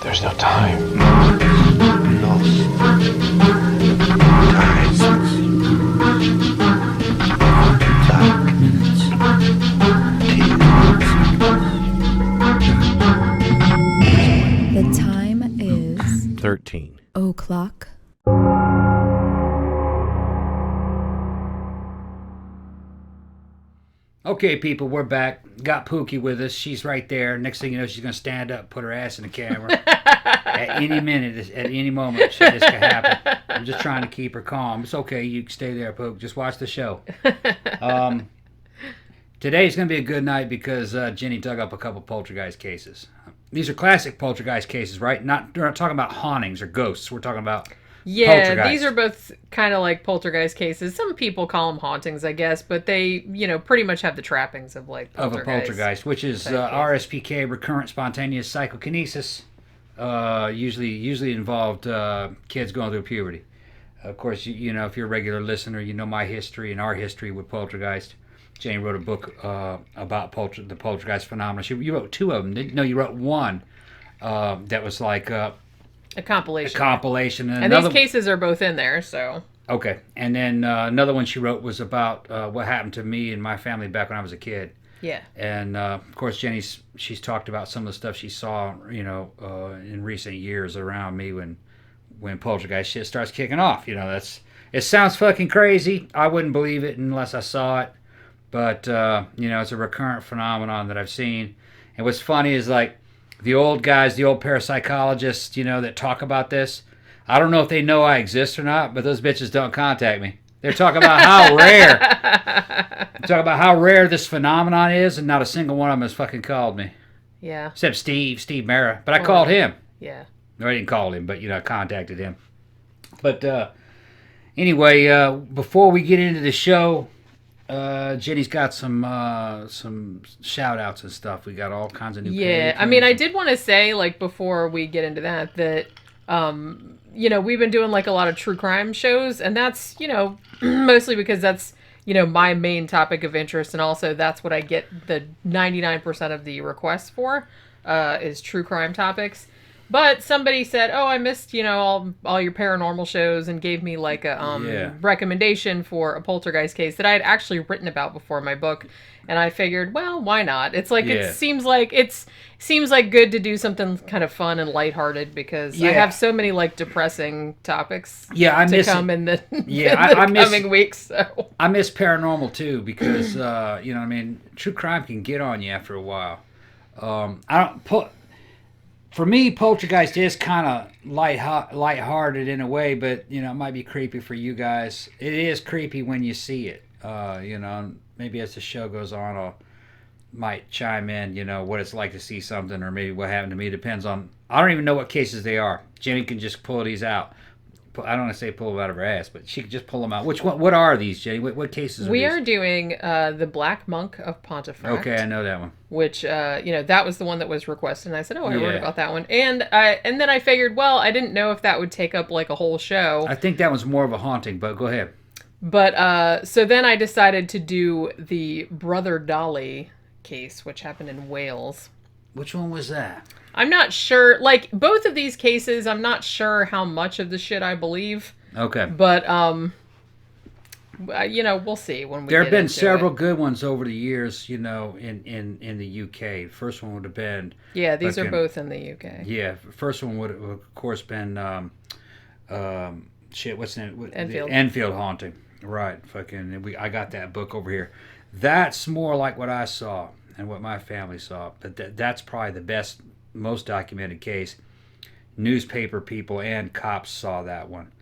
There's no time. Lost. The time is 13 o'clock. Okay, people, we're back. Got Pookie with us. She's right there. Next thing you know, she's going to stand up, put her ass in the camera. At any minute, at any moment, this could happen. I'm just trying to keep her calm. It's okay. You can stay there, Pook. Just watch the show. Today's going to be a good night because Jenny dug up a couple poltergeist cases. These are classic poltergeist cases, right? We're not talking about hauntings or ghosts. We're talking about poltergeist. These are both kind of like poltergeist cases. Some people call them hauntings, I guess, but they, pretty much have the trappings of like poltergeist. Of a poltergeist, which is RSPK, recurrent spontaneous psychokinesis. Usually involved kids going through puberty. Of course, you know, if you're a regular listener, you know my history and our history with poltergeist. Jenny wrote a book about the poltergeist phenomenon. You wrote two of them. No, you wrote one that was like a compilation. A compilation. And these cases are both in there, so. Okay. And then another one she wrote was about what happened to me and my family back when I was a kid. Yeah. And, of course, she's talked about some of the stuff she saw, in recent years around me when poltergeist shit starts kicking off. It sounds fucking crazy. I wouldn't believe it unless I saw it. But, it's a recurrent phenomenon that I've seen. And what's funny is, like, the old guys, the old parapsychologists, that talk about this, I don't know if they know I exist or not, but those bitches don't contact me. They're talking about how rare this phenomenon is, and not a single one of them has fucking called me. Yeah. Except Steve Mara. But I called him. Yeah. No, I didn't call him, but, I contacted him. But, anyway, before we get into the show, Jenny's got some shout-outs and stuff. We got all kinds of new pages. I mean, I did want to say, like, before we get into that, we've been doing, like, a lot of true crime shows, and that's, mostly because that's, my main topic of interest, and also that's what I get the 99% of the requests for, is true crime topics. But somebody said, I missed, all your paranormal shows, and gave me like a recommendation for a poltergeist case that I had actually written about before in my book. And I figured, well, why not? It's like, it seems like good to do something kind of fun and lighthearted because I have so many like depressing topics to come in the coming weeks. So I miss paranormal too because, true crime can get on you after a while. For me, poltergeist is kind of lighthearted in a way, but, it might be creepy for you guys. It is creepy when you see it. Maybe as the show goes on, I might chime in, what it's like to see something or maybe what happened to me. It depends on, I don't even know what cases they are. Jenny can just pull these out. I don't want to say pull them out of her ass, but she can just pull them out. What are these, Jenny? What cases are these? We are doing the Black Monk of Pontefract. Okay, I know that one. Which, that was the one that was requested. And I said, I wrote about that one. And then I figured, well, I didn't know if that would take up like a whole show. I think that was more of a haunting, but go ahead. But, so then I decided to do the Brother Doli case, which happened in Wales. Which one was that? I'm not sure. Like, both of these cases, I'm not sure how much of the shit I believe. Okay. But, we'll see when we There have been into several it. good ones over the years, in the UK. The first one would have been... Yeah, these are both in the UK. Yeah, the first one would have, of course, been... what's the name? Enfield Haunting. Right, I got that book over here. That's more like what I saw and what my family saw. But that's probably the best, most documented case. Newspaper people and cops saw that one.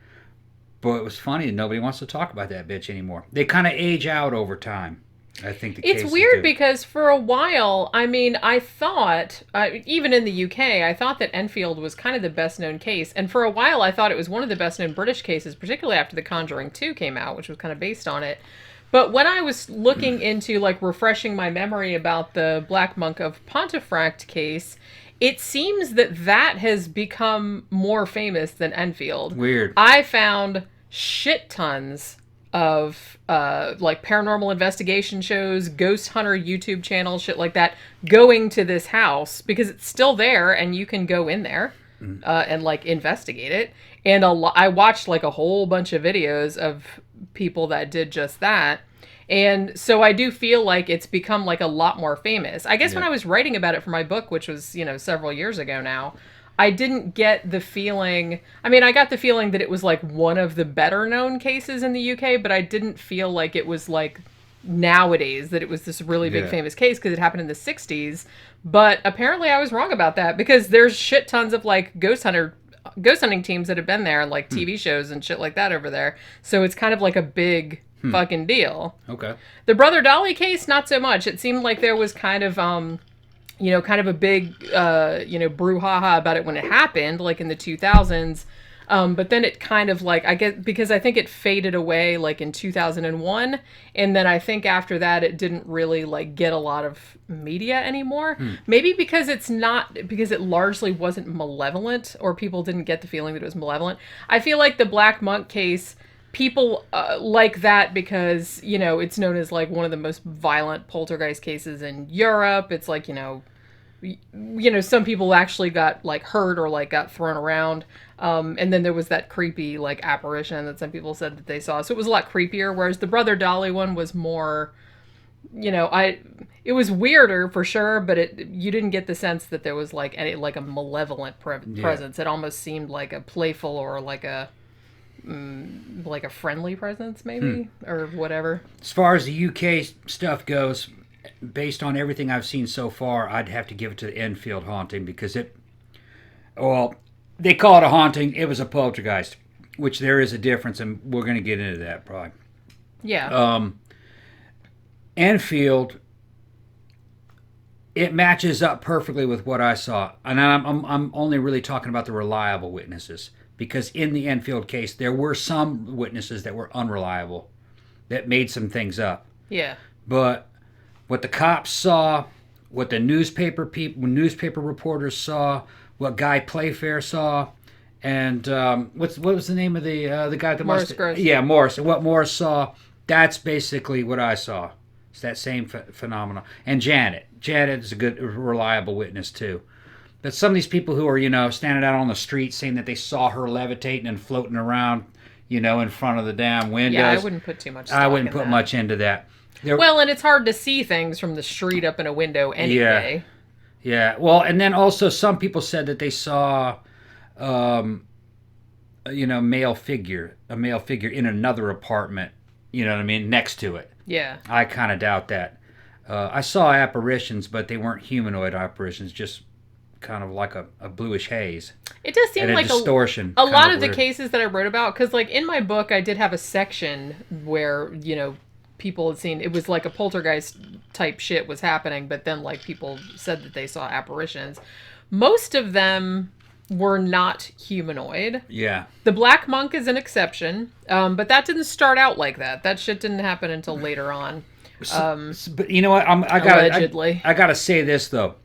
But it was funny, nobody wants to talk about that bitch anymore. They kind of age out over time. I think the it's weird because for a while, I mean, I thought, even in the UK, I thought that Enfield was kind of the best known case. And for a while, I thought it was one of the best known British cases, particularly after The Conjuring 2 came out, which was kind of based on it. But when I was looking into, like, refreshing my memory about the Black Monk of Pontefract case, it seems that has become more famous than Enfield. Weird. I found shit tons of like paranormal investigation shows, ghost hunter YouTube channels, shit like that, going to this house because it's still there and you can go in there. and like investigate it. And I watched like a whole bunch of videos of people that did just that. And so I do feel like it's become like a lot more famous. I guess when I was writing about it for my book, which was, several years ago now, I didn't get the feeling, I got the feeling that it was like one of the better known cases in the UK, but I didn't feel like it was like nowadays that it was this really big famous case because it happened in the 60s. But apparently I was wrong about that, because there's shit tons of like ghost hunting teams that have been there, and like TV shows and shit like that over there. So it's kind of like a big fucking deal. Okay. The Brother Doli case, not so much. It seemed like there was kind of kind of a big brouhaha about it when it happened, like in the 2000s. But then it kind of like, I guess, because I think it faded away like in 2001. And then I think after that, it didn't really like get a lot of media anymore. Maybe because because it largely wasn't malevolent, or people didn't get the feeling that it was malevolent. I feel like the Black Monk case, people like that because, it's known as like one of the most violent poltergeist cases in Europe. It's like, some people actually got like hurt or like got thrown around. And then there was that creepy like apparition that some people said that they saw. So it was a lot creepier. Whereas the Brother Doli one was more, it was weirder for sure, but you didn't get the sense that there was like a malevolent presence. It almost seemed like a playful or like a friendly presence maybe, or whatever. As far as the UK stuff goes, based on everything I've seen so far, I'd have to give it to the Enfield haunting, because they call it a haunting. It was a poltergeist, which there is a difference, and we're going to get into that probably. Yeah. Enfield, it matches up perfectly with what I saw, and I'm only really talking about the reliable witnesses, because in the Enfield case, there were some witnesses that were unreliable, that made some things up. Yeah. But what the cops saw, what the newspaper reporters saw, what Guy Playfair saw, and what was the name of the guy that Morris Gross. Yeah, Morris. And what Morris saw, that's basically what I saw. It's that same phenomenon. And Janet is a good, reliable witness too. But some of these people who are, standing out on the street saying that they saw her levitating and floating around, in front of the damn windows. Yeah, I wouldn't put too much stock I wouldn't in put that. much into that. Well, and it's hard to see things from the street up in a window anyway. Yeah. Well, and then also some people said that they saw, a male figure in another apartment, next to it. Yeah. I kind of doubt that. I saw apparitions, but they weren't humanoid apparitions, just kind of like a bluish haze. It does seem and like a distortion. A lot of the weird. cases that I wrote about, because like in my book, I did have a section where, people had seen, it was like a poltergeist type shit was happening, but then like people said that they saw apparitions. Most of them were not humanoid. Yeah. The Black Monk is an exception, but that didn't start out like that. That shit didn't happen until later on. But you know what? Allegedly. I gotta say this though.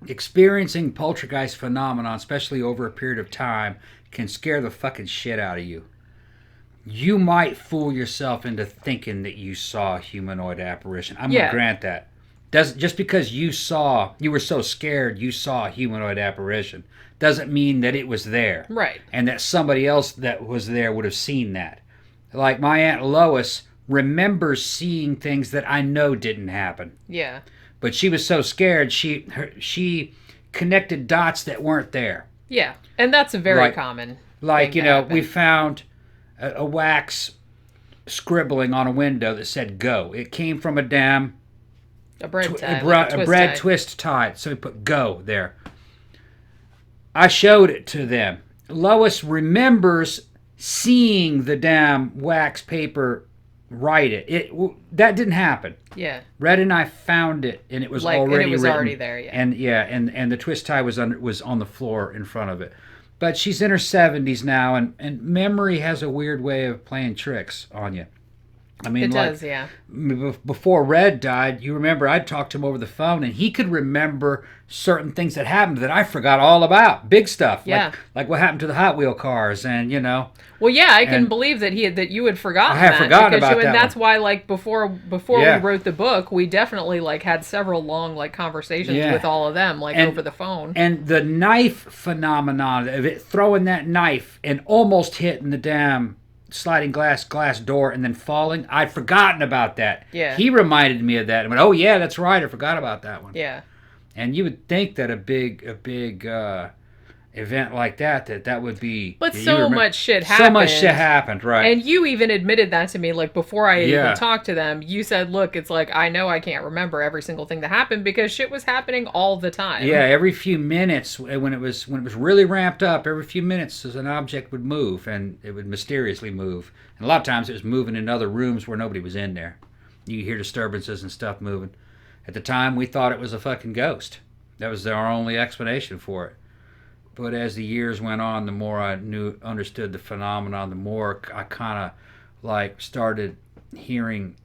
Experiencing poltergeist phenomenon, especially over a period of time, can scare the fucking shit out of you. You might fool yourself into thinking that you saw a humanoid apparition. I'm going to grant that. Just because you were so scared you saw a humanoid apparition, doesn't mean that it was there. Right. And that somebody else that was there would have seen that. Like my Aunt Lois remembers seeing things that I know didn't happen. Yeah. But she was so scared, she connected dots that weren't there. Yeah. And that's very common. Like, we found a wax scribbling on a window that said go. It came from a damn bread twist tie. So we put go there. I showed it to them. Lois remembers seeing the damn wax paper write it. That didn't happen. Yeah. Red and I found it, and it was already written. Already there. Yeah. And the twist tie was on the floor in front of it. But she's in her 70s now, and memory has a weird way of playing tricks on you. I mean, It like, does, yeah. before Red died, you remember I'd talked to him over the phone, and he could remember certain things that happened that I forgot all about. Big stuff, Yeah. like what happened to the Hot Wheel cars, and Well, yeah, I can And- believe that you had forgotten. I had that forgotten because about and that that's one. why, like, before Yeah. we wrote the book, we definitely like had several long like conversations Yeah. with all of them, like And- over the phone. And the knife phenomenon of it throwing that knife and almost hitting the damn sliding glass door and then falling, I'd forgotten about that. Yeah. He reminded me of that and went, oh yeah, that's right, I forgot about that one. Yeah. And you would think that a big event like that would be. But you so remember- much shit So much happened. shit happened, right? And you even admitted that to me, like before I had Yeah. even talked to them. You said, "Look, it's like I know I can't remember every single thing that happened because shit was happening all the time." Yeah, every few minutes when it was really ramped up, every few minutes an object would move and it would mysteriously move. And a lot of times it was moving in other rooms where nobody was in there. You hear disturbances and stuff moving. At the time, we thought it was a fucking ghost. That was our only explanation for it. But as the years went on, the more I understood the phenomenon, the more I kind of like started hearing,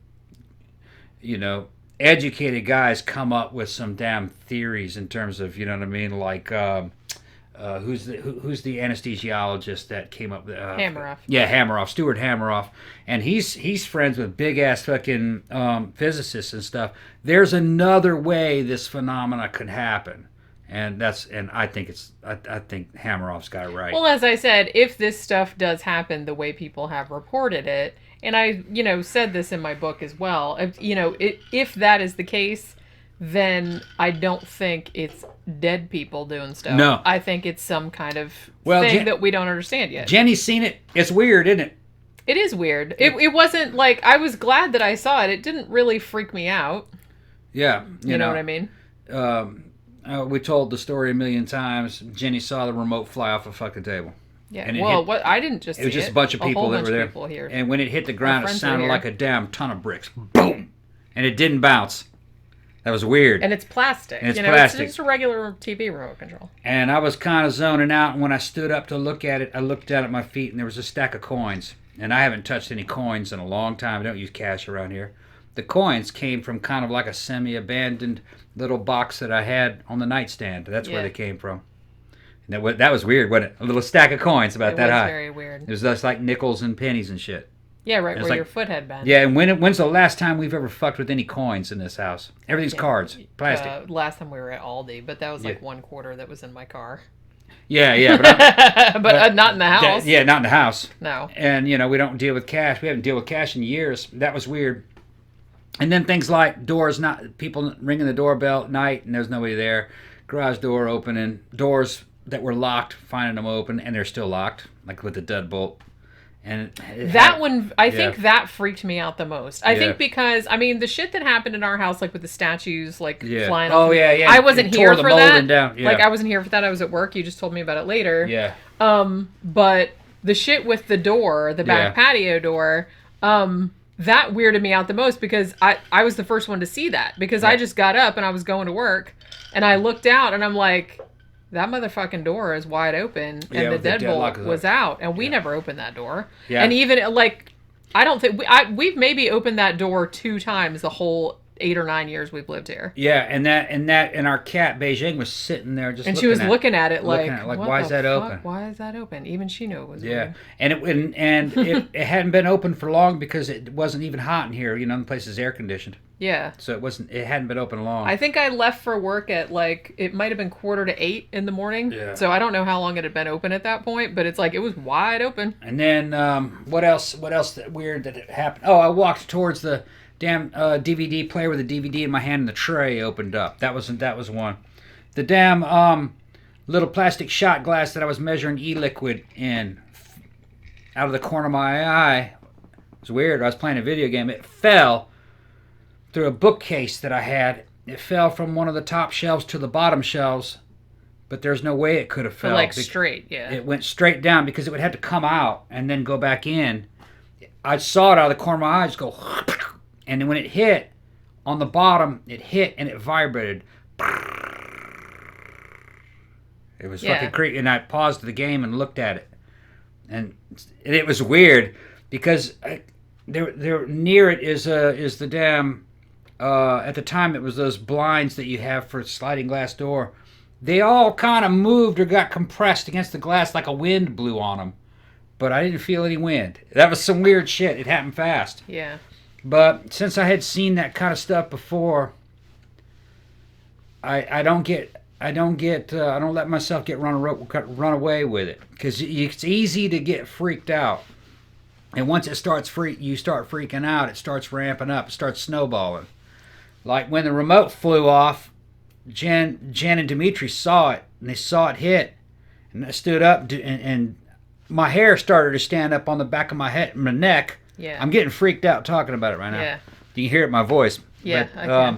educated guys come up with some damn theories in terms of, you know what I mean, like who's the anesthesiologist that came up with Hammeroff. Yeah, Hammeroff, Stuart Hammeroff, and he's friends with big ass fucking physicists and stuff. There's another way this phenomena could happen. And I think Hammeroff's got it right. Well, as I said, if this stuff does happen the way people have reported it, and I, said this in my book as well, if that is the case, then I don't think it's dead people doing stuff. No. I think it's some kind of Well, thing that we don't understand yet. Jenny's seen it. It's weird, isn't it? It is weird. It wasn't like, I was glad that I saw it. It didn't really freak me out. Yeah. You know what I mean? We told the story a million times. Jenny saw the remote fly off a fucking table. Yeah. And it Well, hit- what I didn't just see It was just a bunch of people whole that bunch were of there. people here. And when it hit the ground, it friends were sounded here. like a damn ton of bricks. Boom! And it didn't bounce. That was weird. And it's plastic. And it's plastic. It's just a regular TV remote control. And I was kind of zoning out, and when I stood up to look at it, I looked down at my feet, and there was a stack of coins. And I haven't touched any coins in a long time. I don't use cash around here. The coins came from kind of like a semi-abandoned little box that I had on the nightstand. That's where Yeah. they came from. And that was weird, wasn't it? A little stack of coins about It that was high. very weird. It was just like nickels and pennies and shit. Yeah, right It's where like- your foot had been. Yeah, and when's the last time we've ever fucked with any coins in this house? Everything's cards, plastic. Last time we were at Aldi, but that was like Yeah. 1/4 that was in my car. Yeah, but but not in the house. yeah, not in the house. No. And we don't deal with cash. We haven't dealt with cash in years. That was weird. And then things like doors, not people ringing the doorbell at night and there's nobody there. Garage door opening, doors that were locked, finding them open and they're still locked, like with the deadbolt. And That one, I think that freaked me out the most. I Yeah. think because, I mean, the shit that happened in our house, like with the statues, like Yeah. flying Oh, off. yeah. I wasn't It here tore the for molding that. down. Yeah. Like, I wasn't here for that. I was at work. You just told me about it later. Yeah. But the shit with the door, the back Yeah. patio door, that weirded me out the most because I was the first one to see that because I just got up and I was going to work and I looked out and I'm like, that motherfucking door is wide open and Yeah, the the deadlock deadbolt is was up. out and we never opened that door. Yeah. And even like, I don't think we've maybe opened that door 2 times the whole 8 or 9 years we've lived here. Yeah, and our cat Beijing was sitting there just And she was looking at it like, like, what why is the that fuck? open? Why is that open? Even she knew it was Yeah, weird. and it hadn't been open for long because it wasn't even hot in here. The place is air conditioned, Yeah. so it hadn't been open long. I think I left for work at like, it might have been 7:45 in the morning. Yeah. So I don't know how long it had been open at that point, but it's like, it was wide open. And then what else that weird that it happened? Oh, I walked towards the damn DVD player with a DVD in my hand and the tray opened up. That was one. The damn little plastic shot glass that I was measuring e-liquid in out of the corner of my eye. It was weird. I was playing a video game. It fell through a bookcase that I had. It fell from one of the top shelves to the bottom shelves, but there's no way it could have For fell. like straight, yeah. It went straight down because it would have to come out and then go back in. I saw it out of the corner of my eyes go, and then when it hit on the bottom, it hit and it vibrated. It was fucking creepy, and I paused the game and looked at it, and it was weird because there near it is the damn. At the time, it was those blinds that you have for sliding glass door. They all kind of moved or got compressed against the glass like a wind blew on them. But I didn't feel any wind. That was some weird shit. It happened fast. Yeah. But since I had seen that kind of stuff before, I don't let myself get run away with it, because it's easy to get freaked out. And once you start freaking out, it starts ramping up. It starts snowballing. Like when the remote flew off, Jen and Dimitri saw it, and they saw it hit, and I stood up, and my hair started to stand up on the back of my neck. Yeah. I'm getting freaked out talking about it right now. Yeah. You can hear it in my voice. Yeah, but, I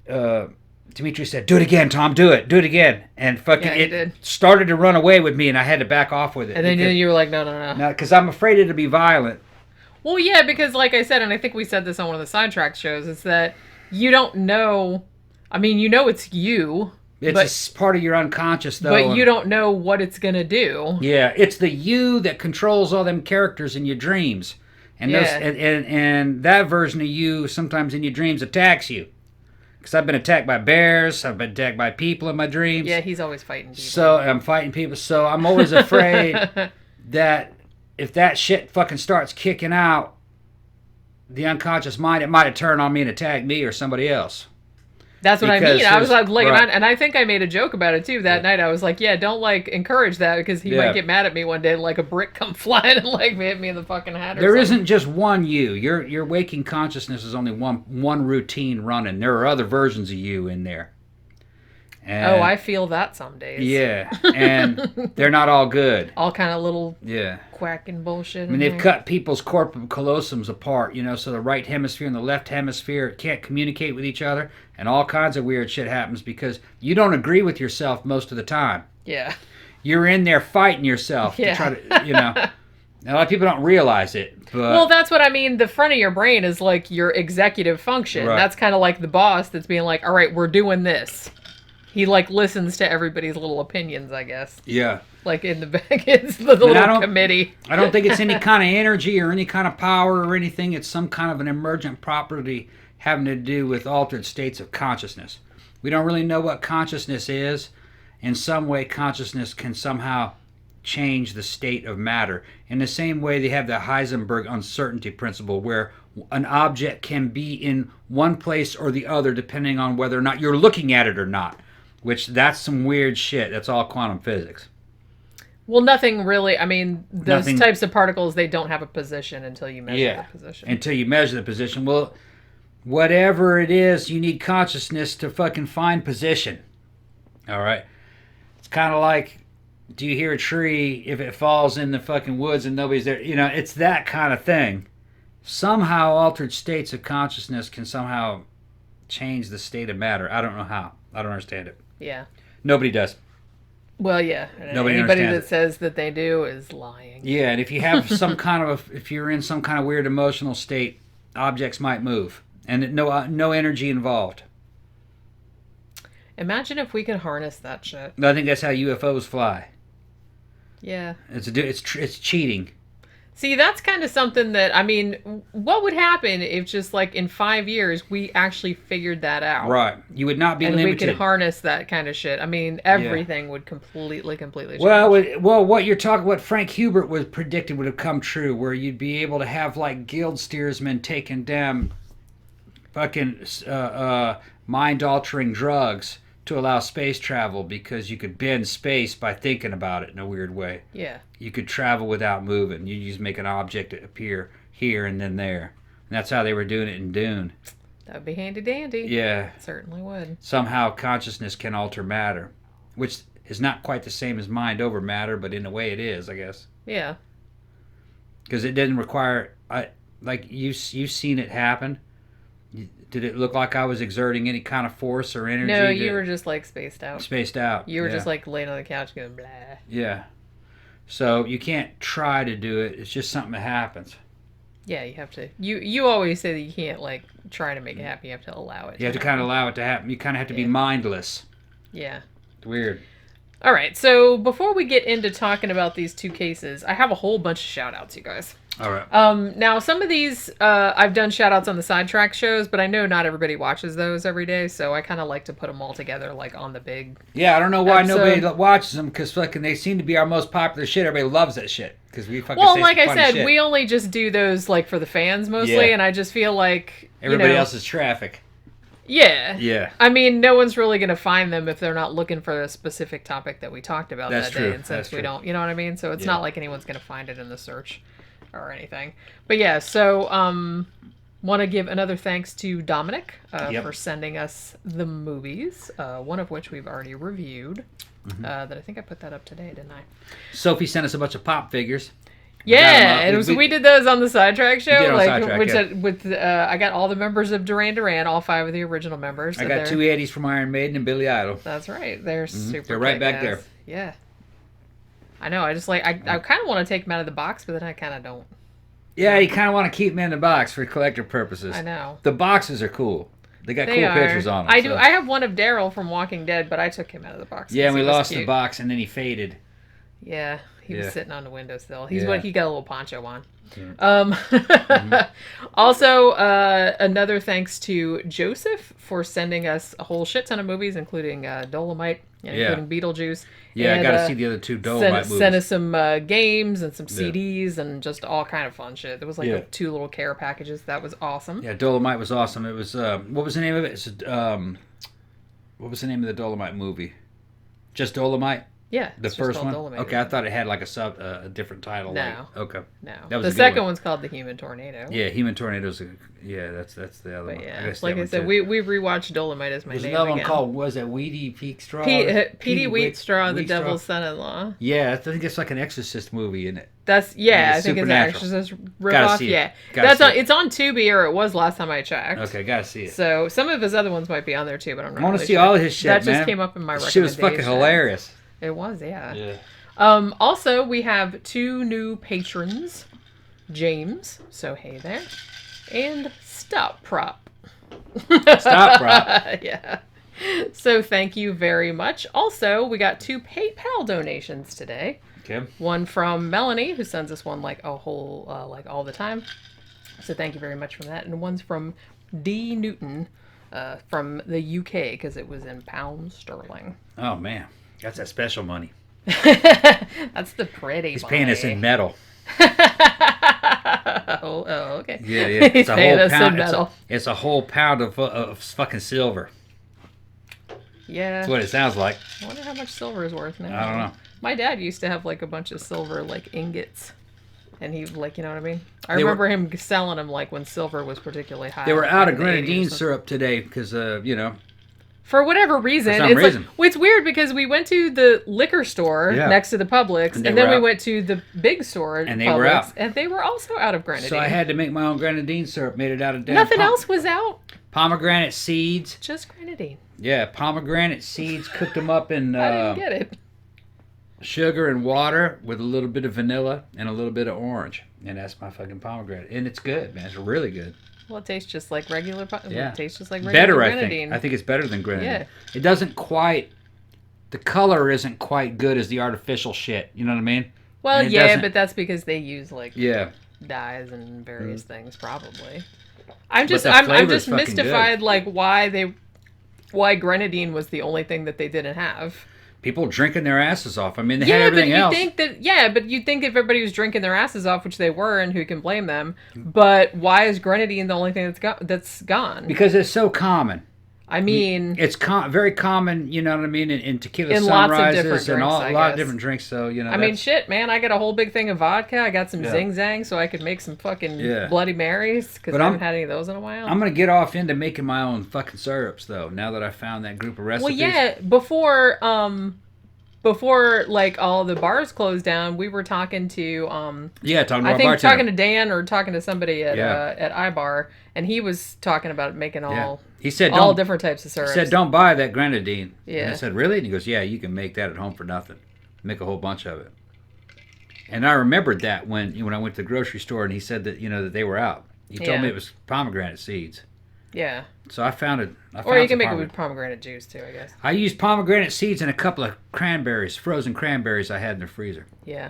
can. Dimitri said, "Do it again, Tom. Do it again." And fucking he did. started to run away with me, and I had to back off with it. And then you were like, no. No, because I'm afraid it'll be violent. Well, yeah, because like I said, and I think we said this on one of the sidetrack shows, is that you don't know. I mean, you know it's you. It's part of your unconscious, though. But you don't know what it's going to do. Yeah, it's the you that controls all them characters in your dreams. And those, and that version of you sometimes in your dreams attacks you. Because I've been attacked by bears. I've been attacked by people in my dreams. Yeah, he's always fighting people. So I'm fighting people. So I'm always afraid that if that shit fucking starts kicking out, the unconscious mind, it might have turned on me and attacked me or somebody else. That's what I mean. I was like, right. and I think I made a joke about it too that night. I was like, yeah, don't like encourage that, because he might get mad at me one day and like a brick come flying and like hit me in the fucking head. There isn't just one you. Your waking consciousness is only one routine running. There are other versions of you in there. And, I feel that some days. Yeah, and they're not all good. All kind of little yeah quacking bullshit. I mean, they've cut people's corpus callosums apart, so the right hemisphere and the left hemisphere can't communicate with each other, and all kinds of weird shit happens because you don't agree with yourself most of the time. Yeah. You're in there fighting yourself to try to, A lot of people don't realize it. But well, that's what I mean. The front of your brain is like your executive function. Right. That's kind of like the boss that's being like, all right, we're doing this. He like listens to everybody's little opinions, I guess. Yeah. Like in the back, it's the little committee. I don't think it's any kind of energy or any kind of power or anything. It's some kind of an emergent property having to do with altered states of consciousness. We don't really know what consciousness is. In some way, consciousness can somehow change the state of matter. In the same way, they have the Heisenberg uncertainty principle, where an object can be in one place or the other depending on whether or not you're looking at it or not. Which, that's some weird shit. That's all quantum physics. Well, nothing really. I mean, those types of particles, they don't have a position until you measure the position. Until you measure the position. Well, whatever it is, you need consciousness to fucking find position. All right? It's kind of like, do you hear a tree if it falls in the fucking woods and nobody's there? It's that kind of thing. Somehow altered states of consciousness can somehow change the state of matter. I don't know how. I don't understand it. Yeah. Nobody does. Well, yeah. Anybody that says that they do is lying. Yeah, and if you have if you're in some kind of weird emotional state, objects might move, and no energy involved. Imagine if we could harness that shit. I think that's how UFOs fly. Yeah. It's cheating. See, that's kind of something that, I mean, what would happen if just like in 5 years we actually figured that out? Right. You would not be limited. And we could harness that kind of shit. I mean, everything would completely change. Well, what Frank Hubert was predicted would have come true, where you'd be able to have like guild steersmen taking damn fucking mind-altering drugs to allow space travel, because you could bend space by thinking about it in a weird way. Yeah. You could travel without moving. You just make an object appear here and then there. And that's how they were doing it in Dune. That would be handy dandy. Yeah. It certainly would. Somehow consciousness can alter matter, which is not quite the same as mind over matter, but in a way it is, I guess. Yeah. Because it didn't require... like, you've seen it happen. Did it look like I was exerting any kind of force or energy? No, you were just like spaced out. You were just like laying on the couch going blah. Yeah. So you can't try to do it. It's just something that happens. Yeah, you have to. You always say that you can't like try to make it happen. You have to allow it. You have to kind of allow it to happen. You kind of have to be mindless. Yeah. It's weird. All right. So before we get into talking about these two cases, I have a whole bunch of shout outs, you guys. All right. Now some of these I've done shout outs on the sidetrack shows, but I know not everybody watches those every day, so I kind of like to put them all together like on the big. Yeah, I don't know why episode. nobody watches them because fucking they seem to be our most popular shit. Everybody loves that shit because we fucking. Well, say like some I funny said, shit. we only just do those like for the fans mostly, Yeah. and I just feel like Everybody you know, else is traffic. Yeah. Yeah. I mean, no one's really going to find them if they're not looking for a specific topic that we talked about That's that true. day. And since That's we true. don't, you know what I mean? So it's Yeah. not like anyone's going to find it in the search or anything. But yeah, so want to give another thanks to Dominic Yep. for sending us the movies, one of which we've already reviewed. Mm-hmm. That I think I put that up today, didn't I? Sophie sent us a bunch of pop figures. Yeah, got 'em up. we did those on the sidetrack show, We did on like Sidetrack, which yeah. with I got all the members of Duran Duran, all 5 of the original members. I so got they're- 2 Eddies from Iron Maiden and Billy Idol. That's right. They're super. They're right back kick-ass. Yeah. I know. I just like I kind of want to take them out of the box, but then I kind of don't. Yeah, you kind of want to keep them in the box for collector purposes. I know. The boxes are cool. They got They cool are. pictures on them. I do. so- I have one of Daryl from Walking Dead, but I took him out of the box. Yeah, and 'cause we he was lost the cute. box, and then he faded. Yeah, he Yeah. was sitting on the windowsill. He's Yeah. what he got a little poncho on. Mm-hmm. Also, another thanks to Joseph for sending us a whole shit ton of movies, including Dolomite, and Yeah. including Beetlejuice. Yeah, and, I got to see the other 2 Dolomite movies. Sent us some games and some CDs and just all kind of fun shit. There was like Yeah. 2 little care packages. That was awesome. Yeah, Dolomite was awesome. It was what was the name of it? What was the name of the Dolomite movie? Just Dolomite? Yeah, The it's just first called one? Dolomite. Okay, I thought it had like a different title. No. Like, okay. No, That was the a good second one. one's called The Human Tornado. Yeah, Human Tornadoes. Yeah, that's the other But one. yeah, gotta see like that I one, said, too. we rewatched Dolomite as my There's name another again. one called, was it Weedy Peak Straw? Petey Wheatstraw, the Wheatstraw? Devil's Son-in-Law. Yeah, I think it's like an Exorcist movie, isn't it? That's Yeah, I think it's an Supernatural. Exorcist Gotta ripoff. see it. Yeah, Gotta that's see on. it. It's on Tubi, or it was last time I checked. Okay, gotta see it. So some of his other ones might be on there too, but I'm not. I want to really see sure. all of his shit, That man. just came up in my The recommendation. shit was fucking hilarious. It was, yeah. Yeah. Also, we have 2 new patrons, James. So hey there, and Stop Prop. Stop Prop. Yeah. So thank you very much. Also, we got 2 PayPal donations today. Okay. One from Melanie, who sends us one like a whole, like all the time. So thank you very much for that. And one's from D. Newton from the UK, because it was in pounds sterling. Oh, man. That's that special money. That's the pretty He's money. paying us in metal. oh, okay. Yeah, yeah. He's It's a paying whole us in pound. metal. It's a whole pound of fucking silver. Yeah. That's what it sounds like. I wonder how much silver is worth now. I don't know. My dad used to have like a bunch of silver like ingots. And he like, you know what I mean? I They were- remember him selling them like when silver was particularly high. They were like, out in of the 80s or grenadine something. syrup today because, For whatever reason. For some it's reason. Like, well, it's weird because we went to the liquor store Yeah. next to the Publix, And and they then were we out. went to the big store, And they Publix, were out. and they were also out of grenadine. so I had to make my own grenadine syrup. Made it out of damn Nothing else was out, pomegranate seeds. just grenadine. Yeah, pomegranate seeds. Cooked them up in I didn't get it. sugar and water with a little bit of vanilla and a little bit of orange. And that's my fucking pomegranate. And it's good, man. It's really good. Well, it tastes just like regular. Yeah. It tastes just like regular Better, I grenadine. think. I think it's better than grenadine. Yeah. It doesn't quite... The color isn't quite good as the artificial shit. You know what I mean? Well, And it yeah, doesn't- but that's because they use like Yeah. dyes and various things, probably. the I'm flavor's just fucking mystified, like why grenadine was the only thing that they didn't have. People drinking their asses off. I mean, they had Yeah, but everything you else. think that but you'd think if everybody was drinking their asses off, which they were, and who can blame them? But why is grenadine the only thing that's gone? Because it's so common. I mean, It's very common, you know what I mean, in tequila In lots of sunrises different and drinks, a I lot of guess. different drinks. So, you know, I mean, that's- shit, man. I got a whole big thing of vodka. I got some Yeah. Zing Zang, so I could make some fucking Yeah. Bloody Marys because But I I'm- haven't had any of those in a while. I'm going to get off into making my own fucking syrups, though, now that I found that group of recipes. Well, yeah, before like all the bars closed down, we were talking to Yeah, talking to I our think bartender. talking to Dan or talking to somebody at Yeah. at iBar, and he was talking about making Yeah. all He said, all don't, different types of he syrups. said, don't buy that grenadine. Yeah. And I said, really? And he goes, yeah, you can make that at home for nothing. Make a whole bunch of it. And I remembered that when I went to the grocery store and he said that, that they were out. He told Yeah. me it was pomegranate seeds. Yeah, So I found it. or you can make it with pomegranate juice too, I guess. I used pomegranate seeds and a couple of cranberries, frozen cranberries I had in the freezer, Yeah,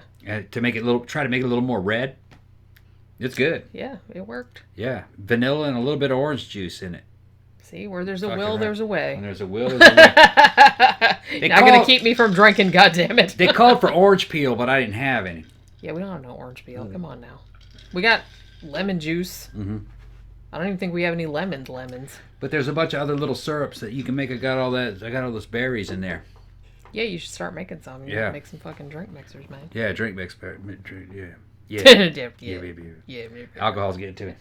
to make it try to make it a little more red. It's good. Yeah, it worked. Yeah. Vanilla and a little bit of orange juice in it. See, where there's a Fucking will, right. there's a way. When there's a will, there's a way. Not going to keep me from drinking, goddammit. They called for orange peel, but I didn't have any. Yeah, we don't have no orange peel. Come on now. We got lemon juice. Mm-hmm. I don't even think we have any lemons. But there's a bunch of other little syrups that you can make. I got all those berries in there. Yeah, you should start making some. Yeah. Make some fucking drink mixers, man. Yeah, drink mix. Yeah. Yeah. Yeah. Alcohol's getting to me.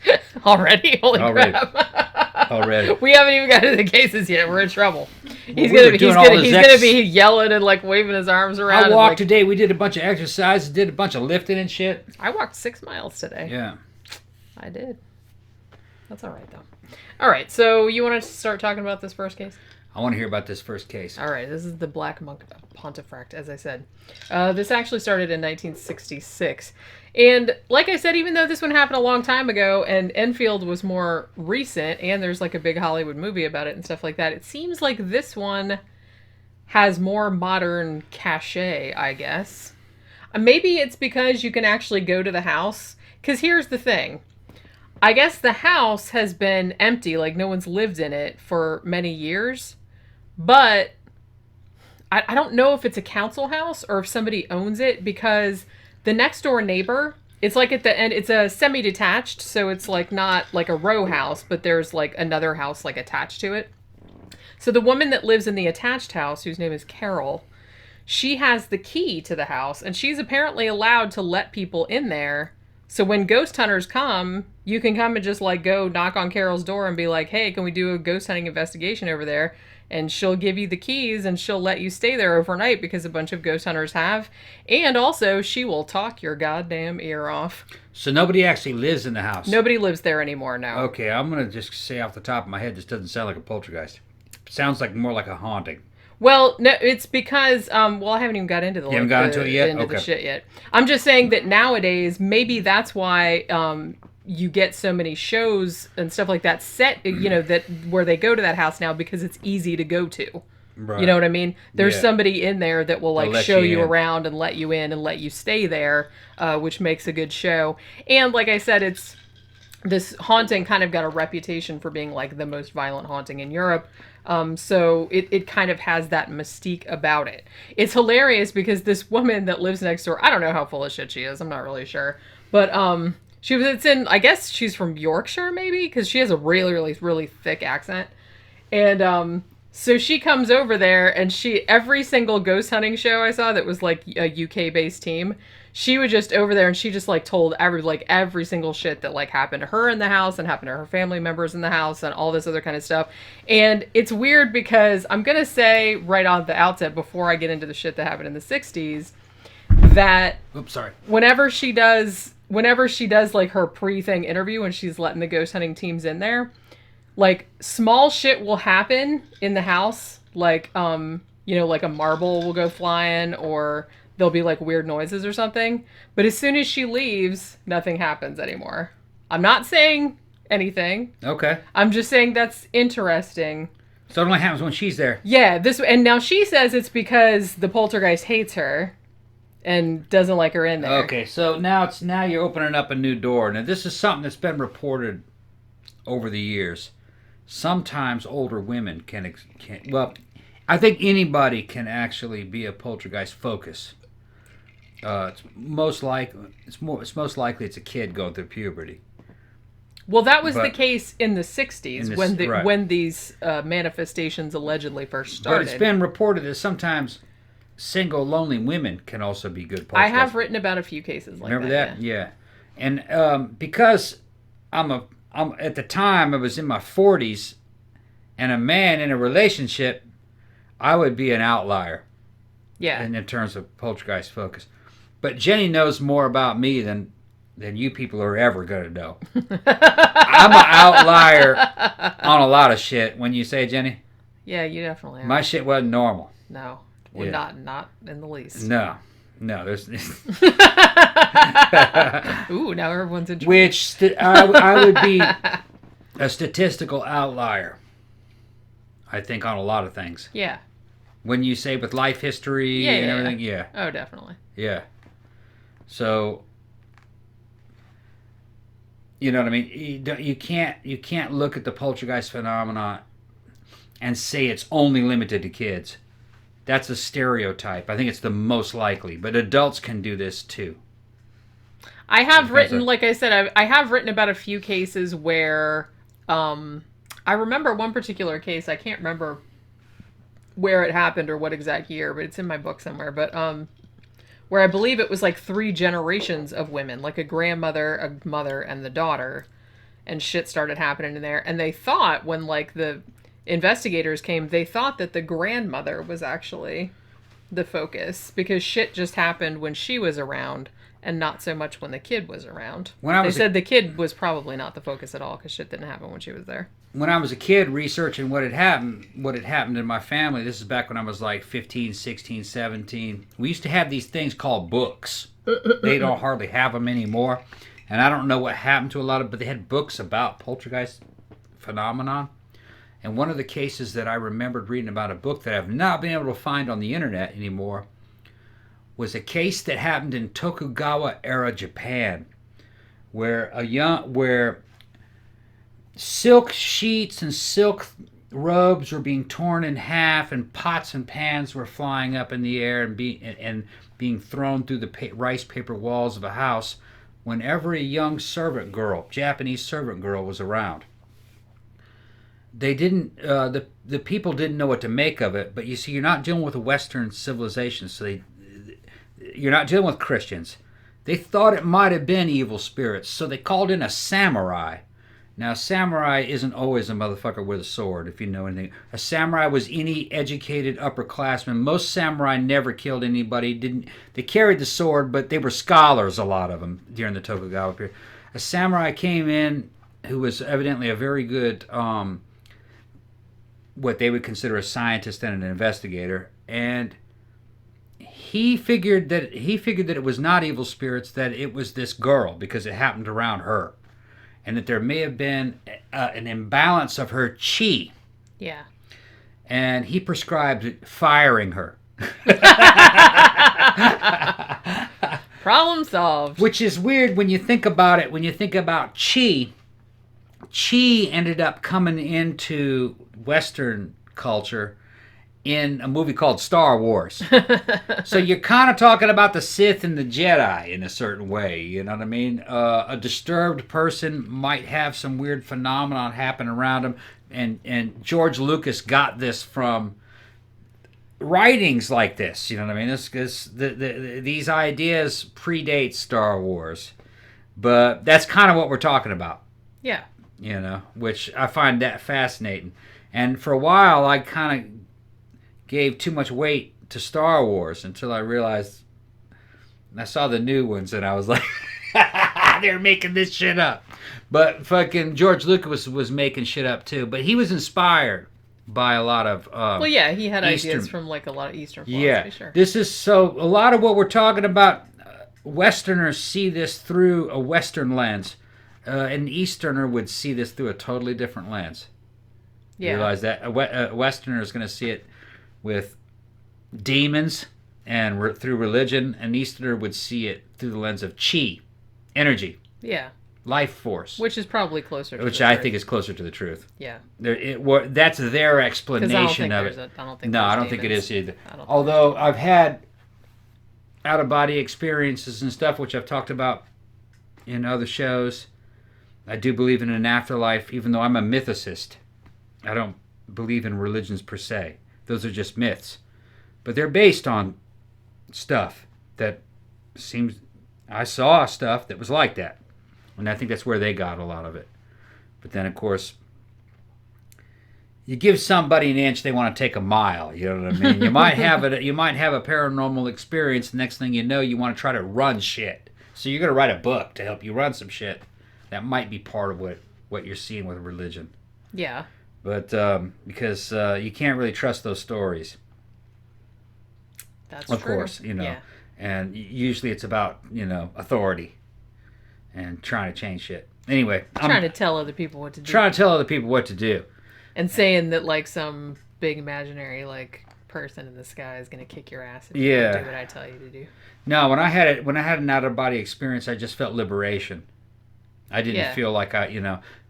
Already? Holy Already. crap. Already. We haven't even got into the cases yet. We're in trouble. He's we were doing all he's this gonna be yelling and like waving his arms around. I and, walked like, today. We did a bunch of exercises, did a bunch of lifting and shit. I walked 6 miles today. Yeah. I did. That's all right, though. All right, so you want to start talking about this first case? I want to hear about this first case. All right, this is the Black Monk of Pontefract, as I said. This actually started in 1966. And like I said, even though this one happened a long time ago and Enfield was more recent and there's like a big Hollywood movie about it and stuff like that, it seems like this one has more modern cachet, I guess. Maybe it's because you can actually go to the house. Because here's the thing. I guess the house has been empty, like no one's lived in it for many years. But I don't know if it's a council house or if somebody owns it, because the next door neighbor, it's like at the end, it's a semi-detached, so it's like not like a row house, but there's like another house like attached to it. So the woman that lives in the attached house, whose name is Carol, she has the key to the house, and she's apparently allowed to let people in there. So when ghost hunters come, you can come and just like go knock on Carol's door and be like, hey, can we do a ghost hunting investigation over there? And she'll give you the keys and she'll let you stay there overnight, because a bunch of ghost hunters have. And also, she will talk your goddamn ear off. So nobody actually lives in the house? Nobody lives there anymore now. Okay, I'm going to just say off the top of my head, this doesn't sound like a poltergeist. It sounds like more like a haunting. Well, no, it's because, I haven't even got into the, you haven't got into it yet? Into okay. the shit yet. I'm just saying that nowadays, maybe that's why you get so many shows and stuff like that set, that where they go to that house now, because it's easy to go to. Right. You know what I mean? There's somebody in there that will like show you around and let you in and let you stay there, which makes a good show. And like I said, this haunting kind of got a reputation for being like the most violent haunting in Europe. So it kind of has that mystique about it. It's hilarious because this woman that lives next door, I don't know how full of shit she is. I'm not really sure. But I guess she's from Yorkshire maybe, because she has a really, really, really thick accent. And so she comes over there, and every single ghost hunting show I saw that was like a UK based team, she was just over there and she just like told every single shit that like happened to her in the house and happened to her family members in the house and all this other kind of stuff. And it's weird because I'm going to say right on the outset, before I get into the shit that happened in the 60s, that whenever she does like her pre-thing interview when she's letting the ghost hunting teams in there, like small shit will happen in the house. Like, like a marble will go flying, or there'll be like weird noises or something. But as soon as she leaves, nothing happens anymore. I'm not saying anything. Okay. I'm just saying that's interesting. So it only happens when she's there. Yeah. And now she says it's because the poltergeist hates her and doesn't like her in there. Okay. So now you're opening up a new door. Now this is something that's been reported over the years. Sometimes older women can I think anybody can actually be a poltergeist focus. It's most likely it's a kid going through puberty. Well, that was the case in the 60s when these manifestations allegedly first started. But it's been reported that sometimes single lonely women can also be good poltergeists. I have written about a few cases like that. Remember that? Yeah. And because I'm at the time I was in my 40s and a man in a relationship, I would be an outlier. Yeah. In terms of poltergeist focus. But Jenny knows more about me than you people are ever going to know. I'm an outlier on a lot of shit. When you say, Jenny? Yeah, you definitely are. My shit wasn't normal. No. Well, not in the least. No, there's... Ooh, now everyone's interested. Which I would be a statistical outlier, I think, on a lot of things. Yeah. When you say with life history and everything, yeah. Oh, definitely. Yeah. So, You know what I mean? You can't look at the poltergeist phenomenon and say it's only limited to kids. That's a stereotype. I think it's the most likely, but adults can do this too. I have written, like I said, I have written about a few cases where, I remember one particular case. I can't remember where it happened or what exact year, but it's in my book somewhere. But where I believe it was like 3 generations of women, like a grandmother, a mother, and the daughter, and shit started happening in there. And they thought, when like the investigators came, they thought that the grandmother was actually the focus, because shit just happened when she was around and not so much when the kid was around. They said the kid was probably not the focus at all, because shit didn't happen when she was there. When I was a kid researching what had happened in my family, this is back when I was like 15, 16, 17, we used to have these things called books. They don't hardly have them anymore. And I don't know what happened to a lot of, but they had books about poltergeist phenomenon. And one of the cases that I remembered reading about, a book that I've not been able to find on the internet anymore, was a case that happened in Tokugawa era Japan, where silk sheets and silk robes were being torn in half, and pots and pans were flying up in the air and being thrown through the rice paper walls of a house whenever a young servant girl, Japanese servant girl, was around. They didn't. The people didn't know what to make of it, but you see, you're not dealing with a Western civilization, so you're not dealing with Christians. They thought it might have been evil spirits, so they called in a samurai. Now, a samurai isn't always a motherfucker with a sword, if you know anything. A samurai was any educated upperclassman. Most samurai never killed anybody. They carried the sword, but they were scholars, a lot of them, during the Tokugawa period. A samurai came in who was evidently a very good, what they would consider a scientist and an investigator, and he figured that it was not evil spirits, that it was this girl, because it happened around her, and that there may have been an imbalance of her chi. Yeah. And he prescribed firing her. Problem solved. Which is weird when you think about it. When you think about chi ended up coming into Western culture in a movie called Star Wars. So you're kind of talking about the Sith and the Jedi in a certain way, you know what I mean? A disturbed person might have some weird phenomenon happen around him, and George Lucas got this from writings like this, you know what I mean? These ideas predate Star Wars, but that's kind of what we're talking about. Yeah. You know, which I find that fascinating. And for a while, I kind of gave too much weight to Star Wars until I realized, I saw the new ones and I was like, they're making this shit up. But fucking George Lucas was making shit up too. But he was inspired by a lot of well, yeah, he had ideas from like a lot of Eastern philosophy. Yeah, sure. This is so, a lot of what we're talking about, Westerners see this through a Western lens. An Easterner would see this through a totally different lens. Yeah. You realize that? A Westerner is going to see it with demons and through religion. An Easterner would see it through the lens of chi, energy. Yeah. Life force. Which is probably closer to Which I think is closer to the truth. Yeah. That's their explanation of it. I don't think it is either. Although I've had out-of-body experiences and stuff, which I've talked about in other shows. I do believe in an afterlife, even though I'm a mythicist. I don't believe in religions per se. Those are just myths. But they're based on stuff that seems... I saw stuff that was like that. And I think that's where they got a lot of it. But then, of course, you give somebody an inch, they want to take a mile. You know what I mean? You might have a paranormal experience. The next thing you know, you want to try to run shit. So you're going to write a book to help you run some shit. That might be part of what you're seeing with religion. Yeah. But because you can't really trust those stories. That's true. Of course, you know. Yeah. And usually it's about, authority and trying to change shit. Anyway. Trying to tell other people what to do. Trying to tell other people what to do. And saying that, like, some big imaginary, like, person in the sky is going to kick your ass if you don't do what I tell you to do. No, when I had an out-of-body experience, I just felt liberation. I didn't feel like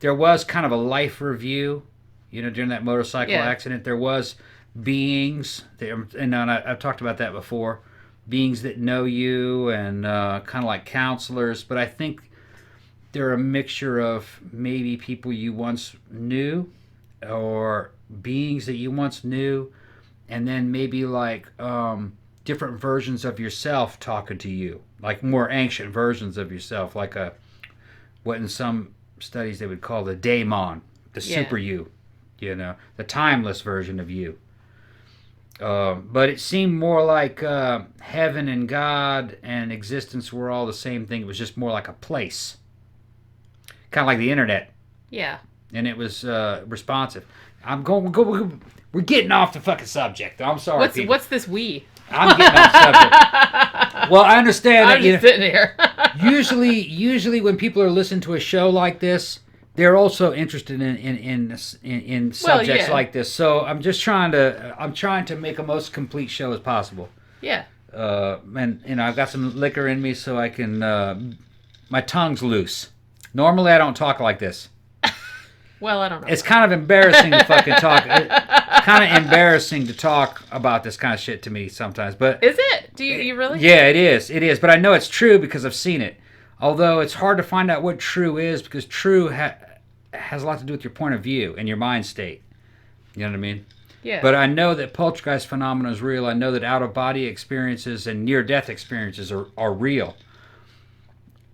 there was kind of a life review, during that motorcycle accident. There was beings, and I've talked about that before, beings that know you and kind of like counselors, but I think they're a mixture of maybe people you once knew or beings that you once knew, and then maybe like different versions of yourself talking to you, like more ancient versions of yourself, like what in some studies they would call the daemon, the super you, the timeless version of you. But it seemed more like heaven and God and existence were all the same thing. It was just more like a place. Kind of like the internet. Yeah. And it was responsive. We're getting off the fucking subject. I'm sorry, people. What's this we? I'm getting off subject. Well, I understand that. I'm just sitting here. usually when people are listening to a show like this, they're also interested in subjects like this. So I'm trying to make a most complete show as possible. Yeah. And I've got some liquor in me, so I can. My tongue's loose. Normally I don't talk like this. Well, I don't know. It's kind of embarrassing to fucking talk. It's kind of embarrassing to talk about this kind of shit to me sometimes. But is it? Do you really? Yeah, it is. It is. But I know it's true because I've seen it. Although it's hard to find out what true is, because true has a lot to do with your point of view and your mind state. You know what I mean? Yeah. But I know that poltergeist phenomena is real. I know that out-of-body experiences and near-death experiences are real.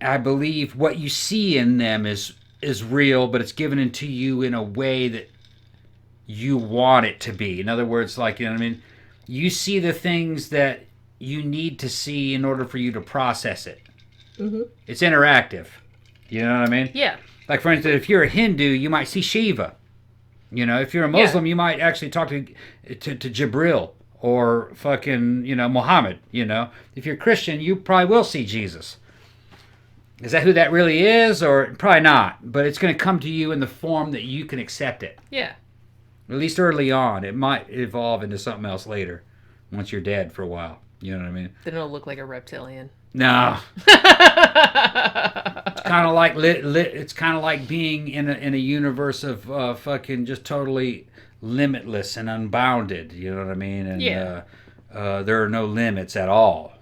I believe what you see in them is real, but it's given into you in a way that you want it to be. In other words, like, you know what I mean? You see the things that you need to see in order for you to process it. Mm-hmm. It's interactive. You know what I mean? Yeah. Like, for instance, if you're a Hindu, you might see Shiva. If you're a Muslim, you might actually talk to Jibril or fucking, Muhammad, If you're Christian, you probably will see Jesus. Is that who that really is? Or probably not. But it's going to come to you in the form that you can accept it. Yeah. At least early on. It might evolve into something else later, once you're dead for a while. You know what I mean? Then it'll look like a reptilian. No. It's kind of like it's kind of like being in a universe of fucking just totally limitless and unbounded. You know what I mean? And there are no limits at all.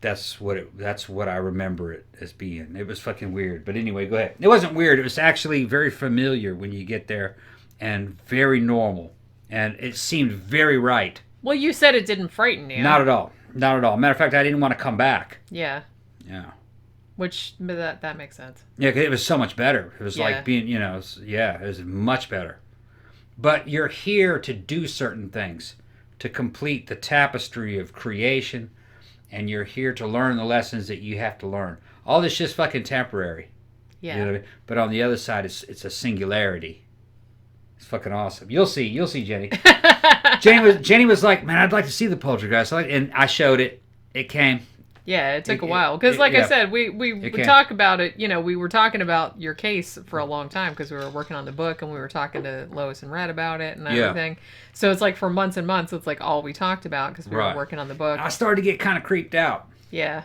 That's what I remember it as being. It was fucking weird. But anyway, go ahead. It wasn't weird. It was actually very familiar when you get there, and very normal, and it seemed very right. Well, you said it didn't frighten you. Not at all. Not at all. Matter of fact, I didn't want to come back. Yeah. Yeah. Which, that makes sense. Yeah, 'cause it was so much better. It was like being, it was much better. But you're here to do certain things, to complete the tapestry of creation, and you're here to learn the lessons that you have to learn. All this shit's fucking temporary. Yeah. You know what I mean? But on the other side, it's a singularity. It's fucking awesome. You'll see, Jenny. Jenny was like, man, I'd like to see the poltergeist. And I showed it. It came. Yeah, it took a while. Because like I said, we talk about it. We were talking about your case for a long time because we were working on the book and we were talking to Lois and Red about it and everything. So it's like for months and months, it's like all we talked about because we were working on the book. I started to get kind of creeped out. Yeah.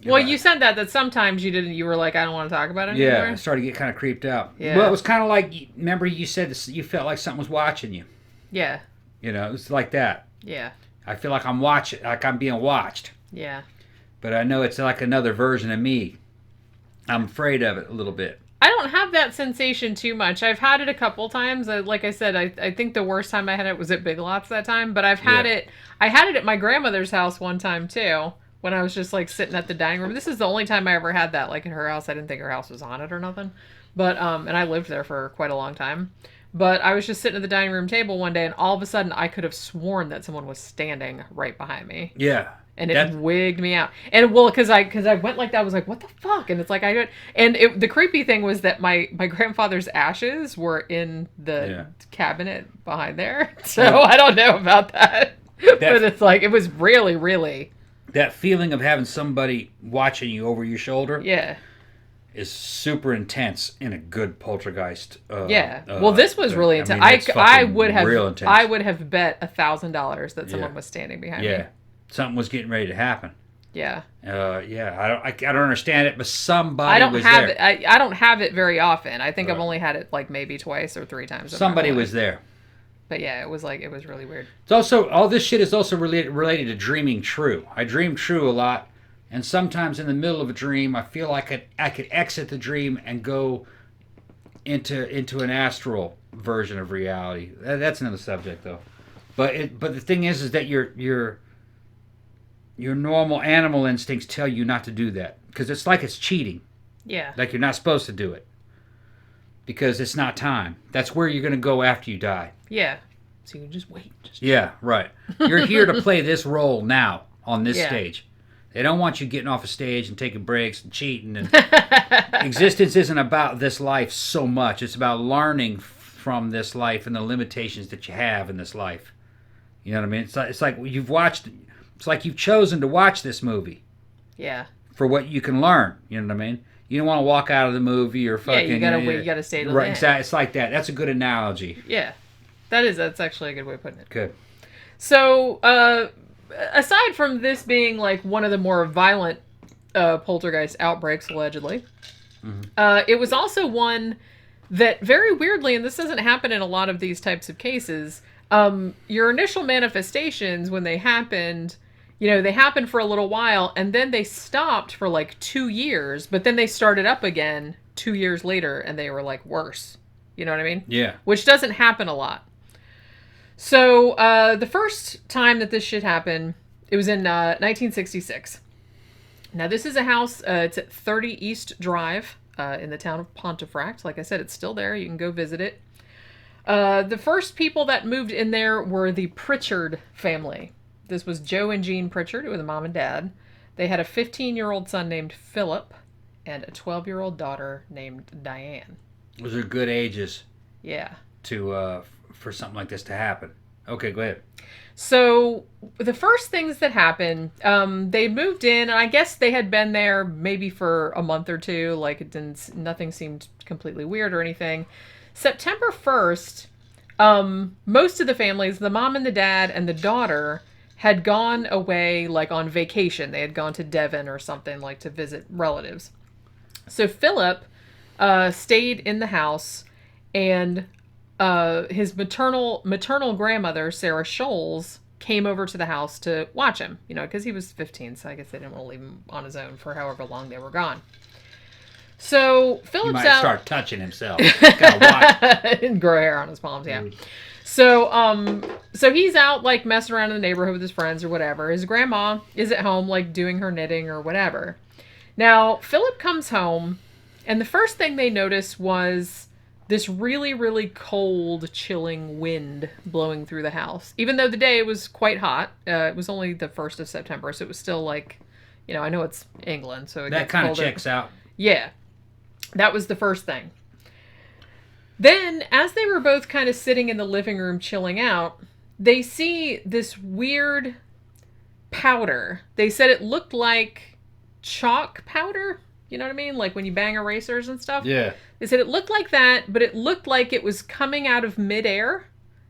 Well, you said that sometimes you didn't. You were like, I don't want to talk about it anymore. Yeah, I started to get kind of creeped out. Yeah. Well, it was kind of like, remember you said you felt like something was watching you. Yeah. It was like that. Yeah. I feel like I'm being watched. Yeah. But I know it's like another version of me. I'm afraid of it a little bit. I don't have that sensation too much. I've had it a couple times. Like I said, I think the worst time I had it was at Big Lots that time. But I've had it. I had it at my grandmother's house one time too. When I was just like sitting at the dining room. This is the only time I ever had that, like in her house. I didn't think her house was haunted or nothing. But, and I lived there for quite a long time. But I was just sitting at the dining room table one day and all of a sudden I could have sworn that someone was standing right behind me. Yeah. And it wigged me out. And well, cause I went like that, I was like, what the fuck? And it's like, the creepy thing was that my grandfather's ashes were in the cabinet behind there. So I don't know about that. But it's like, it was really, really. That feeling of having somebody watching you over your shoulder is super intense in a good poltergeist. Well, this was really intense. I would have bet $1,000 that someone was standing behind me. Yeah, something was getting ready to happen. Yeah. I don't understand it, but somebody I don't was have there. it. I don't have it very often. I think Right. I've only had it like maybe twice or 3 times. Somebody was there. But yeah, it was really weird. It's also, all this shit is also related to dreaming true. I dream true a lot, and sometimes in the middle of a dream, I feel like I could exit the dream and go into an astral version of reality. That's another subject, though. But the thing is that your normal animal instincts tell you not to do that, because it's like it's cheating. Yeah. Like you're not supposed to do it, because it's not time. That's where you're going to go after you die. Yeah. So you can just wait. Yeah, right. You're here to play this role now on this stage. They don't want you getting off a stage and taking breaks and cheating. And existence isn't about this life so much. It's about learning from this life and the limitations that you have in this life. You know what I mean? It's like you've chosen to watch this movie. Yeah. For what you can learn. You know what I mean? You don't want to walk out of the movie or fucking... Yeah, you gotta wait. You gotta stay till right, the end. exactly. It's like that. That's a good analogy. Yeah. That's actually a good way of putting it. Good. So, aside from this being like one of the more violent poltergeist outbreaks, allegedly, it was also one that very weirdly, and this doesn't happen in a lot of these types of cases, your initial manifestations when they happened, they happened for a little while and then they stopped for like 2 years, but then they started up again 2 years later and they were like worse. You know what I mean? Yeah. Which doesn't happen a lot. So, the first time that this shit happened, it was in 1966. Now, this is a house, it's at 30 East Drive in the town of Pontefract. Like I said, it's still there. You can go visit it. The first people that moved in there were the Pritchard family. This was Joe and Jean Pritchard, who were the mom and dad. They had a 15-year-old son named Philip and a 12-year-old daughter named Diane. Those are good ages. Yeah. To for something like this to happen. Okay, go ahead. So the first things that happened, they moved in, and I guess they had been there maybe for a month or two. Like nothing seemed completely weird or anything. September 1st, most of the families, the mom and the dad and the daughter, had gone away like on vacation. They had gone to Devon or something, like to visit relatives. So Philip stayed in the house, and his maternal grandmother, Sarah Scholes, came over to the house to watch him, because he was 15, so I guess they didn't want to leave him on his own for however long they were gone. So Philip's he might out. Start touching himself. Gotta watch. And grow hair on his palms, yeah. So he's out like messing around in the neighborhood with his friends or whatever. His grandma is at home like doing her knitting or whatever. Now Philip comes home, and the first thing they notice was this really, really cold, chilling wind blowing through the house. Even though the day was quite hot, it was only the 1st of September, so it was still like, I know it's England, so it that gets kind of colder. checks out. Yeah, that was the first thing. Then, as they were both kind of sitting in the living room chilling out, they see this weird powder. They said it looked like chalk powder. You know what I mean? Like when you bang erasers and stuff. Yeah. They said it looked like that, but it looked like it was coming out of midair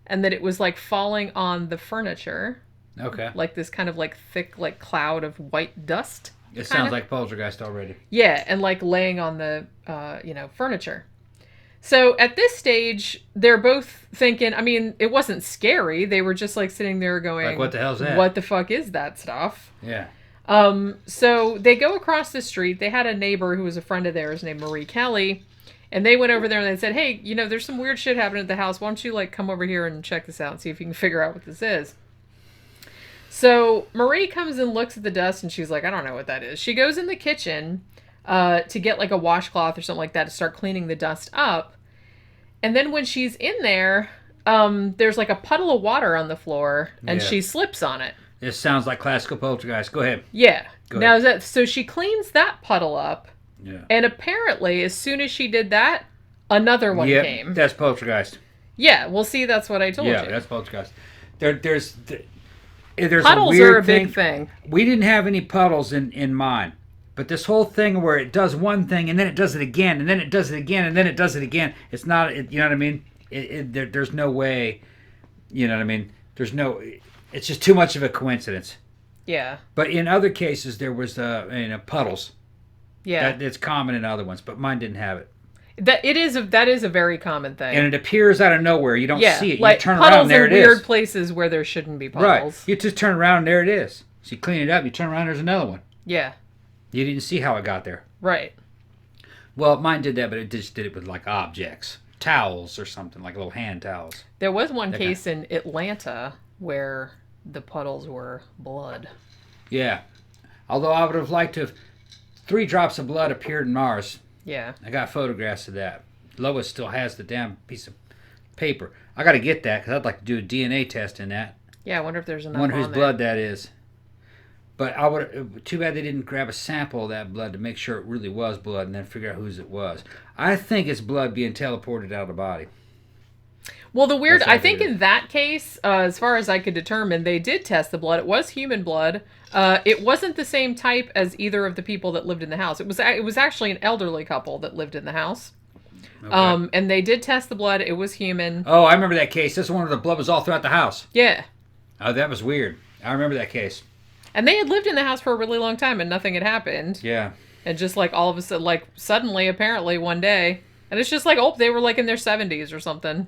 and that it was like falling on the furniture. Okay. Like this kind of like thick like cloud of white dust. It sounds like Poltergeist already. Yeah, and like laying on the, furniture. So at this stage, they're both thinking, I mean, it wasn't scary. They were just like sitting there going, Like, what the hell's that? What the fuck is that stuff? Yeah. So they go across the street. They had a neighbor who was a friend of theirs named Marie Kelly. And they went over there and they said, hey, there's some weird shit happening at the house. Why don't you like come over here and check this out and see if you can figure out what this is? So Marie comes and looks at the dust and she's like, I don't know what that is. She goes in the kitchen to get like a washcloth or something like that to start cleaning the dust up. And then when she's in there, there's like a puddle of water on the floor and she slips on it. This sounds like classical Poltergeist. Go ahead. Yeah. Go now ahead. So she cleans that puddle up. Yeah. And apparently, as soon as she did that, another one came. That's Poltergeist. Yeah, well, see, that's what I told you. Yeah, that's Poltergeist. There's puddles a weird are a big thing. We didn't have any puddles in mine. But this whole thing where it does one thing and then it does it again and then it does it again and then it does it again, it's not, you know what I mean? There's no way, you know what I mean? It's just too much of a coincidence. Yeah. But in other cases, there was puddles. Yeah. It's common in other ones, but mine didn't have it. That is a very common thing. And it appears out of nowhere. You don't see it. You like turn puddles around, there in it is. weird places where there shouldn't be puddles. Right. You just turn around, and there it is. So you clean it up, you turn around, there's another one. Yeah. You didn't see how it got there. Right. Well, mine did that, but it just did it with like objects. Towels or something, like little hand towels. There was one case in Atlanta where the puddles were blood. Yeah. Although I would have liked to have 3 drops of blood appeared in ours. Yeah. I got photographs of that. Lois still has the damn piece of paper. I got to get that because I'd like to do a DNA test in that. Yeah, I wonder if there's enough. I wonder on whose there. blood that is. But I would. Too bad they didn't grab a sample of that blood to make sure it really was blood and then figure out whose it was. I think it's blood being teleported out of the body. Well, That's I think in that case, as far as I could determine, they did test the blood. It was human blood. It wasn't the same type as either of the people that lived in the house. It was actually an elderly couple that lived in the house. Okay. And they did test the blood. It was human. Oh, I remember that case. This one where the blood was all throughout the house. Yeah. Oh, that was weird. I remember that case. And they had lived in the house for a really long time and nothing had happened. Yeah. And just like all of a sudden, like suddenly, apparently one day, and it's just like, oh, they were like in their 70s or something.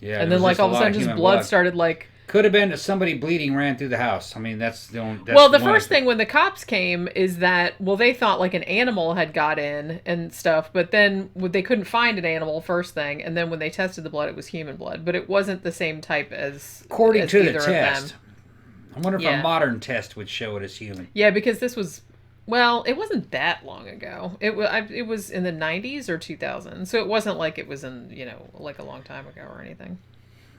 Yeah. And then like all of a sudden just blood started like... Could have been that somebody bleeding ran through the house. I mean, that's the only... Well, the first thing when the cops came is that, well, they thought like an animal had got in and stuff, but then they couldn't find an animal first thing, and then when they tested the blood, it was human blood, but it wasn't the same type as according as to the either test. of them. I wonder if a modern test would show it as human. Yeah, because this was... Well, it wasn't that long ago. It was in the 90s or 2000s, so it wasn't like it was in, like a long time ago or anything.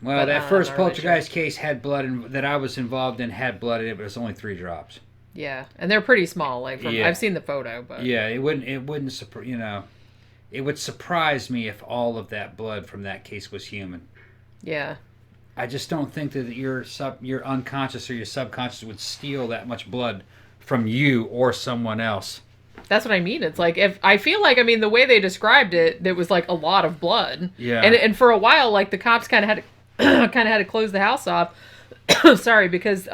Well, that first poltergeist case had blood that I was involved in had blood in it, but it was only 3 drops. Yeah, and they're pretty small. Like I've seen the photo, but yeah, it wouldn't it would surprise me if all of that blood from that case was human. Yeah. I just don't think that your unconscious or your subconscious would steal that much blood from you or someone else. That's what I mean. It's like, if I feel like, the way they described it, there was like a lot of blood. Yeah. And for a while, like the cops kind of had to close the house off. Sorry, because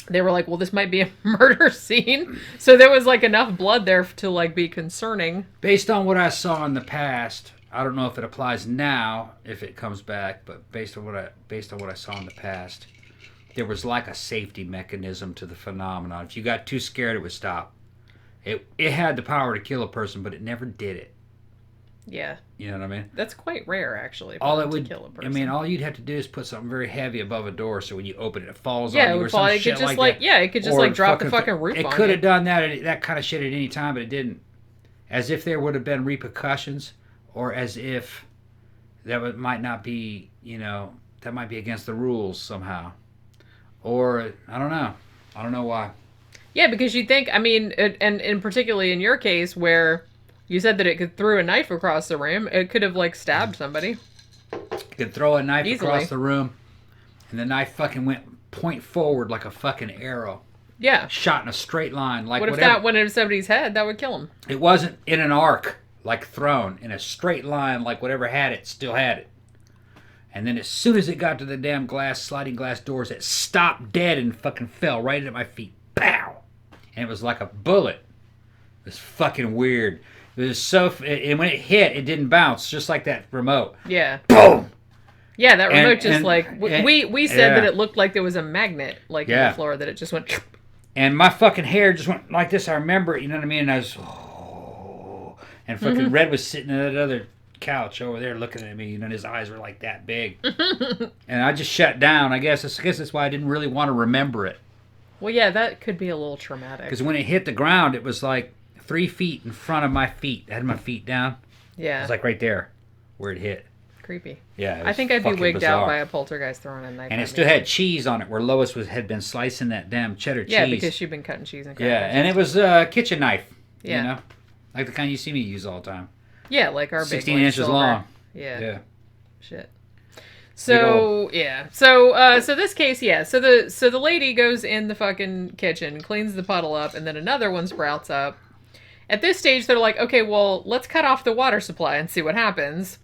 they were like, well, this might be a murder scene. So there was like enough blood there to like be concerning. Based on what I saw in the past, I don't know if it applies now if it comes back, but based on what I saw in the past, there was like a safety mechanism to the phenomenon. If you got too scared, it would stop. It had the power to kill a person, but it never did it. Yeah. You know what I mean? That's quite rare, actually. All it would to kill a person. all you'd have to do is put something very heavy above a door, so when you open it, it falls yeah, on you it would or fall. some It shit could just like that. it could just Or drop the fucking roof on it. It could have done that kind of shit at any time, but it didn't. As if there would have been repercussions, or as if might not be, that might be against the rules somehow. Or, I don't know. I don't know why. Yeah, because you'd think, and particularly in your case where you said that it threw a knife across the room, it could have, stabbed somebody. You could throw a knife easily across the room, and the knife fucking went point forward like a fucking arrow. Yeah. Shot in a straight line. Like what if whatever. that went into somebody's head? That would kill him. It wasn't in an arc, like thrown. In a straight line, like whatever had it, still had it. And then as soon as it got to the damn sliding glass doors, it stopped dead and fucking fell right at my feet. Pow! And it was like a bullet. It was fucking weird. It was and when it hit, it didn't bounce, just like that remote. Yeah. Boom! Yeah, that remote we said that it looked like there was a magnet, in the floor, that it just went... And my fucking hair just went like this. I remember it, you know what I mean? And I was... And fucking Red was sitting in that other couch over there looking at me, and his eyes were like that big. And I just shut down. I guess that's why I didn't really want to remember it. Well, yeah, that could be a little traumatic. Because when it hit the ground, it was like 3 feet in front of my feet. I had my feet down. Yeah. It was like right there where it hit. Creepy. Yeah. I think I'd be wigged bizarre. out by a poltergeist throwing a knife. And it still had cheese on it, where Lois had been slicing that damn cheddar cheese. Yeah, because she'd been cutting cheese and crackers. Yeah, and it was a kitchen knife. Yeah. Like the kind you see me use all the time. Yeah, like our 16 inches silver. long. Yeah. Shit. So yeah, so this case, yeah, so the lady goes in the fucking kitchen, cleans the puddle up, and then another one sprouts up. At this stage, they're like, okay, well, let's cut off the water supply and see what happens.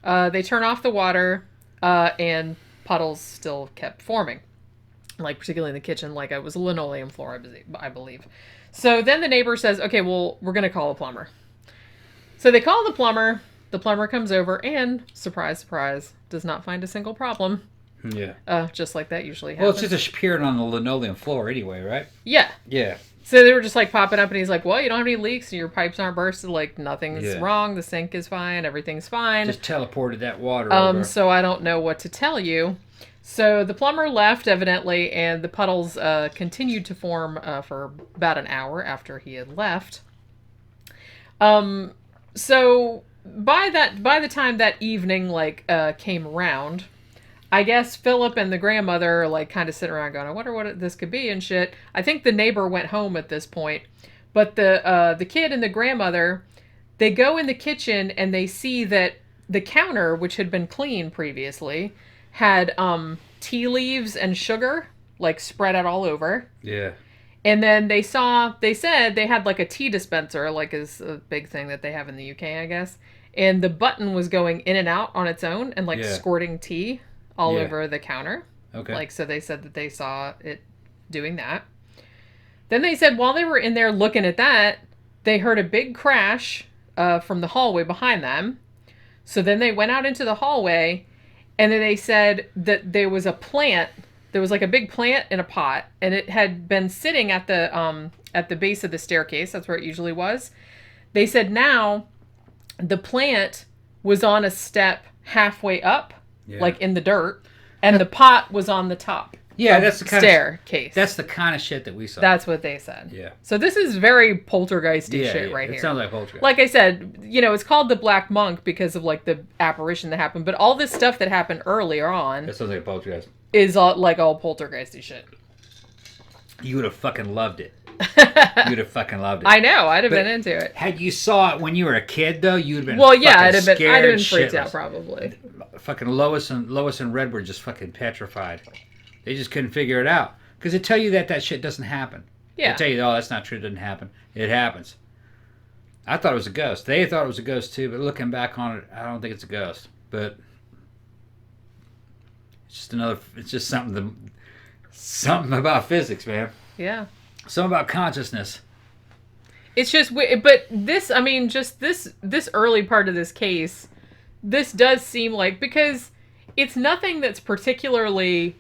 They turn off the water, and puddles still kept forming. like particularly in the kitchen, like it was a linoleum floor, I believe. So then the neighbor says, okay, well, we're going to call a plumber. So they call the plumber. The plumber comes over and, surprise, surprise, does not find a single problem. Yeah. Just like that usually happens. Well, it's just appearing on the linoleum floor anyway, right? Yeah. Yeah. So they were just like popping up, and he's like, well, you don't have any leaks, and your pipes aren't bursted, like nothing's wrong, the sink is fine, everything's fine. Just teleported that water over. So I don't know what to tell you. So the plumber left, evidently, and the puddles continued to form for about an hour after he had left. So by the time that evening, like, came around, I guess Philip and the grandmother, like, kind of sit around going, I wonder what this could be and shit. I think the neighbor went home at this point. But the kid and the grandmother, they go in the kitchen and they see that the counter, which had been clean previously, had tea leaves and sugar, like, spread out all over. Yeah. And then they said they had, like, a tea dispenser, like is a big thing that they have in the UK, I guess. And the button was going in and out on its own and, like, squirting tea all over the counter. Okay. Like, so they said that they saw it doing that. Then they said while they were in there looking at that, they heard a big crash from the hallway behind them. So then they went out into the hallway, and then they said that there was a plant. There was like a big plant in a pot, and it had been sitting at the base of the staircase. That's where it usually was. They said now the plant was on a step halfway up, like in the dirt, and the pot was on the top. Yeah, that's the kind staircase. That's the kind of shit that we saw. That's what they said. Yeah. So this is very poltergeisty shit right here. It sounds like poltergeist. Like I said, it's called the Black Monk because of like the apparition that happened, but all this stuff that happened earlier on That sounds like a poltergeist. is all poltergeisty shit. You would have fucking loved it. You would have fucking loved it. I know. I'd have been into it. Had you saw it when you were a kid, though, you'd have been. Well, yeah, I'd have scared been freaked shitless. out probably. Fucking Lois and Red were just fucking petrified. They just couldn't figure it out because they tell you that shit doesn't happen. Yeah. They tell you, oh, that's not true. It doesn't happen. It happens. I thought it was a ghost. They thought it was a ghost too, but looking back on it, I don't think it's a ghost. But it's just another. It's just something about physics, man. Yeah. Something about consciousness. It's just, but this, I mean, just this early part of this case, this does seem like, because it's nothing that's particularly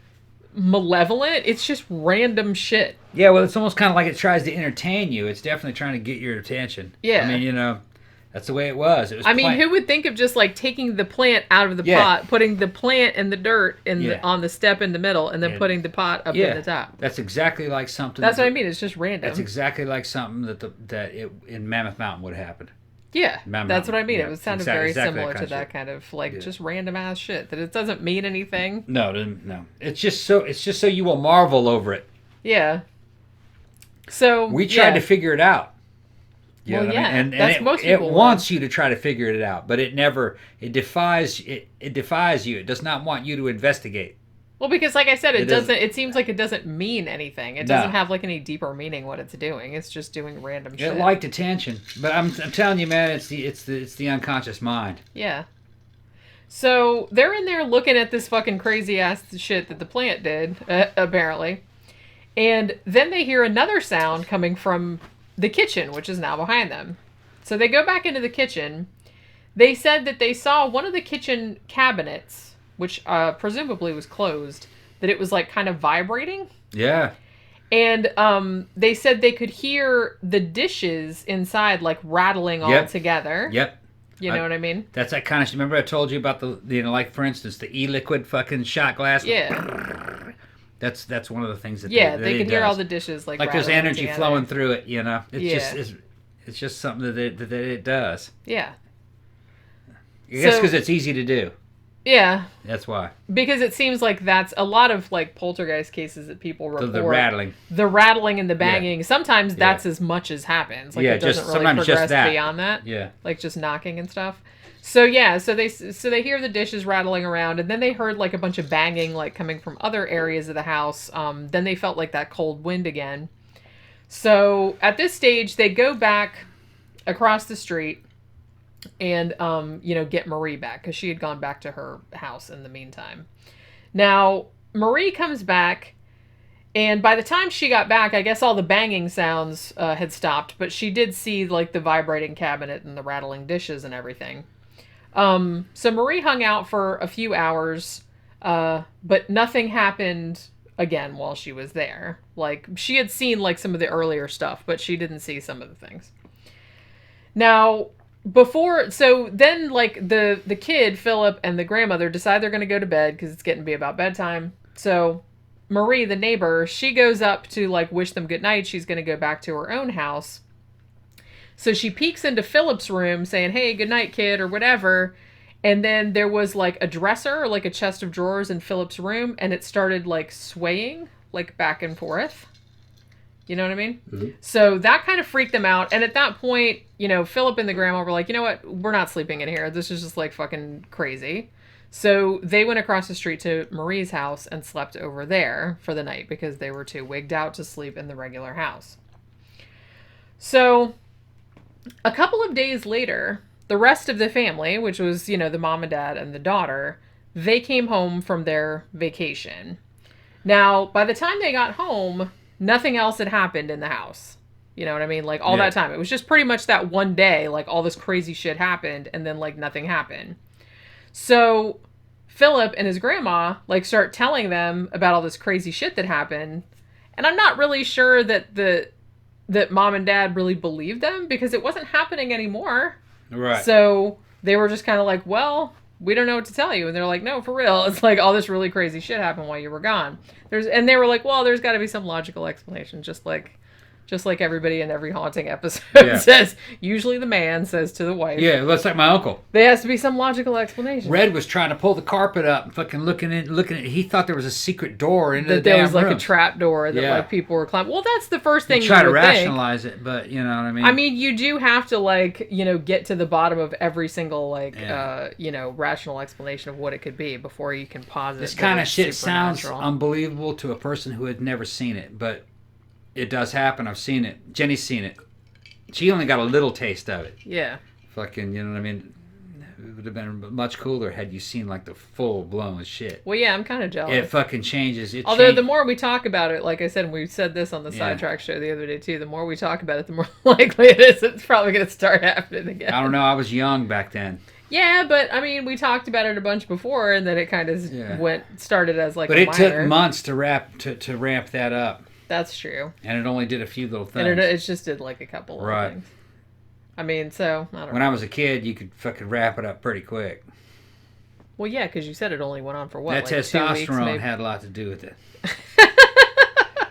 malevolent, it's just random shit. Yeah, well, it's almost kind of like it tries to entertain you. It's definitely trying to get your attention. Yeah. I mean, that's the way it was. I mean, who would think of just like taking the plant out of the pot, putting the plant in the dirt on the step in the middle, and then putting the pot up in the top? That's exactly like something. That's what I mean. It's just random. That's exactly like something that in Mammoth Mountain would happen. Yeah, that's what I mean. Yeah, it sounded very similar to that kind of like just random ass shit that it doesn't mean anything. No. It's just so you will marvel over it. Yeah. So we tried to figure it out. You know well, yeah, and that's most people. It wants you to try to figure it out, but it defies you. It does not want you to investigate. Well, because like I said, it doesn't. It seems like it doesn't mean anything. It doesn't have like any deeper meaning what it's doing. It's just doing random shit. It liked attention, but I'm telling you, man, it's the unconscious mind. Yeah. So they're in there looking at this fucking crazy ass shit that the plant did, apparently, and then they hear another sound coming from the kitchen, which is now behind them. So they go back into the kitchen. They said that they saw one of the kitchen cabinets, which presumably was closed, that it was like kind of vibrating. Yeah. And they said they could hear the dishes inside like rattling all together. Yep. You know what I mean? That's that kind of. Remember I told you about like for instance the e-liquid fucking shot glass. Yeah. That's one of the things that they can hear all the dishes like there's energy together. flowing through it. It's just something that it does. Yeah. I guess because it's easy to do. Yeah. That's why. Because it seems like that's a lot of like poltergeist cases that people report. The rattling. The rattling and the banging. Yeah. Sometimes that's as much as happens. Like it doesn't really progress beyond that. Yeah. Like just knocking and stuff. So yeah, so they hear the dishes rattling around, and then they heard like a bunch of banging like coming from other areas of the house. Then they felt like that cold wind again. So at this stage, they go back across the street and get Marie back because she had gone back to her house in the meantime. Now Marie comes back And by the time she got back, I guess all the banging sounds had stopped, but she did see like the vibrating cabinet and the rattling dishes and everything. So Marie hung out for a few hours, but nothing happened again while she was there. Like, she had seen like some of the earlier stuff, but she didn't see some of the things. Now, then like the kid, Philip, and the grandmother decide they're going to go to bed because it's getting to be about bedtime. So Marie, the neighbor, she goes up to like wish them good night. She's going to go back to her own house. So she peeks into Philip's room saying, hey, good night, kid, or whatever. And then there was like a dresser or like a chest of drawers in Philip's room, and it started like swaying like back and forth. You know what I mean? Mm-hmm. So that kind of freaked them out. And at that point, you know, Philip and the grandma were like, you know what? We're not sleeping in here. This is just like fucking crazy. So they went across the street to Marie's house and slept over there for the night because they were too wigged out to sleep in the regular house. So a couple of days later, the rest of the family, which was, you know, the mom and dad and the daughter, they came home from their vacation. Now, by the time they got home, nothing else had happened in the house. You know what I mean? Like, all that time. It was just pretty much that one day, like, all this crazy shit happened, and then, like, nothing happened. So Philip and his grandma, like, start telling them about all this crazy shit that happened. And I'm not really sure that mom and dad really believed them, because it wasn't happening anymore. Right. So they were just kind of like, well, we don't know what to tell you. And they're like, no, for real. It's like all this really crazy shit happened while you were gone. And they were like, well, there's got to be some logical explanation, just like everybody in every haunting episode says. Usually the man says to the wife. Yeah, that's like my uncle. There has to be some logical explanation. Red was trying to pull the carpet up and fucking looking at it. He thought there was a secret door into the damn room. That there was like a trap door that like people were climbing. Well, that's the first thing you try to would rationalize it, but you know what I mean? I mean, you do have to like, you know, get to the bottom of every single like, you know, rational explanation of what it could be before you can posit. This kind of shit sounds unbelievable to a person who had never seen it, but it does happen. I've seen it. Jenny's seen it. She only got a little taste of it. Yeah. Fucking, you know what I mean? It would have been much cooler had you seen like the full blown shit. Well, yeah, I'm kind of jealous. It fucking changes. Although the more we talk about it, like I said, and we said this on the Sidetrack show the other day too, the more we talk about it, the more likely it is it's probably going to start happening again. I don't know. I was young back then. Yeah, but I mean, we talked about it a bunch before, and then it kind of started as like. But it took months to ramp that up. That's true. And it only did a few little things. And it just did like a couple of things. I mean, so, I don't know. When I was a kid, you could fucking wrap it up pretty quick. Well, yeah, because you said it only went on for what, that like testosterone 2 weeks, had a lot to do with it.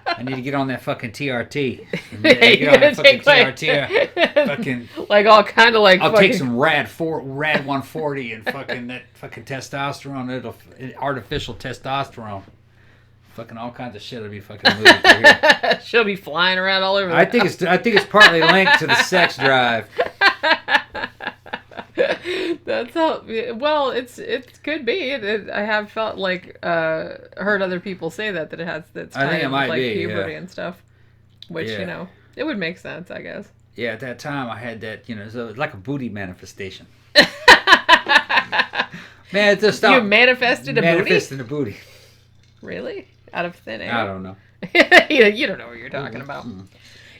I need to get on that fucking TRT. Get on that fucking TRT. Fucking, like all kind of like I'll take some rad 140 and fucking that fucking testosterone, artificial testosterone. Fucking all kinds of shit will be fucking moving through here. She'll be flying around all over. I think it's partly linked to the sex drive. That's how. Well, it could be. I have felt like heard other people say that it has that's tied in with like puberty and stuff, which you know it would make sense, I guess. Yeah, at that time I had that, you know, so it was like a booty manifestation. Man, it just stopped. You manifested a booty. Really? Out of thin air? I don't know. You don't know what you're talking about.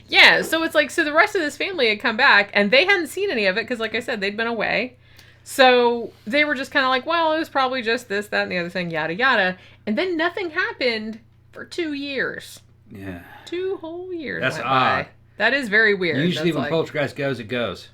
Yeah, so it's like, so the rest of this family had come back, and they hadn't seen any of it, because like I said, they'd been away. So they were just kind of like, well, it was probably just this, that, and the other thing, yada, yada. And then nothing happened for 2 years. Yeah. 2 whole years That's went odd. by. That is very weird. Usually when Poltergeist goes, it goes.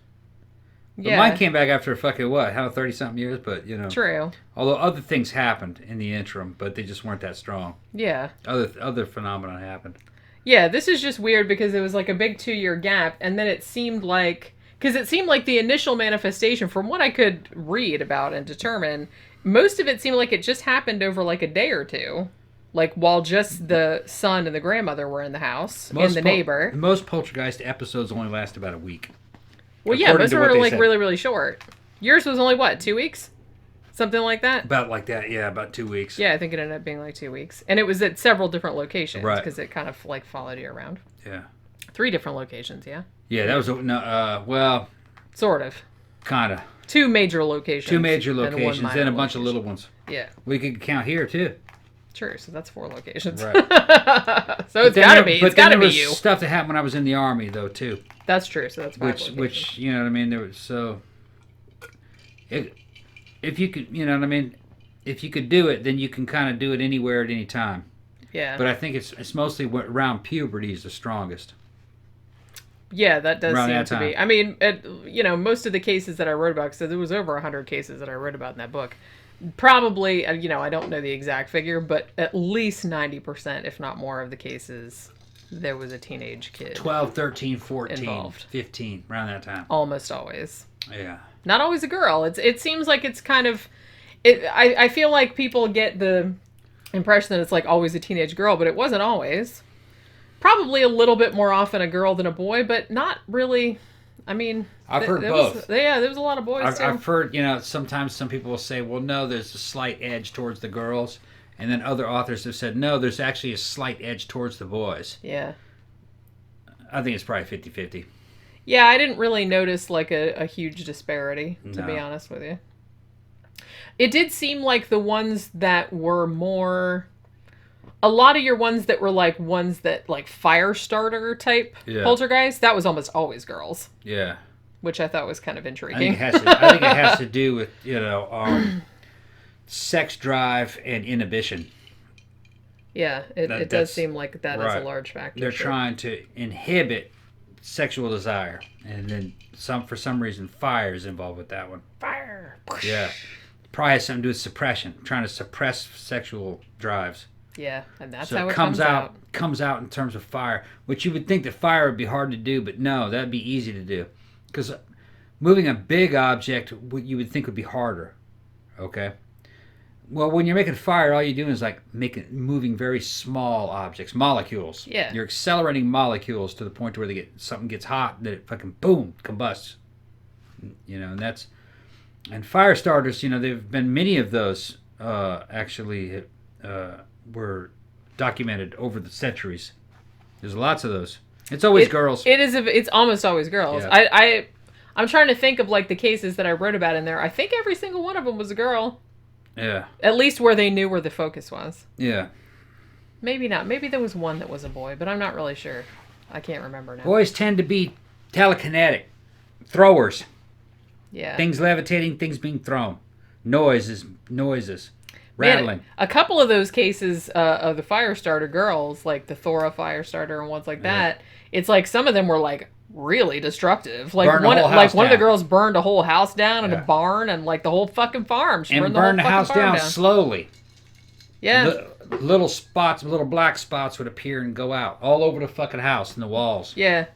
But Yeah. mine came back after fucking what? How 30-something years? But, you know. True. Although other things happened in the interim, but they just weren't that strong. Yeah. Other phenomena happened. Yeah, this is just weird because it was like a big 2-year gap, and then it seemed like... Because it seemed like the initial manifestation, from what I could read about and determine, most of it seemed like it just happened over like a day or two. Like while just the son and the grandmother were in the house, and the neighbor. Most Poltergeist episodes only last about a week. Well, yeah, most were like really, really short. Yours was only what, 2 weeks? Something like that? About like that, yeah, about 2 weeks. Yeah, I think it ended up being like 2 weeks. And it was at several different locations. Right. Because it kind of like followed you around. Yeah. 3 different locations, yeah? Yeah, that was, well... Sort of. Kind of. 2 major locations. 2 major locations and a bunch of little ones. Yeah. We could count here, too. True, so that's 4 locations. Right. So it's gotta be. It's gotta be you. Stuff that happened when I was in the army, though, too. That's true. So that's 5 locations. Which you know what I mean. There was so. If you could, you know what I mean. If you could do it, then you can kind of do it anywhere at any time. Yeah. But I think it's mostly around puberty is the strongest. Yeah, that does Around seem that to be. time. I mean, most of the cases that I wrote about, because there was over 100 cases that I wrote about in that book. Probably, I don't know the exact figure, but at least 90%, if not more, of the cases, there was a teenage kid. 12, 13, 14, involved. 15, around that time. Almost always. Yeah. Not always a girl. It seems like it's kind of... I feel like people get the impression that it's like always a teenage girl, but it wasn't always. Probably a little bit more often a girl than a boy, but not really... I mean, I've heard both. There was a lot of boys too. I've heard, sometimes some people will say, well, no, there's a slight edge towards the girls. And then other authors have said, no, there's actually a slight edge towards the boys. Yeah. I think it's probably 50-50. Yeah, I didn't really notice like a huge disparity, to be No. honest with you. It did seem like the ones that were more... A lot of your ones that were like ones that like fire starter type poltergeist, that was almost always girls. Yeah. Which I thought was kind of I intriguing. think it has to do with, sex drive and inhibition. Yeah, it does seem like that is a large factor. They're trying to inhibit sexual desire. And then for some reason, fire is involved with that one. Fire! Yeah. Probably has something to do with suppression. Trying to suppress sexual drives. Yeah, and that's So how it comes out in terms of fire, which you would think that fire would be hard to do, but no, that'd be easy to do. Because moving a big object, you would think would be harder. Okay? Well, when you're making fire, all you're doing is like moving very small objects, molecules. Yeah. You're accelerating molecules to the point where something gets hot, that it fucking boom, combusts. And fire starters, there've been many of those actually were documented over the centuries. There's lots of those. It's always girls. It's almost always girls. Yeah. I'm trying to think of like the cases that I wrote about in there. I think every single one of them was a girl. Yeah. At least where they knew where the focus was. Yeah. Maybe not. Maybe there was one that was a boy, but I'm not really sure. I can't remember now. Boys tend to be telekinetic. Throwers. Yeah. Things levitating, things being thrown. Noises. Rattling. Man, a couple of those cases of the fire starter girls, like the Thora fire starter and ones like that, it's like some of them were like really destructive. Like one of the girls burned a whole house down and a barn and like the whole fucking farm. She burned the house down slowly. Yeah. Little black spots would appear and go out all over the fucking house and the walls. Yeah.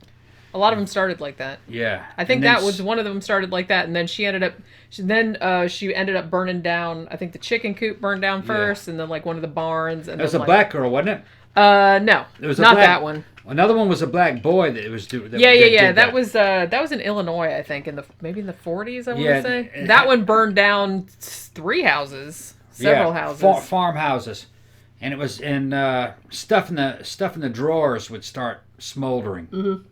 A lot of them started like that. Yeah. I think that was one of them started like that, and then she ended up burning down, I think the chicken coop burned down first, and then like one of the barns. And it was a black girl, wasn't it? No. It was not that one. Another one was a black boy that was doing. That was in Illinois, I think, maybe in the 40s, I want to say. That one burned down 3 houses, several houses. Farmhouses. And it was stuff in the drawers would start smoldering. Mm-hmm.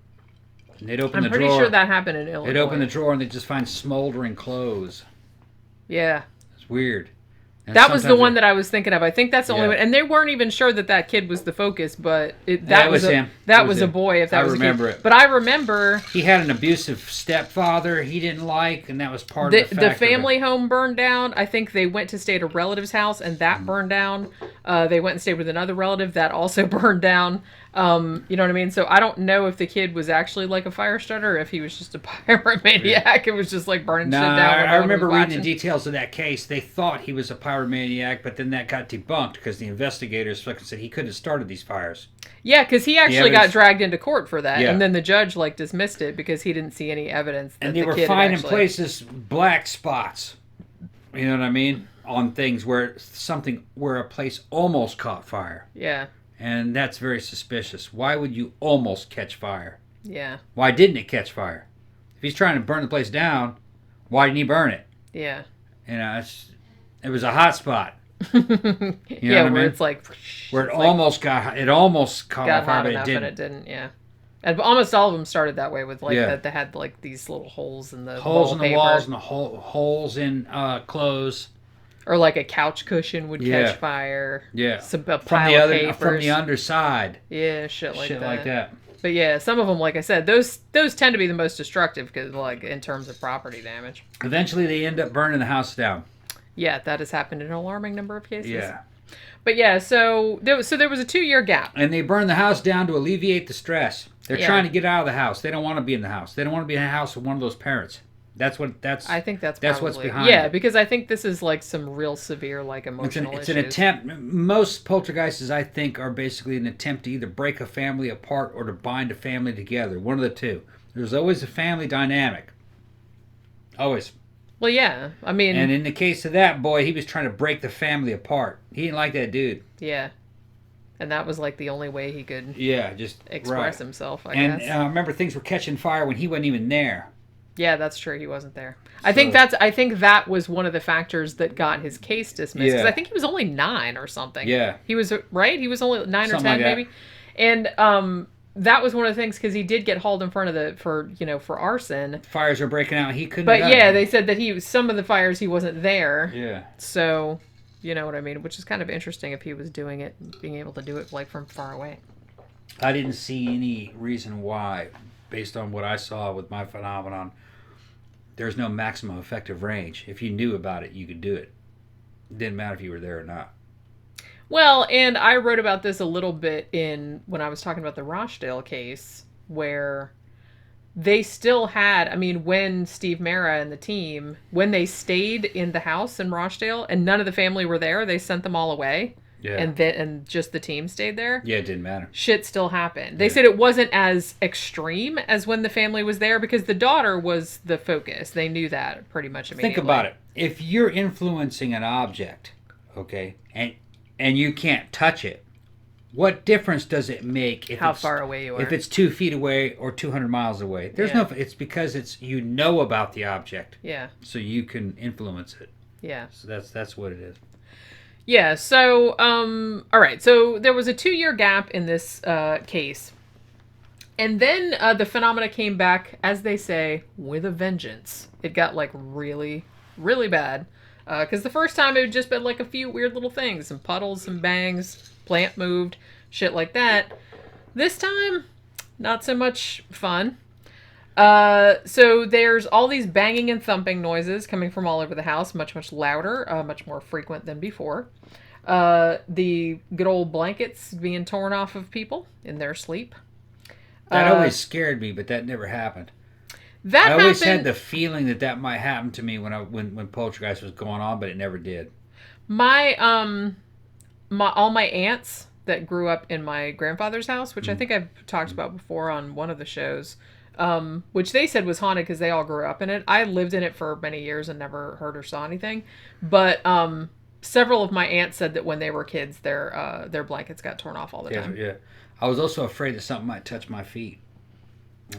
And they'd open the drawer. I'm pretty sure that happened in Illinois. They'd open the drawer and they'd just find smoldering clothes. Yeah. It's weird. And that was the one that I was thinking of. I think that's the only one. And they weren't even sure that kid was the focus, but that was him. That was a boy, if that was a kid. I remember it. But I remember... He had an abusive stepfather he didn't like, and that was part of the factor. The family home burned down. I think they went to stay at a relative's house, and that burned down. They went and stayed with another relative. That also burned down. You know what I mean? So I don't know if the kid was actually like a fire starter or if he was just a pyromaniac. It was just like burning shit down. I remember reading the details of that case. They thought he was a pyromaniac, but then that got debunked because the investigators fucking said he couldn't have started these fires. Yeah, because he actually got dragged into court for that, and then the judge like dismissed it because he didn't see any evidence. That and they were finding places black spots. You know what I mean? On things where a place almost caught fire. Yeah. And that's very suspicious. Why would you almost catch fire? Yeah. Why didn't it catch fire? If he's trying to burn the place down, why didn't he burn it? Yeah. It was a hot spot. You know where I mean? It's like where it almost caught on fire, but it didn't. And it didn't. Yeah. And almost all of them started that way with that they had like these little holes in the walls and the holes in clothes. Or like a couch cushion would Yeah. catch fire. Yeah. A From pile the of other, papers. from the underside. Yeah, shit like that. But yeah, some of them, like I said, those tend to be the most destructive because, like, in terms of property damage. Eventually, they end up burning the house down. Yeah, that has happened in an alarming number of cases. Yeah. But yeah, so there was a 2-year gap. And they burn the house down to alleviate the stress. They're Yeah. trying to get out of the house. They don't want to be in the house. They don't want to be in the house with one of those parents. I think that's what's probably, behind yeah, it. because I think this is like some real severe like It's emotional an issues. attempt. Most poltergeists, I think, are basically an attempt to either break a family apart or to bind a family together. One of the two. There's always a family dynamic. Always. Well, yeah, I mean, And in the case of that boy, he was trying to break the family apart. He didn't like that dude. yeah, and that was like the only way he could Yeah, just express right. himself. I And guess. remember, things were catching fire when he wasn't even there. Yeah, that's true. He wasn't there. I think that was one of the factors that got his case dismissed. Because Yeah. I think he was only 9 or something. Yeah. He was right. He was only 9 Something or 10 like that. maybe. And that was one of the things because he did get hauled in front of for arson. Fires were breaking out. He couldn't. But have yeah, done it. they said that some of the fires he wasn't there. Yeah. So, you know what I mean? Which is kind of interesting if he was doing it, being able to do it like from far away. I didn't see any reason why, based on what I saw with my phenomenon. There's no maximum effective range. If you knew about it, you could do it. It didn't matter if you were there or not. Well, and I wrote about this a little bit when I was talking about the Rochdale case, where they still had, I mean, when Steve Mera and the team, when they stayed in the house in Rochdale and none of the family were there, they sent them all away. Yeah. And just the team stayed there. Yeah, it didn't matter. Shit still happened. They said it wasn't as extreme as when the family was there because the daughter was the focus. They knew that pretty much immediately. Think about it. If you're influencing an object, okay, and you can't touch it, what difference does it make if How it's, far away you are. If it's 2 feet away or 200 miles away? There's Yeah. no. It's because you know about the object, Yeah. so you can influence it. Yeah. So that's what it is. Yeah, so, all right, so there was a 2-year gap in this case. And then the phenomena came back, as they say, with a vengeance. It got, like, really, really bad. Because the first time it had just been, like, a few weird little things. Some puddles, some bangs, plant moved, shit like that. This time, not so much fun. So there's all these banging and thumping noises coming from all over the house, much, much louder, much more frequent than before. The good old blankets being torn off of people in their sleep. That always scared me, but that never happened. That I always happened. had the feeling that might happen to me when Poltergeist was going on, but it never did. My all my aunts that grew up in my grandfather's house, which I think I've talked about before on one of the shows, which they said was haunted because they all grew up in it. I lived in it for many years and never heard or saw anything. But several of my aunts said that when they were kids, their blankets got torn off all the time. Yeah. I was also afraid that something might touch my feet.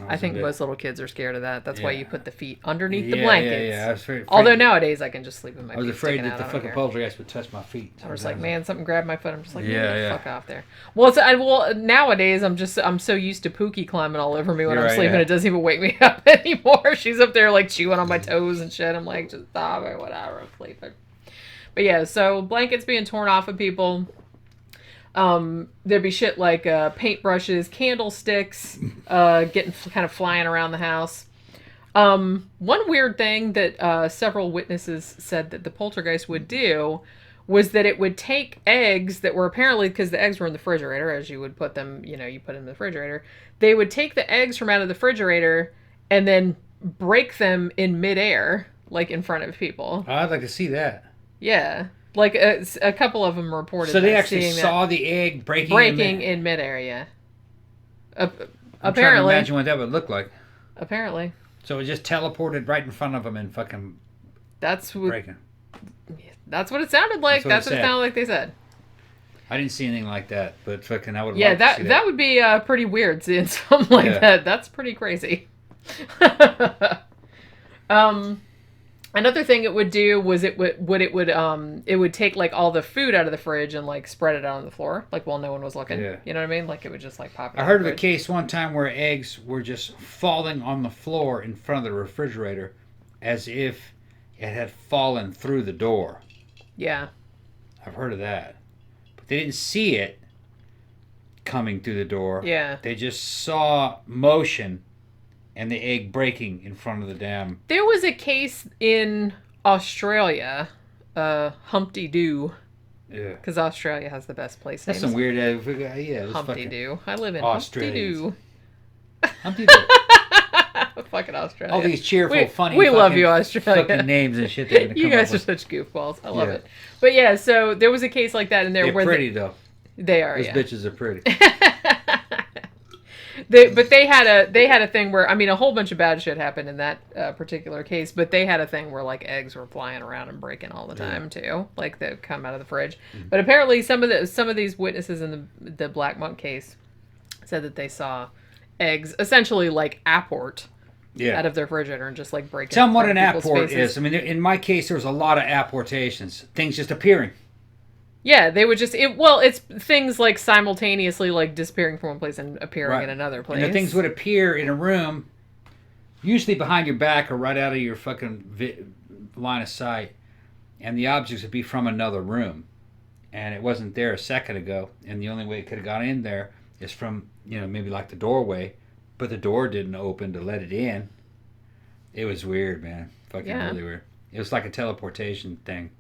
I think most little kids are scared of that. That's why Yeah. you put the feet underneath the Yeah, blankets. yeah. I was afraid, Although nowadays I can just sleep with my feet I was afraid sticking that out. the I don't fucking care. poltergeist would touch my feet. I was like, man, something grabbed my foot. I'm just like, Yeah, get the yeah. fuck off there. Well, nowadays I'm so used to Pookie climbing all over me when You're I'm right, sleeping. yeah. It doesn't even wake me up anymore. She's up there like chewing on my toes and shit. I'm like, just stop it, whatever, I'm sleeping. But yeah, so blankets being torn off of people. There'd be shit like paintbrushes, candlesticks, getting kind of flying around the house. One weird thing that several witnesses said that the poltergeist would do was that it would take eggs that were apparently, because the eggs were in the refrigerator, as you would put them, you put them in the refrigerator. They would take the eggs from out of the refrigerator and then break them in midair, like in front of people. I'd like to see that. Yeah. Like a couple of them reported. So they that, actually seeing saw the egg breaking in midair. Yeah. I'm trying to Apparently. imagine what that would look like. Apparently. So it just teleported right in front of them and fucking That's what breaking. That's what it sounded like. That's what it said. sounded like they said. I didn't see anything like that, but fucking I would. Yeah, like to see that would be pretty weird seeing something like Yeah. that. That's pretty crazy. Another thing it would do was it would take like all the food out of the fridge and like spread it out on the floor, like while no one was looking. Yeah. You know what I mean? Like it would just like pop it. I out heard the of a fridge. case one time where eggs were just falling on the floor in front of the refrigerator, as if it had fallen through the door. Yeah. I've heard of that. But they didn't see it coming through the door. Yeah. They just saw motion and the egg breaking in front of the dam. There was a case in Australia, Humpty Doo. Yeah. Because Australia has the best place names. That's some weird... yeah, Humpty Doo. I live in Australians. Humpty Doo. Humpty Doo. Fucking Australia. All these cheerful, funny... We love you, Australia. Fucking names and shit. They're gonna You come guys up are with. such goofballs. I love it. But yeah, so there was a case like that in there They're where... pretty, though. They are, Those yeah. bitches are pretty. But they had a thing where, I mean, a whole bunch of bad shit happened in that particular case, but they had a thing where like eggs were flying around and breaking all the time too, like that come out of the fridge. Mm-hmm. But apparently some of these witnesses in the Black Monk case said that they saw eggs essentially like apport out of their refrigerator and just like breaking. Tell them what an people's apport faces. is. I mean, in my case, there was a lot of apportations. Things just appearing. Yeah, they would just it's things like simultaneously like disappearing from one place and appearing in another place. And the things would appear in a room, usually behind your back or right out of your fucking line of sight, and the objects would be from another room, and it wasn't there a second ago, and the only way it could have got in there is from maybe like the doorway, but the door didn't open to let it in. It was weird, man. Fucking really weird. It was like a teleportation thing.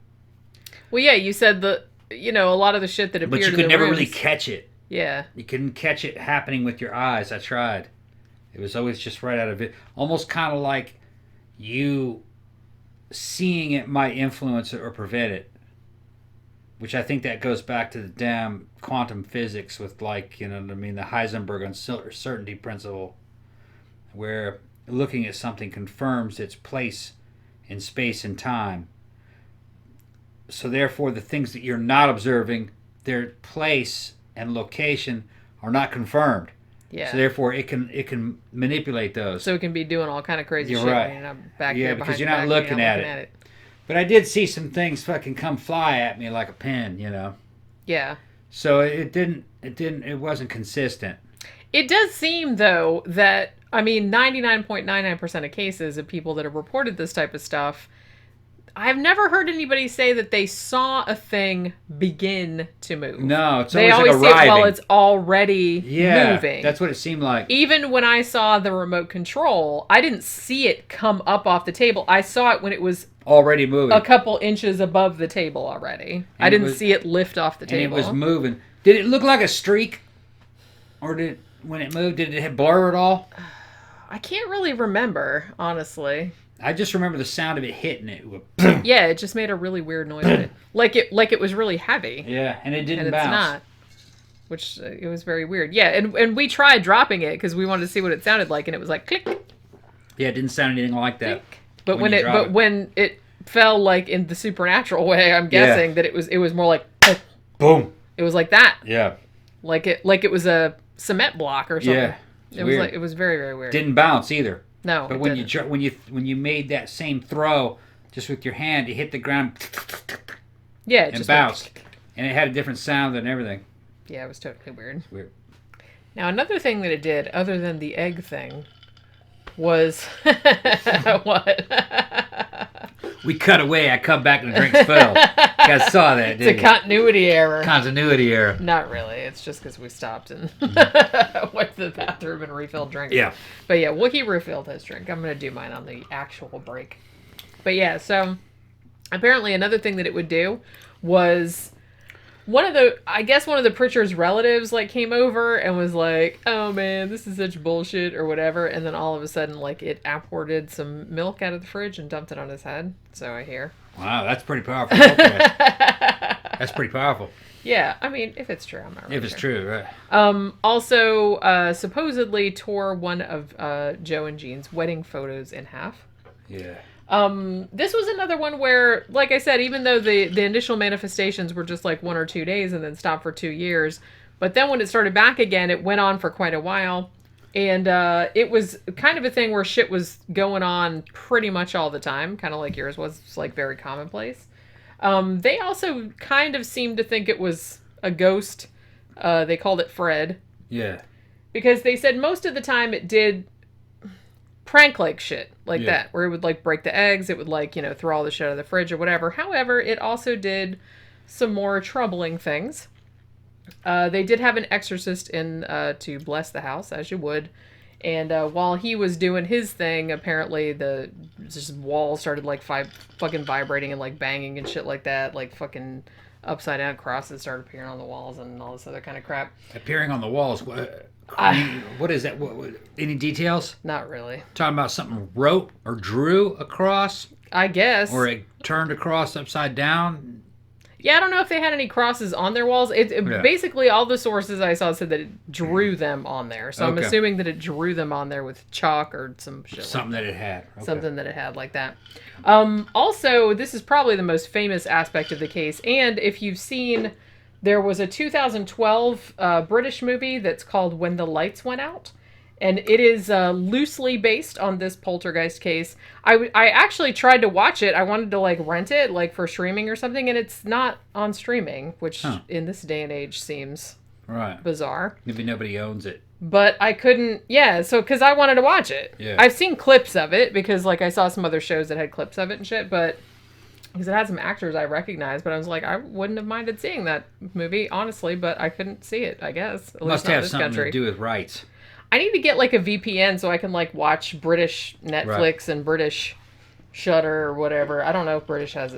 Well, yeah, you said a lot of the shit that appeared in the But you could never rooms, really catch it. Yeah. You couldn't catch it happening with your eyes. I tried. It was always just right out of it. Almost kind of like you seeing it might influence it or prevent it. Which I think that goes back to the damn quantum physics with like, the Heisenberg uncertainty principle. Where looking at something confirms its place in space and time. So therefore, the things that you're not observing, their place and location are not confirmed. Yeah. So therefore, it can manipulate those. So it can be doing all kind of crazy You're shit right. when you're not back Yeah, there because behind you're your not back, looking at it. But I did see some things fucking come fly at me like a pin, Yeah. So it wasn't consistent. It does seem though that 99.99% of cases of people that have reported this type of stuff, I've never heard anybody say that they saw a thing begin to move. No, it's they always always like see it arriving. while it's already moving. That's what it seemed like. Even when I saw the remote control, I didn't see it come up off the table. I saw it when it was already moving. a couple inches above the table already. I didn't see it lift off the table. And it was moving. Did it look like a streak? Or when it moved, did it blur at all? I can't really remember, honestly. I just remember the sound of it hitting it. Yeah, it just made a really weird noise. Like it was really heavy. Yeah, and it didn't And bounce. it's not. Which it was very weird. Yeah, and we tried dropping it because we wanted to see what it sounded like, and it was like click. Yeah, it didn't sound anything like that. Click. But when it fell like in the supernatural way, I'm guessing that it was more like boom. It was like that. Yeah. Like it was a cement block or something. Yeah. It was very, very weird. Didn't bounce either. No. But when you made that same throw just with your hand, it hit the ground. Yeah, it and just bounced. And it had a different sound and everything. Yeah, it was totally weird. It's weird. Now, another thing that it did, other than the egg thing, was... What? We cut away. I come back and the drinks fell. You guys saw that, didn't you? It's a continuity error. Continuity error. Not really. It's just because we stopped and went to the bathroom and refilled drinks. Yeah. But yeah, Wookie refilled his drink. I'm going to do mine on the actual break. But yeah, so apparently another thing that it would do was one of the Pritchard's relatives like came over and was like, "Oh man, this is such bullshit," or whatever, and then all of a sudden like it apported some milk out of the fridge and dumped it on his head. So I hear. Wow, that's pretty powerful. Okay. That's pretty powerful. Yeah, I mean, if it's true, I'm not really If it's sure. true, right. Also, supposedly tore one of Joe and Jean's wedding photos in half. Yeah. This was another one where, like I said, even though the initial manifestations were just like 1 or 2 days and then stopped for 2 years, but then when it started back again, it went on for quite a while. And it was kind of a thing where shit was going on pretty much all the time, kind of like yours was. It's like very commonplace. They also kind of seemed to think it was a ghost. They called it Fred. Yeah. Because they said most of the time it did prank-like shit like Yeah. that, where it would like break the eggs, it would like, throw all the shit out of the fridge or whatever. However, it also did some more troubling things. They did have an exorcist in to bless the house, as you would. And while he was doing his thing, apparently the just walls started like fucking vibrating and like banging and shit like that. Like fucking upside down crosses started appearing on the walls and all this other kind of crap. Appearing on the walls. What is that? What, any details? Not really. Talking about something wrote or drew across? I guess. Or it turned across upside down? Yeah, I don't know if they had any crosses on their walls. Basically, all the sources I saw said that it drew them on there. So I'm assuming that it drew them on there with chalk or some shit. Something that it had. Okay. Something that it had like that. Also, this is probably the most famous aspect of the case. And if you've seen, there was a 2012 British movie that's called When the Lights Went Out. And it is loosely based on this poltergeist case. I actually tried to watch it. I wanted to like rent it like for streaming or something, and it's not on streaming, which in this day and age seems bizarre. Maybe nobody owns it. But I couldn't, so because I wanted to watch it. Yeah. I've seen clips of it because like I saw some other shows that had clips of it and shit, but because it had some actors I recognized, but I was like, I wouldn't have minded seeing that movie, honestly, but I couldn't see it, I guess. At Must least not in have this something country. to do with rights. I need to get like a VPN so I can like watch British Netflix and British Shudder or whatever. I don't know if British has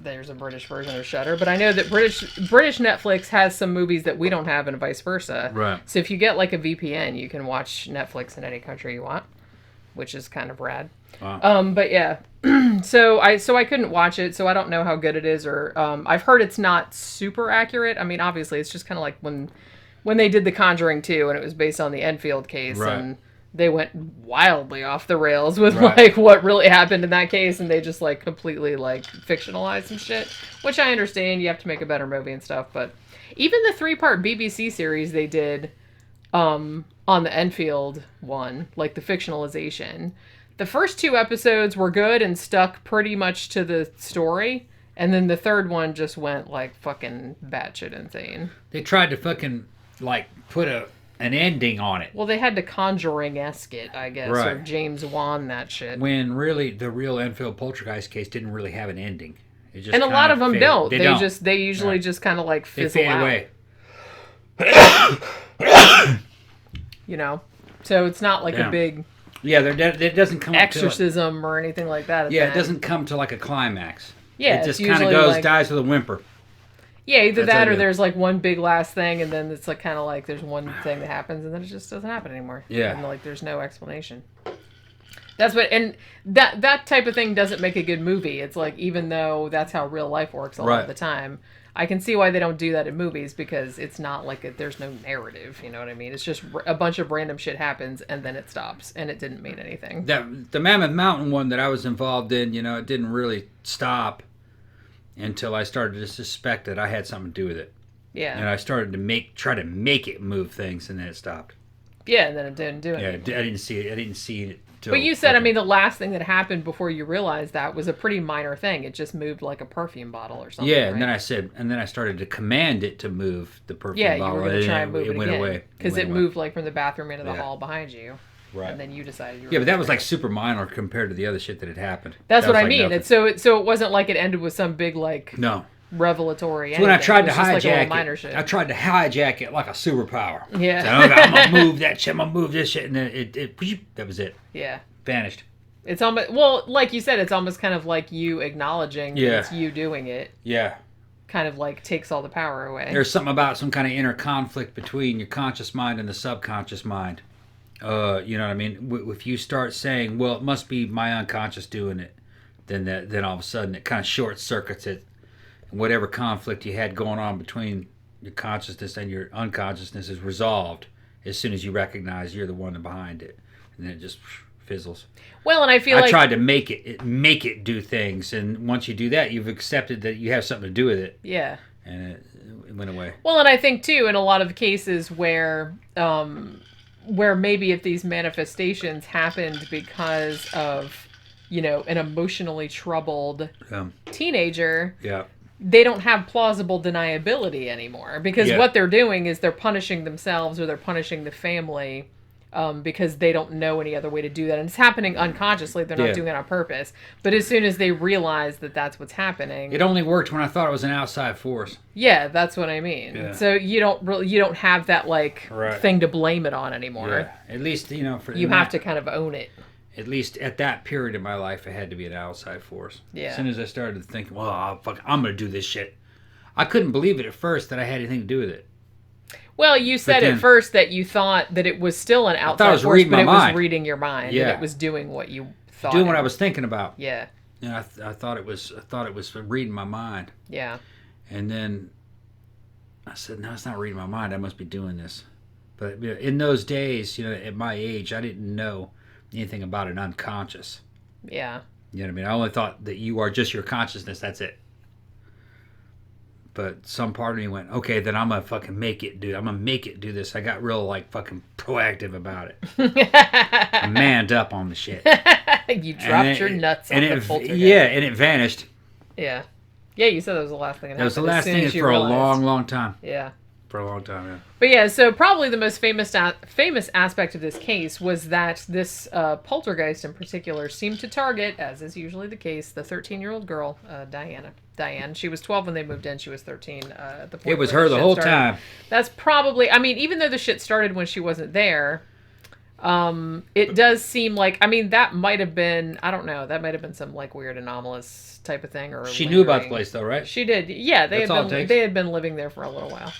there's a British version of Shudder, but I know that British Netflix has some movies that we don't have and vice versa. Right. So if you get like a VPN, you can watch Netflix in any country you want, which is kind of rad. Wow. But yeah, so I couldn't watch it, so I don't know how good it is, or I've heard it's not super accurate. I mean, obviously, it's just kind of like when they did The Conjuring 2, and it was based on the Enfield case, and they went wildly off the rails with like what really happened in that case, and they just like completely like fictionalized some shit, which I understand. You have to make a better movie and stuff, but even the 3-part BBC series they did on the Enfield one, like the fictionalization, the first 2 episodes were good and stuck pretty much to the story, and then the third one just went like fucking batshit insane. They tried to fucking like put an ending on it. Well, they had to Conjuring-esque it, I guess, or James Wan that shit. When really the real Enfield poltergeist case didn't really have an ending. It just and a lot of them don't. They usually Right. just kind of like They fizzle fade out. away. So it's not like a big it doesn't come exorcism or anything like that. At the it end. doesn't come to like a climax. Yeah, it just it's kind of usually goes, like, dies with a whimper. Yeah, either That's that how or it there's like one big last thing, and then it's like kind of like there's one thing that happens, and then it just doesn't happen anymore. Yeah, and like there's no explanation. That's what, and that type of thing doesn't make a good movie. It's like, even though that's how real life works a lot of the time, I can see why they don't do that in movies, because it's not like there's no narrative. You know what I mean? It's just a bunch of random shit happens and then it stops, and it didn't mean anything. The Mammoth Mountain one that I was involved in, it didn't really stop until I started to suspect that I had something to do with it. Yeah. And I started to try to make it move things, and then it stopped. Yeah, and then it didn't do it. Yeah, I didn't see it. I didn't see it. But you said, I mean, the last thing that happened before you realized that was a pretty minor thing. It just moved like a perfume bottle or something. Yeah, right? and then I started to command it to move the perfume bottle. Yeah, you were going to try and move it went again. away. Because it moved like from the bathroom into the Yeah. hall behind you. Right. And then you decided you were Yeah, but that gonna was bring like super minor compared to the other shit that had happened. That's That what was I mean. nothing. So it wasn't like it ended with some big like No. revelatory. So when I tried to it was just like a little hijack minor it, shit. I tried to hijack it like a superpower. Yeah. So, okay, I'm gonna move that shit. I'm gonna move this shit, and then it that was it. Yeah. Vanished. It's almost, well, like you said, it's almost kind of like you acknowledging that it's you doing it. Yeah. Kind of like takes all the power away. There's something about some kind of inner conflict between your conscious mind and the subconscious mind. You know what I mean? If you start saying, well, it must be my unconscious doing it, then all of a sudden it kind of short circuits it. And whatever conflict you had going on between your consciousness and your unconsciousness is resolved as soon as you recognize you're the one behind it. And then it just fizzles. Well, and I feel like I tried to make it do things, and once you do that, you've accepted that you have something to do with it. Yeah. And it went away. Well, and I think too, in a lot of cases where maybe if these manifestations happened because of, an emotionally troubled teenager, they don't have plausible deniability anymore, because what they're doing is they're punishing themselves or they're punishing the family because they don't know any other way to do that. And it's happening unconsciously. They're not doing it on purpose. But as soon as they realize that that's what's happening... It only worked when I thought it was an outside force. Yeah, that's what I mean. Yeah. So you don't have that, like, thing to blame it on anymore. Yeah. At least, you know... You have to kind of own it. At least at that period in my life, it had to be an outside force. Yeah. As soon as I started thinking, well, I'm going to do this shit. I couldn't believe it at first that I had anything to do with it. Well, you said at first that you thought that it was still an outside force, but it was reading your mind. Yeah. And it was doing what you thought. Doing what I was thinking about. Yeah. And I thought it was reading my mind. Yeah. And then I said, no, it's not reading my mind. I must be doing this. But you know, in those days, you know, at my age, I didn't know anything about an unconscious. Yeah. You know what I mean? I only thought that you are just your consciousness. That's it. But some part of me went, okay, then I'm going to fucking make it, dude. I'm going to make it do this. I got real, like, fucking proactive about it. I manned up on the shit. You dropped your nuts on the poltergeist. Yeah, and it vanished. Yeah. Yeah, you said that was the last thing that happened. That was the last thing for a long, long time. Yeah. For a long time, yeah. But yeah, so probably the most famous aspect of this case was that this poltergeist in particular seemed to target, as is usually the case, the 13-year-old girl, Diane. She was 12 when they moved in. She was 13 at the point. It was her the whole time. That's probably, I mean, even though the shit started when she wasn't there, it does seem like, I mean, that might have been, I don't know, that might have been some like weird anomalous type of thing. Or she knew about the place though, right? She did. Yeah, they had been living there for a little while.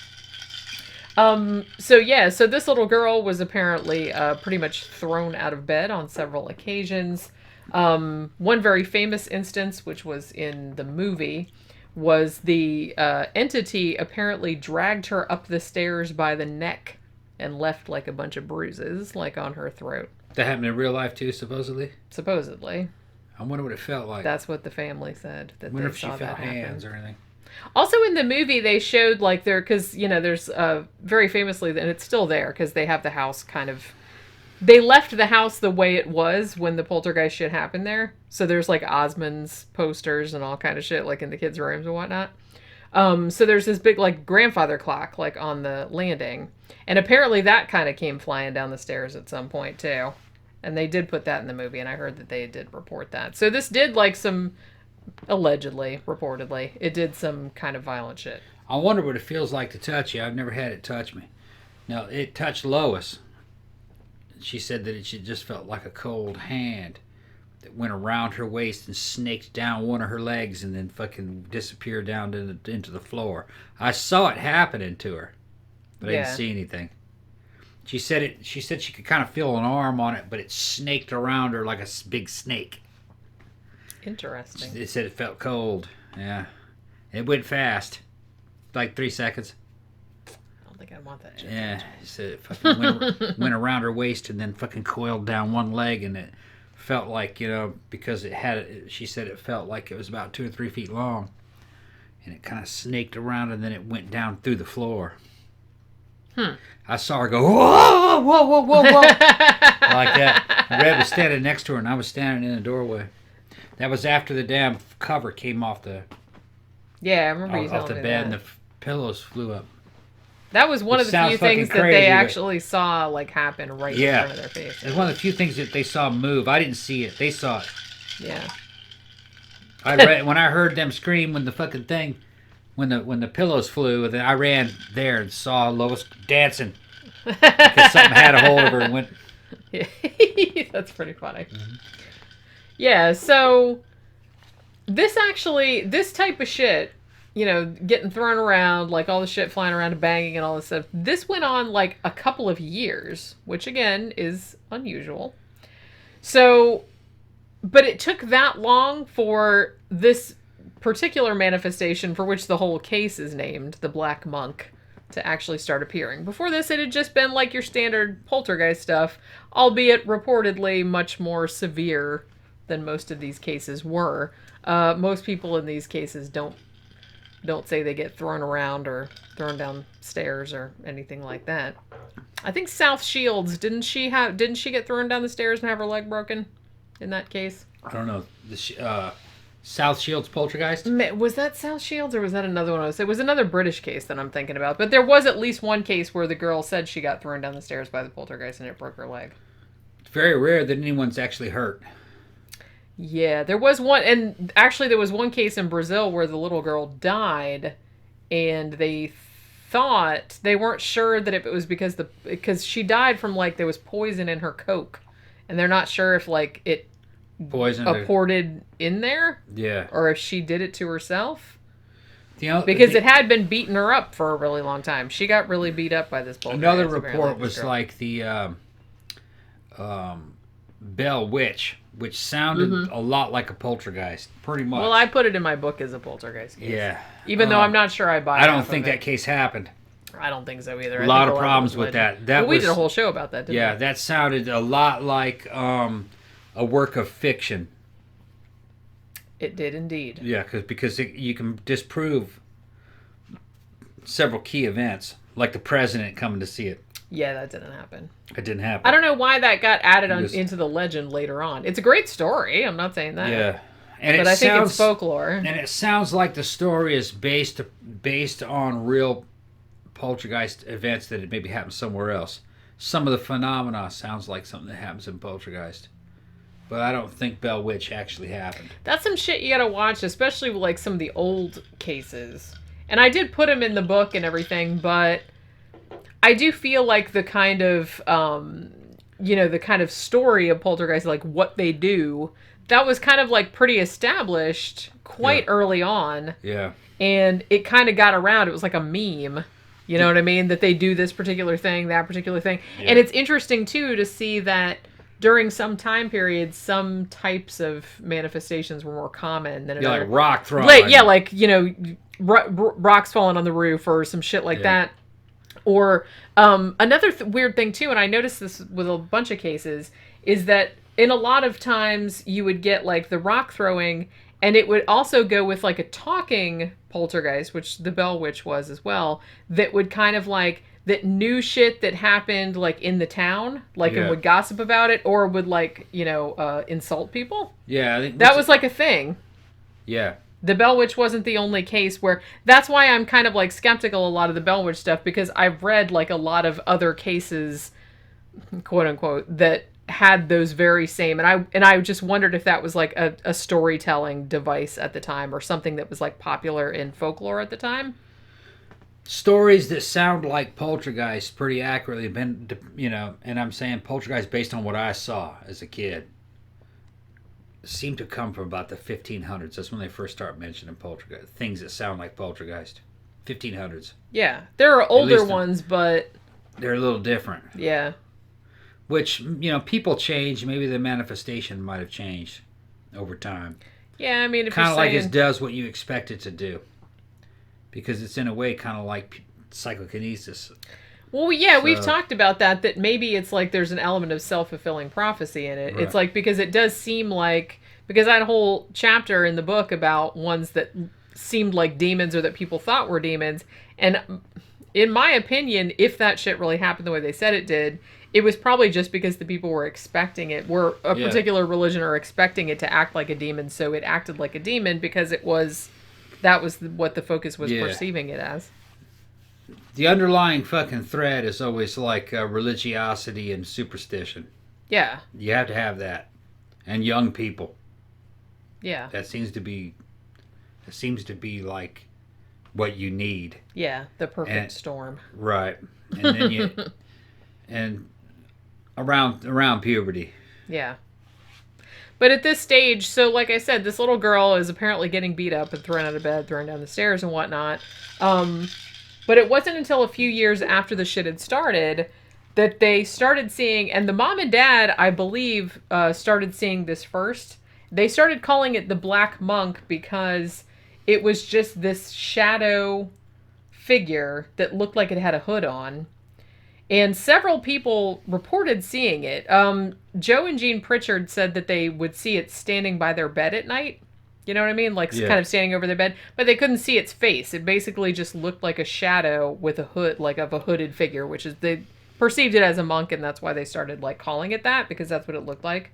So this little girl was apparently pretty much thrown out of bed on several occasions. One very famous instance, which was in the movie, was the entity apparently dragged her up the stairs by the neck and left like a bunch of bruises, like on her throat. That happened in real life too, supposedly? Supposedly. I wonder what it felt like. That's what the family said. I wonder if she felt hands or anything. Also in the movie, they showed like because, you know, there's very famously, and it's still there because they have the house kind of, they left the house the way it was when the poltergeist shit happened there. So there's like Osmond's posters and all kind of shit like in the kids' rooms and whatnot. So there's this big like grandfather clock like on the landing. And apparently that kind of came flying down the stairs at some point too. And they did put that in the movie, and I heard that they did report that. So this did like some... Allegedly, reportedly, it did some kind of violent shit. I wonder what it feels like to touch you. I've never had it touch me. Now, it touched Lois. She said that it just felt like a cold hand that went around her waist and snaked down one of her legs and then fucking disappeared down into the floor. I saw it happening to her, but I didn't see anything. She said she could kind of feel an arm on it, but it snaked around her like a big snake. Interesting. It said it felt cold. Yeah. It went fast. Like 3 seconds. I don't think I want that shit. Yeah. It said it fucking went around her waist and then fucking coiled down one leg, and it felt like, you know, because she said it felt like it was about 2 or 3 feet long. And it kind of snaked around and then it went down through the floor. I saw her go, whoa, whoa, whoa, whoa, whoa. Like that. Red was standing next to her and I was standing in the doorway. That was after the damn cover came off the... Yeah, I remember you telling off the me bed that. and the pillows flew up. That was one of the few things that they actually saw like happen right in front of their face. It's one of the few things that they saw move. I didn't see it. They saw it. Yeah. When I heard them scream when the fucking thing, when the pillows flew, then I ran there and saw Lois dancing because something had a hold of her and went. Yeah. That's pretty funny. Mm-hmm. Yeah, so this type of shit, you know, getting thrown around, like all the shit flying around and banging and all this stuff, this went on like a couple of years, which again is unusual. So, but it took that long for this particular manifestation, for which the whole case is named, the Black Monk, to actually start appearing. Before this, it had just been like your standard poltergeist stuff, albeit reportedly much more severe than most of these cases were. Most people in these cases don't say they get thrown around or thrown down stairs or anything like that. I think South Shields, didn't she get thrown down the stairs and have her leg broken in that case? I don't know. South Shields poltergeist? Was that South Shields or was that another one? It was another British case that I'm thinking about. But there was at least one case where the girl said she got thrown down the stairs by the poltergeist and it broke her leg. It's very rare that anyone's actually hurt. Yeah, there was one, and actually there was one case in Brazil where the little girl died, and they weren't sure that it was because she died from like there was poison in her Coke, and they're not sure if like it Poison apported in there, yeah, or if she did it to herself. Because it had been beating her up for a really long time. She got really beat up by this poltergeist. Another report was like the Bell Witch, which sounded a lot like a poltergeist, pretty much. Well, I put it in my book as a poltergeist case. Yeah. Even though I'm not sure I buy it. I don't think that case happened. I don't think so either. A lot of problems with that. We did a whole show about that, didn't we? Yeah, that sounded a lot like a work of fiction. It did indeed. Yeah, because you can disprove several key events, like the president coming to see it. Yeah, that didn't happen. It didn't happen. I don't know why that got added into the legend later on. It's a great story. I'm not saying that. Yeah. But I think it's folklore. And it sounds like the story is based on real poltergeist events that had maybe happened somewhere else. Some of the phenomena sounds like something that happens in poltergeist. But I don't think Bell Witch actually happened. That's some shit you gotta watch, especially with like some of the old cases. And I did put them in the book and everything, but I do feel like the kind of, the kind of story of poltergeist, like what they do, that was kind of like pretty established quite early on. Yeah. And it kind of got around. It was like a meme. You know what I mean? That they do this particular thing, that particular thing. Yeah. And it's interesting, too, to see that during some time periods, some types of manifestations were more common than another. Like rock throwing. Rocks falling on the roof or some shit like that. Or another weird thing, too, and I noticed this with a bunch of cases, is that in a lot of times you would get, like, the rock throwing, and it would also go with, like, a talking poltergeist, which the Bell Witch was as well, that would kind of, like, that knew shit that happened, like, in the town, like, and would gossip about it, or would, like, insult people. Yeah. I think that was, like, a thing. Yeah. The Bell Witch wasn't the only case where... That's why I'm kind of, like, skeptical a lot of the Bell Witch stuff, because I've read, like, a lot of other cases, quote-unquote, that had those very same... And I just wondered if that was, like, a storytelling device at the time, or something that was, like, popular in folklore at the time. Stories that sound like poltergeist pretty accurately, and I'm saying poltergeist based on what I saw as a kid, seem to come from about the 1500s. That's when they first start mentioning poltergeist. Things that sound like poltergeist. 1500s. Yeah. There are older ones, but... They're a little different. Yeah. Which, people change. Maybe the manifestation might have changed over time. Yeah, I mean, if kind of like saying... it does what you expect it to do. Because it's in a way kind of like psychokinesis. Well, yeah, we've talked about that maybe it's like there's an element of self-fulfilling prophecy in it. Right. It's like, because it does seem like, because I had a whole chapter in the book about ones that seemed like demons or that people thought were demons. And in my opinion, if that shit really happened the way they said it did, it was probably just because the people were expecting it, were a particular religion or expecting it to act like a demon. So it acted like a demon because it was... That was what the focus was perceiving it as. The underlying fucking thread is always like religiosity and superstition. Yeah. You have to have that. And young people. Yeah. That seems to be like what you need. Yeah, the perfect storm. Right. And then and around puberty. Yeah. But at this stage, so like I said, this little girl is apparently getting beat up and thrown out of bed, thrown down the stairs and whatnot. But it wasn't until a few years after the shit had started that they started seeing, and the mom and dad, I believe, started seeing this first. They started calling it the Black Monk because it was just this shadow figure that looked like it had a hood on. And several people reported seeing it. Joe and Jean Pritchard said that they would see it standing by their bed at night. You know what I mean? Like kind of standing over their bed. But they couldn't see its face. It basically just looked like a shadow with a hood, like of a hooded figure, which is, they perceived it as a monk, and that's why they started like calling it that, because that's what it looked like.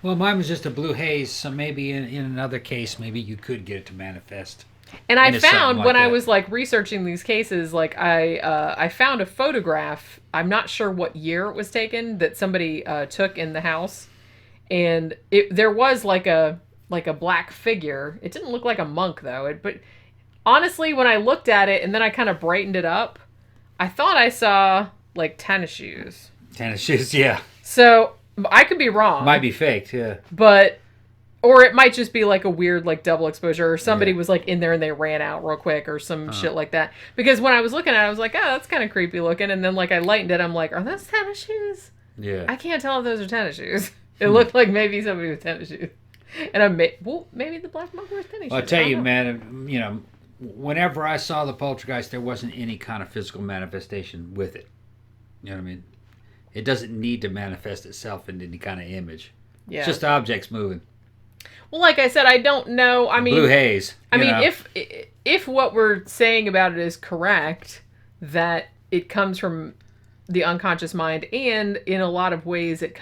Well, mine was just a blue haze, so maybe in another case, maybe you could get it to manifest. And I into something found like when I that. was like researching these cases, like I found a photograph. I'm not sure what year it was taken that somebody took in the house, and there was like a black figure. It didn't look like a monk though. But honestly, when I looked at it and then I kind of brightened it up, I thought I saw like tennis shoes. Tennis shoes, yeah. So I could be wrong. Might be faked, yeah. But or it might just be like a weird like double exposure, or somebody Yeah. was like in there and they ran out real quick or some shit like that. Because when I was looking at it, I was like, oh, that's kind of creepy looking. And then like I lightened it, I'm like, are those tennis shoes? Yeah. I can't tell if those are tennis shoes. It looked like maybe somebody with tennis shoes. And maybe the Black Monk wears tennis shoes. I'll tell I don't you, know. man, you know, whenever I saw the poltergeist, there wasn't any kind of physical manifestation with it. You know what I mean? It doesn't need to manifest itself in any kind of image. Yeah. It's just objects moving. Well, like I said, I don't know. I mean, Blue haze. I you mean, know. if what we're saying about it is correct, that it comes from the unconscious mind, and in a lot of ways it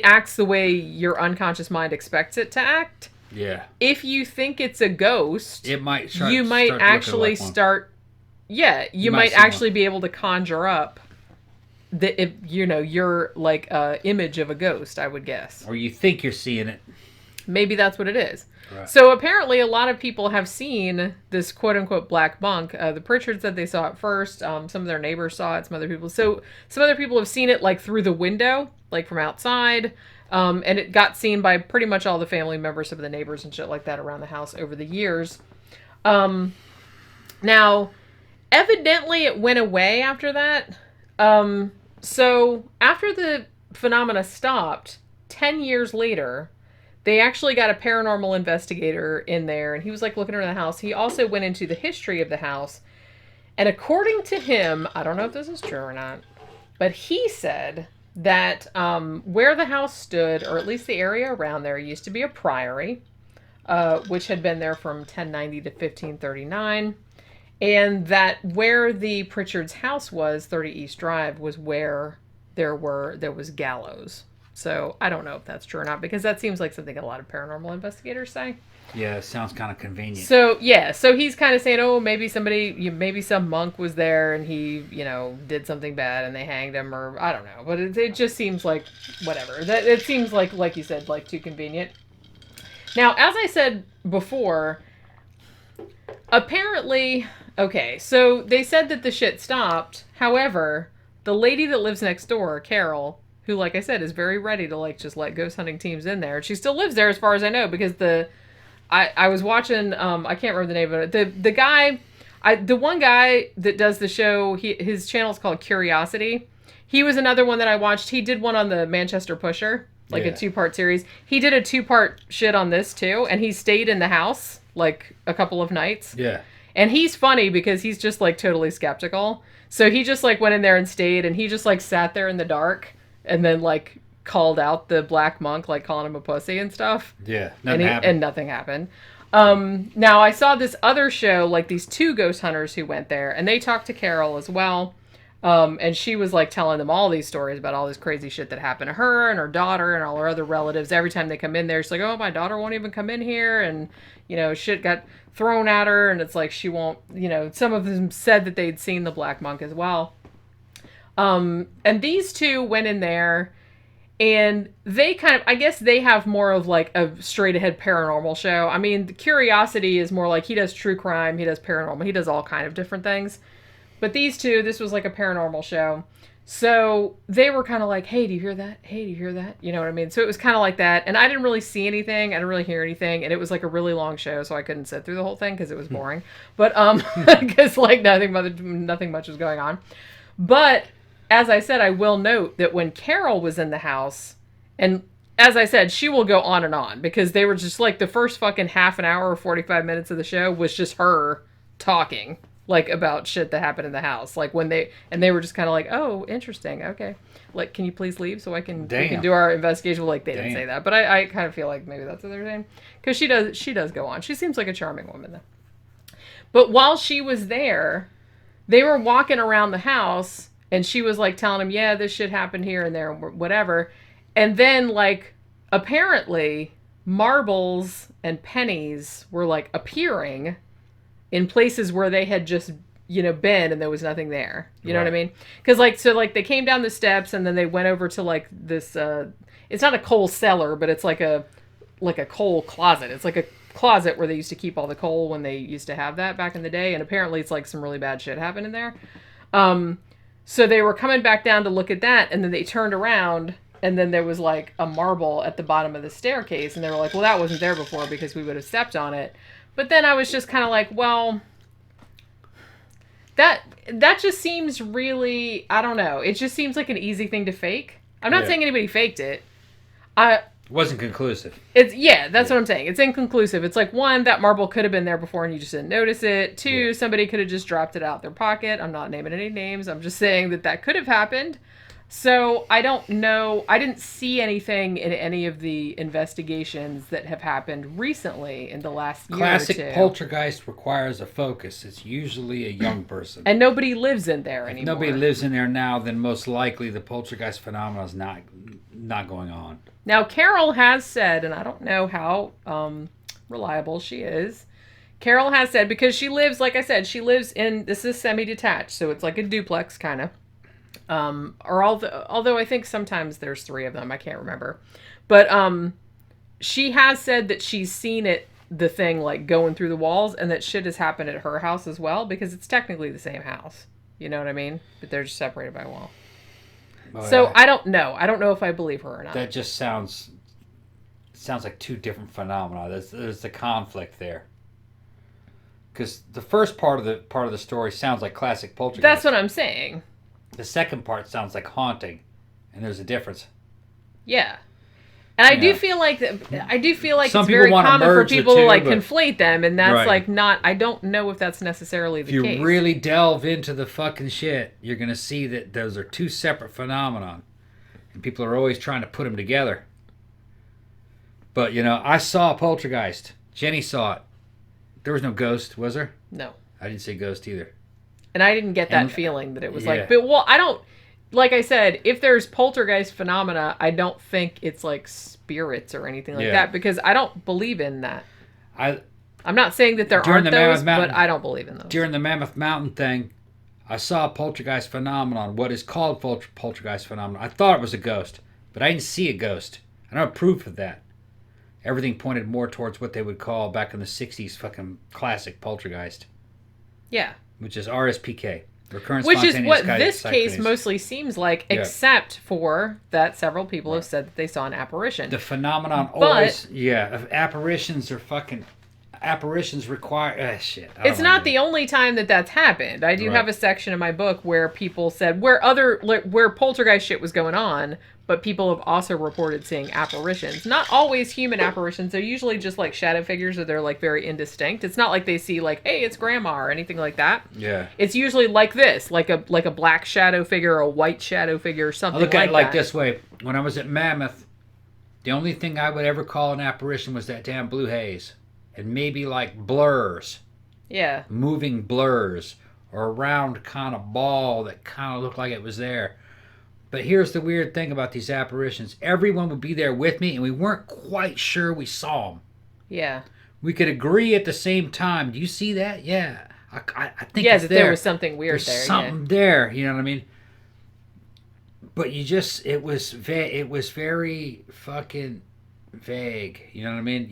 acts the way your unconscious mind expects it to act. Yeah. If you think it's a ghost, It might you might start actually looking like one. start. Yeah, you might might see one. actually be able to conjure up your like image of a ghost. I would guess. Or you think you're seeing it. Maybe that's what it is. Right. So apparently a lot of people have seen this quote-unquote Black Monk. The Pritchards said they saw it first. Some of their neighbors saw it. Some other people. So some other people have seen it like through the window, like from outside. And it got seen by pretty much all the family members, some of the neighbors and shit like that around the house over the years. Now, evidently it went away after that. So after the phenomena stopped, 10 years later, they actually got a paranormal investigator in there, and he was like looking around the house. He also went into the history of the house, and according to him, I don't know if this is true or not, but he said that where the house stood, or at least the area around there, used to be a priory, which had been there from 1090 to 1539, and that where the Pritchard's house was, 30 East Drive, was where there was gallows. So I don't know if that's true or not, because that seems like something a lot of paranormal investigators say. Yeah, it sounds kind of convenient. So yeah, so he's kind of saying, oh, maybe maybe some monk was there and he, did something bad and they hanged him, or I don't know. But it just seems like whatever. It seems like you said, like too convenient. Now, as I said before, apparently, okay, so they said that the shit stopped. However, the lady that lives next door, Carol, who, like I said, is very ready to like just let ghost hunting teams in there. She still lives there as far as I know, because I was watching, I can't remember the name of it. The guy, the one guy that does the show, his channel is called Curiosity. He was another one that I watched. He did one on the Manchester Pusher, like a 2-part series. He did a 2-part shit on this too, and he stayed in the house like a couple of nights. Yeah. And he's funny because he's just like totally skeptical. So he just like went in there and stayed, and he just like sat there in the dark and then like called out the Black Monk, like calling him a pussy and stuff. Yeah. And nothing happened. Now I saw this other show, like these 2 ghost hunters who went there, and they talked to Carol as well. And she was like telling them all these stories about all this crazy shit that happened to her and her daughter and all her other relatives. Every time they come in there, she's like, oh, my daughter won't even come in here. And, shit got thrown at her. And it's like, she won't, some of them said that they'd seen the Black Monk as well. And these 2 went in there, and they kind of, I guess they have more of like a straight ahead paranormal show. I mean, the Curiosity is more like, he does true crime, he does paranormal, he does all kind of different things. But these 2, this was like a paranormal show. So they were kind of like, hey, do you hear that? Hey, do you hear that? You know what I mean? So it was kind of like that. And I didn't really see anything. I didn't really hear anything. And it was like a really long show, so I couldn't sit through the whole thing because it was boring. But, because like nothing much was going on. But as I said, I will note that when Carol was in the house, and as I said, she will go on and on, because they were just like the first fucking half an hour or 45 minutes of the show was just her talking like about shit that happened in the house. Like when they were just kind of like, oh, interesting. Okay. Like, can you please leave so we can do our investigation? Well, like they didn't say that, but I kind of feel like maybe that's what they're saying. Cause she does go on. She seems like a charming woman though. But while she was there, they were walking around the house, and she was like telling him, yeah, this shit happened here and there and whatever. And then like apparently marbles and pennies were like appearing in places where they had just been, and there was nothing there. You know what I mean? Because they came down the steps, and then they went over to like this it's not a coal cellar, but it's like a coal closet. It's like a closet where they used to keep all the coal when they used to have that back in the day, and apparently it's like some really bad shit happened in there. So they were coming back down to look at that, and then they turned around, and then there was like a marble at the bottom of the staircase, and they were like, well, that wasn't there before because we would have stepped on it. But then I was just kind of like, well, that just seems really, I don't know. It just seems like an easy thing to fake. I'm not saying anybody faked it. It wasn't conclusive. That's what I'm saying. It's inconclusive. It's like, one, that marble could have been there before and you just didn't notice it. Two, somebody could have just dropped it out their pocket. I'm not naming any names. I'm just saying that could have happened. So I don't know. I didn't see anything in any of the investigations that have happened recently in the last year or two. Classic poltergeist requires a focus. It's usually a young person. And nobody lives in there anymore. If nobody lives in there now, then most likely the poltergeist phenomenon is not going on. Now, Carol has said, and I don't know how reliable she is, Carol has said, because she lives, like I said, this is semi-detached, so it's like a duplex kind of. Although I think sometimes there's 3 of them, I can't remember. But she has said that she's seen the thing like going through the walls, and that shit has happened at her house as well, because it's technically the same house. You know what I mean? But they're just separated by a wall. So I don't know. I don't know if I believe her or not. That just sounds like 2 different phenomena. There's the conflict there. Because the first part of the story sounds like classic poltergeist. That's what I'm saying. The second part sounds like haunting, and there's a difference. Yeah. And I do feel like Some it's very common for people to like but... conflate them, and that's like not. I don't know if that's necessarily the case. If you really delve into the fucking shit, you're gonna see that those are 2 separate phenomenon, and people are always trying to put them together. But I saw a poltergeist. Jenny saw it. There was no ghost, was there? No. I didn't see ghost either. And I didn't get that feeling that it was like. But I don't. Like I said, if there's poltergeist phenomena, I don't think it's like spirits or anything like that, because I don't believe in that. I'm not saying that there aren't those, but I don't believe in those. During the Mammoth Mountain thing, I saw a poltergeist phenomenon, what is called poltergeist phenomenon. I thought it was a ghost, but I didn't see a ghost. I don't have proof of that. Everything pointed more towards what they would call back in the 60s fucking classic poltergeist. Yeah. Which is RSPK. Which is what this case mostly seems like, except for that several people have said that they saw an apparition. The phenomenon always, apparitions require, shit. It's not the only time that's happened. I do have a section in my book where people said, where poltergeist shit was going on, but people have also reported seeing apparitions. Not always human apparitions. They're usually just like shadow figures, or they're like very indistinct. It's not like they see like, hey, it's grandma or anything like that. Yeah. It's usually like this, like a black shadow figure or a white shadow figure or something like that. I look at it like this way. When I was at Mammoth, the only thing I would ever call an apparition was that damn blue haze. And maybe like blurs. Yeah. Moving blurs. Or a round kind of ball that kind of looked like it was there. But here's the weird thing about these apparitions. Everyone would be there with me, and we weren't quite sure we saw them. Yeah. We could agree at the same time. Do you see that? Yeah. I think it's there. There was something weird There's there. Something there. You know what I mean? But it was very fucking vague. You know what I mean?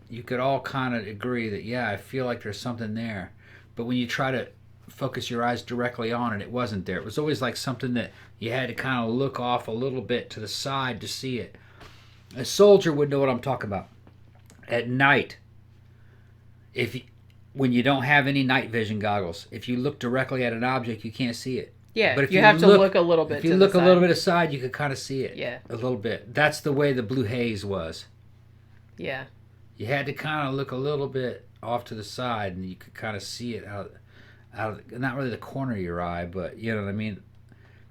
You could all kind of agree that, I feel like there's something there. But when you try to focus your eyes directly on it, it wasn't there. It was always like something that you had to kind of look off a little bit to the side to see it. A soldier would know what I'm talking about. At night, when you don't have any night vision goggles, if you look directly at an object, you can't see it. Yeah, but if you have to look a little bit to the side. If you look a little bit aside, you could kind of see it. Yeah. A little bit. That's the way the blue haze was. Yeah. You had to kind of look a little bit off to the side, and you could kind of see it out of not really the corner of your eye, but you know what I mean.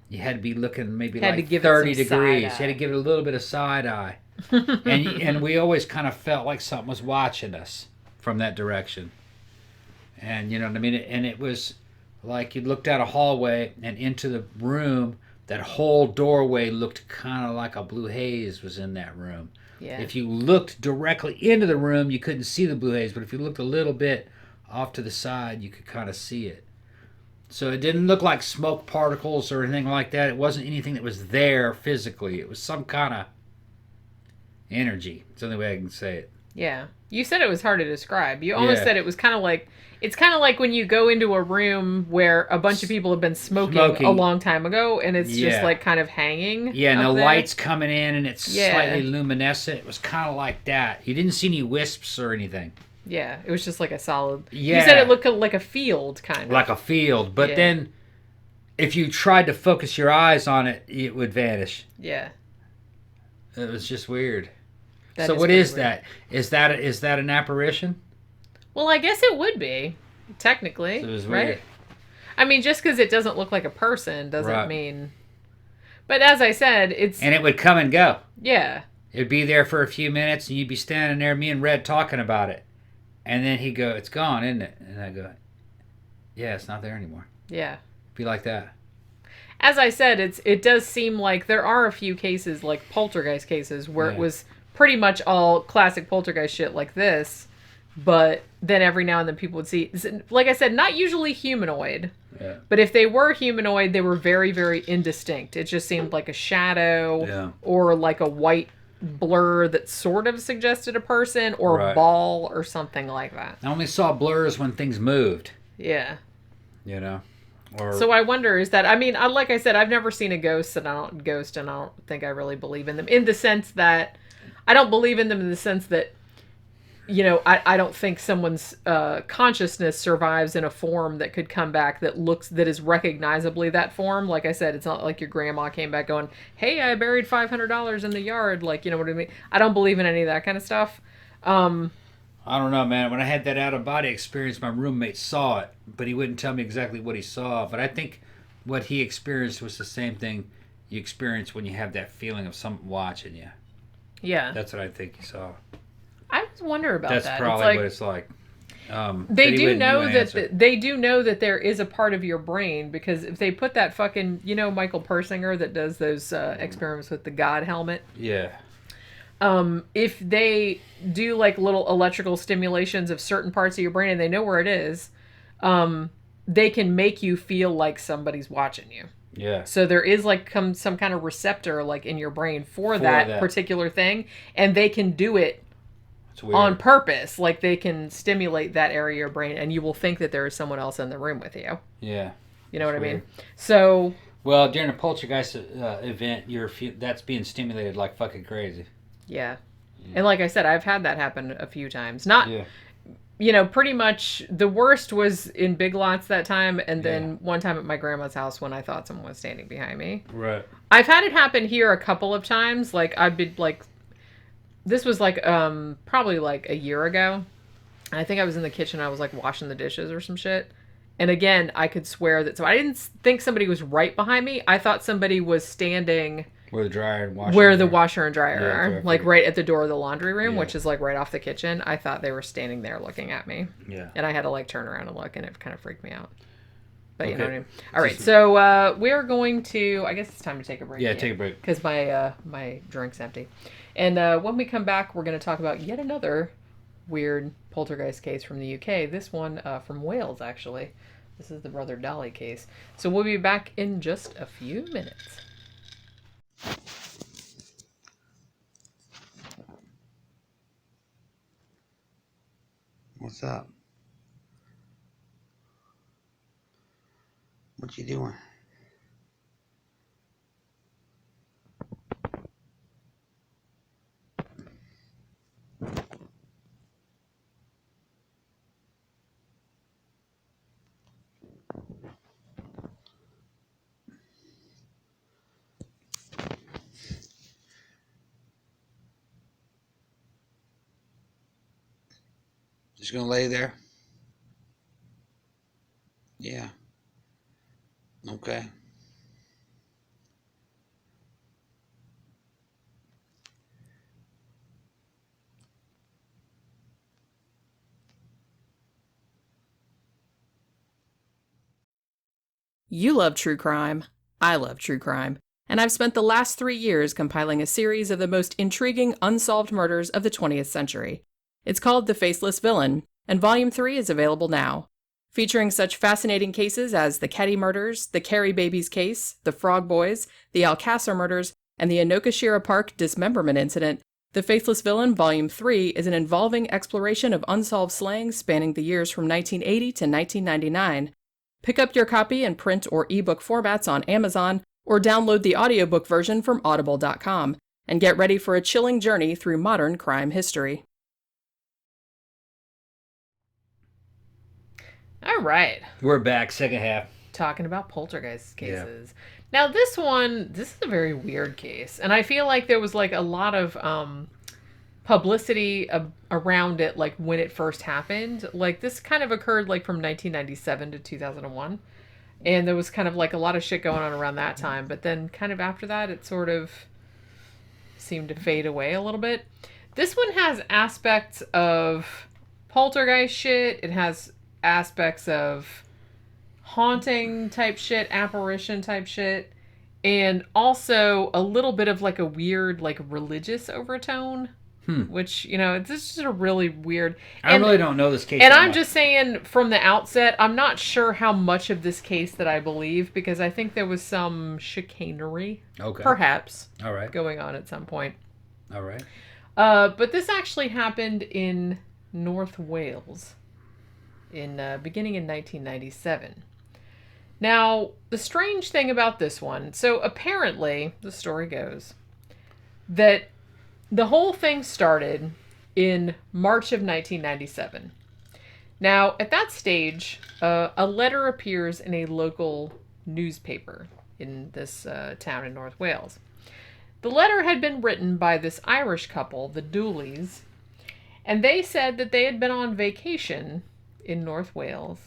You had to be looking maybe like 30 degrees. You had to give it a little bit of side eye, and we always kind of felt like something was watching us from that direction. And you know what I mean. And it was like you looked out a hallway and into the room. that whole doorway looked kind of like a blue haze was in that room. Yeah. If you looked directly into the room, you couldn't see the blue haze, but if you looked a little bit off to the side, you could kind of see it. So it didn't look like smoke particles or anything like that. It wasn't anything that was there physically. It was some kind of energy. It's the only way I can say it. Yeah. You said it was hard to describe. You almost Yeah. said it was kind of like, it's kind of like when you go into a room where a bunch of people have been smoking a long time ago, and it's just Yeah. like kind of hanging. Yeah, and up the there. light's coming in, and it's Yeah. slightly luminescent. It was kind of like that. You didn't see any wisps or anything. Yeah, it was just like a solid. Yeah. You said it looked like a field, kind of. Like a field. But Yeah. then, if you tried to focus your eyes on it, it would vanish. Yeah. It was just weird. That So is what pretty is weird. that? Is that an apparition? Well, I guess it would be, technically. So it was right? weird. I mean, just because it doesn't look like a person doesn't Right. mean. But as I said, it's. And it would come and go. Yeah. It'd be there for a few minutes, and you'd be standing there, me and Red talking about it. And then he'd go, "It's gone, isn't it?" And I go, "Yeah, it's not there anymore." Yeah. Be like that. As I said, it does seem like there are a few cases, like poltergeist cases, where it Yeah. was pretty much all classic poltergeist shit like this. But then every now and then people would see, like I said, not usually humanoid. Yeah. But if they were humanoid, they were very, very indistinct. It just seemed like a shadow Yeah. or like a white blur that sort of suggested a person or a Right. ball or something like that. I only saw blurs when things moved, Yeah. you know? Or So I wonder, is that, I mean, like I said, I've never seen a ghost, and I don't think I really believe in them, in the sense that, I don't believe in them in the sense that, you know, I don't think someone's consciousness survives in a form that could come back that is recognizably that form. Like I said, it's not like your grandma came back going, "Hey, I buried $500 in the yard." Like, you know what I mean? I don't believe in any of that kind of stuff. I don't know, man. When I had that out-of-body experience, my roommate saw it, but he wouldn't tell me exactly what he saw. But I think what he experienced was the same thing you experience when you have that feeling of someone watching you. Yeah. That's what I think he saw. I just wonder about That's that. probably what it's like. They do know that. they do know that there is a part of your brain, because if they put that fucking, you know, Michael Persinger that does those experiments with the God helmet. Yeah. If they do like little electrical stimulations of certain parts of your brain and they know where it is, they can make you feel like somebody's watching you. Yeah. So there is like some kind of receptor like in your brain for that particular thing, and they can do it It's weird. on purpose. Like they can stimulate that area of your brain, and you will think that there is someone else in the room with you. Yeah. You know what I weird. mean? So Well, during a poltergeist event, that's being stimulated like fucking crazy. yeah. And like I said, I've had that happen a few times. Not, Yeah. you know, pretty much the worst was in Big Lots that time, and then one time at my grandma's house when I thought someone was standing behind me. Right. I've had it happen here a couple of times. Like I've been like, this was like probably like a year ago. I think I was in the kitchen. I was like washing the dishes or some shit. And again, I could swear that. So I didn't think somebody was right behind me. I thought somebody was standing Where the dryer and washer. where the washer and dryer Yeah, are, correct. like right at the door of the laundry room, Yeah. which is like right off the kitchen. I thought they were standing there looking at me. Yeah. And I had to like turn around and look, and it kind of freaked me out. But you know Okay. what I mean? All right, so we're going to, I guess it's time to take a break. Yeah, take a break. Because my drink's empty. And when we come back, we're going to talk about yet another weird poltergeist case from the UK. This one from Wales, actually. This is the Brother Doli case. So we'll be back in just a few minutes. What's up? What you doing? Just gonna lay there? Yeah. Okay. You love true crime. I love true crime, and I've spent the last 3 years compiling a series of the most intriguing unsolved murders of the 20th century. It's called The Faceless Villain, and Volume 3 is available now. Featuring such fascinating cases as the Ketty murders, the Carrie Babies case, the Frog Boys, the Alcasar murders, and the Inokashira Park dismemberment incident, The Faceless Villain Volume 3 is an involving exploration of unsolved slayings spanning the years from 1980 to 1999. Pick up your copy in print or ebook formats on Amazon, or download the audiobook version from audible.com, and get ready for a chilling journey through modern crime history. All right. We're back, second half. Talking about poltergeist cases. Yeah. Now, this is a very weird case, and I feel like there was like a lot of publicity around it, like when it first happened. Like this kind of occurred like from 1997 to 2001, and there was kind of like a lot of shit going on around that time. But then kind of after that, it sort of seemed to fade away a little bit. This one has aspects of poltergeist shit. It has aspects of haunting type shit, apparition type shit, and also a little bit of like a weird like religious overtone. Which, you know, it's just a really weird... I really don't know this case. And I'm just saying, from the outset, I'm not sure how much of this case that I believe, because I think there was some chicanery, perhaps, going on at some point. All right. But this actually happened in North Wales, beginning in 1997. Now, the strange thing about this one, so apparently, the story goes, that the whole thing started in March of 1997. Now, at that stage, a letter appears in a local newspaper in this town in North Wales. The letter had been written by this Irish couple, the Dolis, and they said that they had been on vacation in North Wales,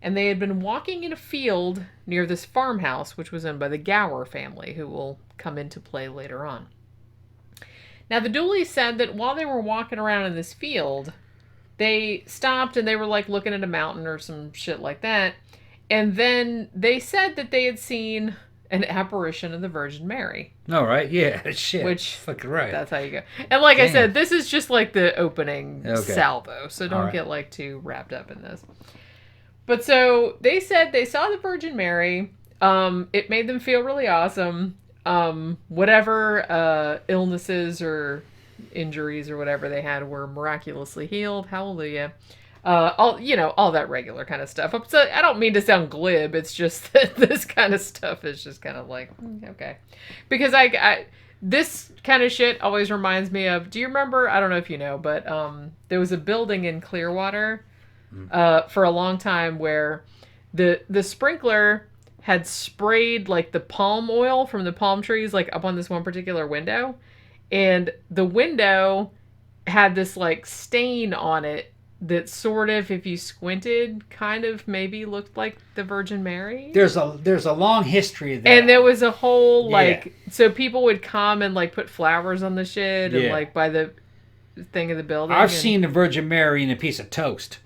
and they had been walking in a field near this farmhouse, which was owned by the Gower family, who will come into play later on. Now, the Doolys said that while they were walking around in this field, they stopped and they were like looking at a mountain or some shit like that. And then they said that they had seen an apparition of the Virgin Mary. All right, yeah, shit. Which, fucking right. That's how you go. And like I said, this is just like the opening salvo, so don't get like too wrapped up in this. But so they said they saw the Virgin Mary. It made them feel really awesome. Whatever illnesses or injuries or whatever they had were miraculously healed. Hallelujah. All that regular kind of stuff. So I don't mean to sound glib. It's just that this kind of stuff is just kind of like, okay. Because I this kind of shit always reminds me of, do you remember, I don't know if you know, but there was a building in Clearwater for a long time where the sprinkler had sprayed like the palm oil from the palm trees like up on this one particular window, and the window had this like stain on it that sort of, if you squinted, kind of maybe looked like the Virgin Mary. There's a long history of that. And there was a whole like, so people would come and like put flowers on the shit and like by the thing of the building. I've seen the Virgin Mary in a piece of toast.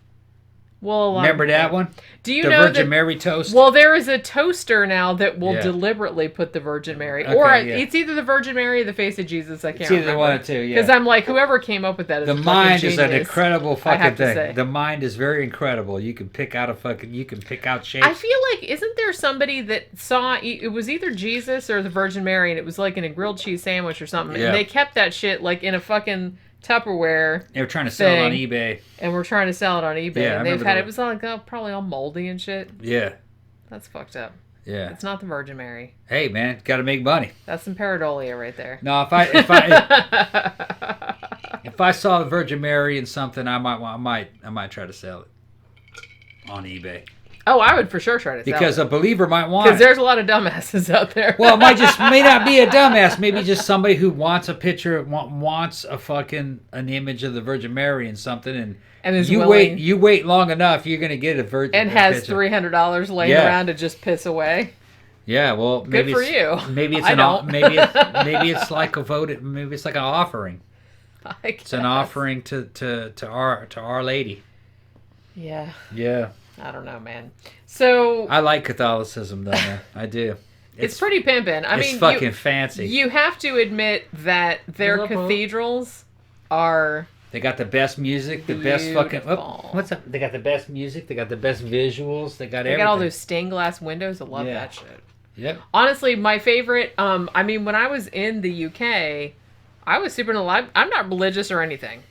Well, remember that one? Do you the know Virgin Mary toast? Well, there is a toaster now that will deliberately put the Virgin Mary, it's either the Virgin Mary or the face of Jesus. I can't remember. It's either one or two. Yeah. Because I'm like, whoever came up with that is the mind is an incredible fucking thing. Say. The mind is very incredible. You can pick out shapes. I feel like, isn't there somebody that saw it was either Jesus or the Virgin Mary, and it was like in a grilled cheese sandwich or something, and they kept that shit like in a fucking Tupperware. They were trying to sell it on eBay. And we're trying to sell it on eBay. Yeah, and they've had it was like probably all moldy and shit. Yeah. That's fucked up. Yeah. It's not the Virgin Mary. Hey man, gotta make money. That's some pareidolia right there. No, if I saw the Virgin Mary in something, I might try to sell it on eBay. Oh, I would for sure try to sell it. Because a believer might want it. Because there's a lot of dumbasses out there. Well, it may not be a dumbass. Maybe just somebody who wants a picture, wants an image of the Virgin Mary and something, and is you willing, you wait long enough, you're gonna get a Virgin. And has $300 laying around to just piss away. Yeah, well, maybe good for you. Maybe it's maybe it's like a voted. Maybe it's like an offering. It's an offering to Our Lady. Yeah. Yeah. I don't know, man. So I like Catholicism, though, man. I do. It's pretty pimpin'. I it's mean, fucking fancy. You have to admit that their Hello, Bo. cathedrals are They got the best music, the best fucking. beautiful. What's up? They got the best music. They got the best visuals. They got everything. They got all those stained glass windows. I love that shit. Yep. Honestly, my favorite. I mean, when I was in the UK, I was super alive. I'm not religious or anything.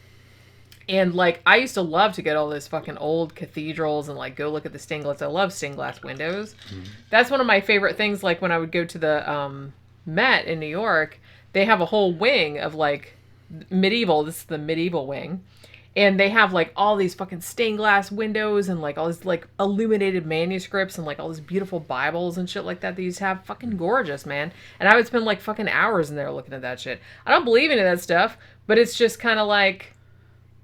And, like, I used to love to get all those fucking old cathedrals and, like, go look at the stained glass. I love stained glass windows. Mm-hmm. That's one of my favorite things. Like, when I would go to the Met in New York, they have a whole wing of, like, medieval. This is the medieval wing. And they have, like, all these fucking stained glass windows and, like, all these, like, illuminated manuscripts and, like, all these beautiful Bibles and shit like that. They used to have fucking gorgeous, man. And I would spend, like, fucking hours in there looking at that shit. I don't believe any of that stuff, but it's just kind of like...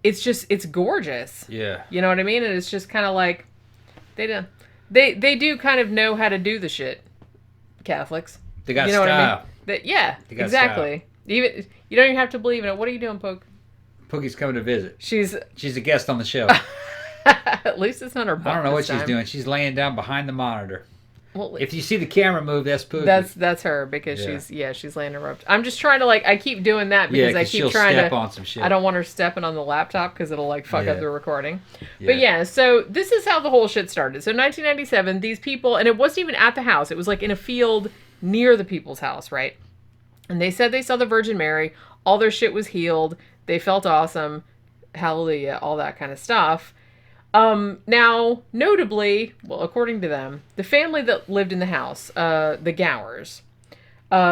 It's gorgeous. Yeah. You know what I mean? And it's just kind of like, they do kind of know how to do the shit. Catholics. They got style. What I mean? Exactly. Style. Even you don't even have to believe in it. What are you doing, Poke? Pookie's coming to visit. She's a guest on the show. At least it's not her butt. I don't know what she's doing. She's laying down behind the monitor. Well, if you see the camera move, that's Pookie. That's her because she's laying her up. I'm just trying to I keep doing that because I keep trying to step on some shit. I don't want her stepping on the laptop because it'll fuck up the recording. Yeah. But so this is how the whole shit started. So 1997, these people, and it wasn't even at the house. It was in a field near the people's house, right? And they said they saw the Virgin Mary. All their shit was healed. They felt awesome. Hallelujah, all that kind of stuff. Now, notably, well, according to them, the family that lived in the house, the Gowers,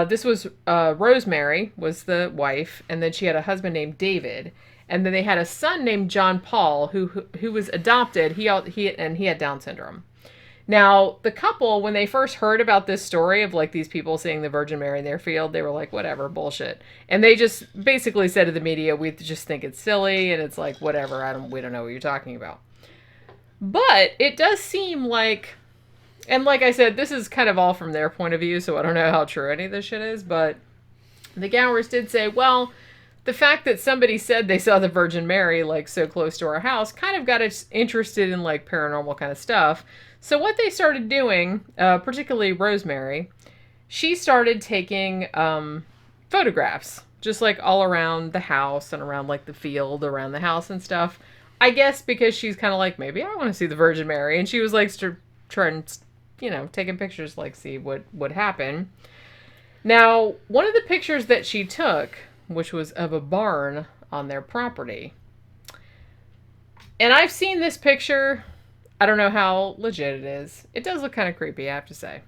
this was, Rosemary was the wife, and then she had a husband named David, and then they had a son named John Paul, who was adopted. He had Down syndrome. Now, the couple, when they first heard about this story of these people seeing the Virgin Mary in their field, they were like, whatever, bullshit. And they just basically said to the media, we just think it's silly, and it's like, whatever, we don't know what you're talking about. But it does seem like, and like I said, this is kind of all from their point of view, so I don't know how true any of this shit is, but the Gowers did say, well, the fact that somebody said they saw the Virgin Mary, so close to our house, kind of got us interested in, paranormal kind of stuff. So what they started doing, particularly Rosemary, she started taking photographs, just, all around the house and around, the field around the house and stuff. I guess because she's kind of maybe I want to see the Virgin Mary. And she was trying, taking pictures, see what would happen. Now, one of the pictures that she took, which was of a barn on their property. And I've seen this picture. I don't know how legit it is. It does look kind of creepy, I have to say.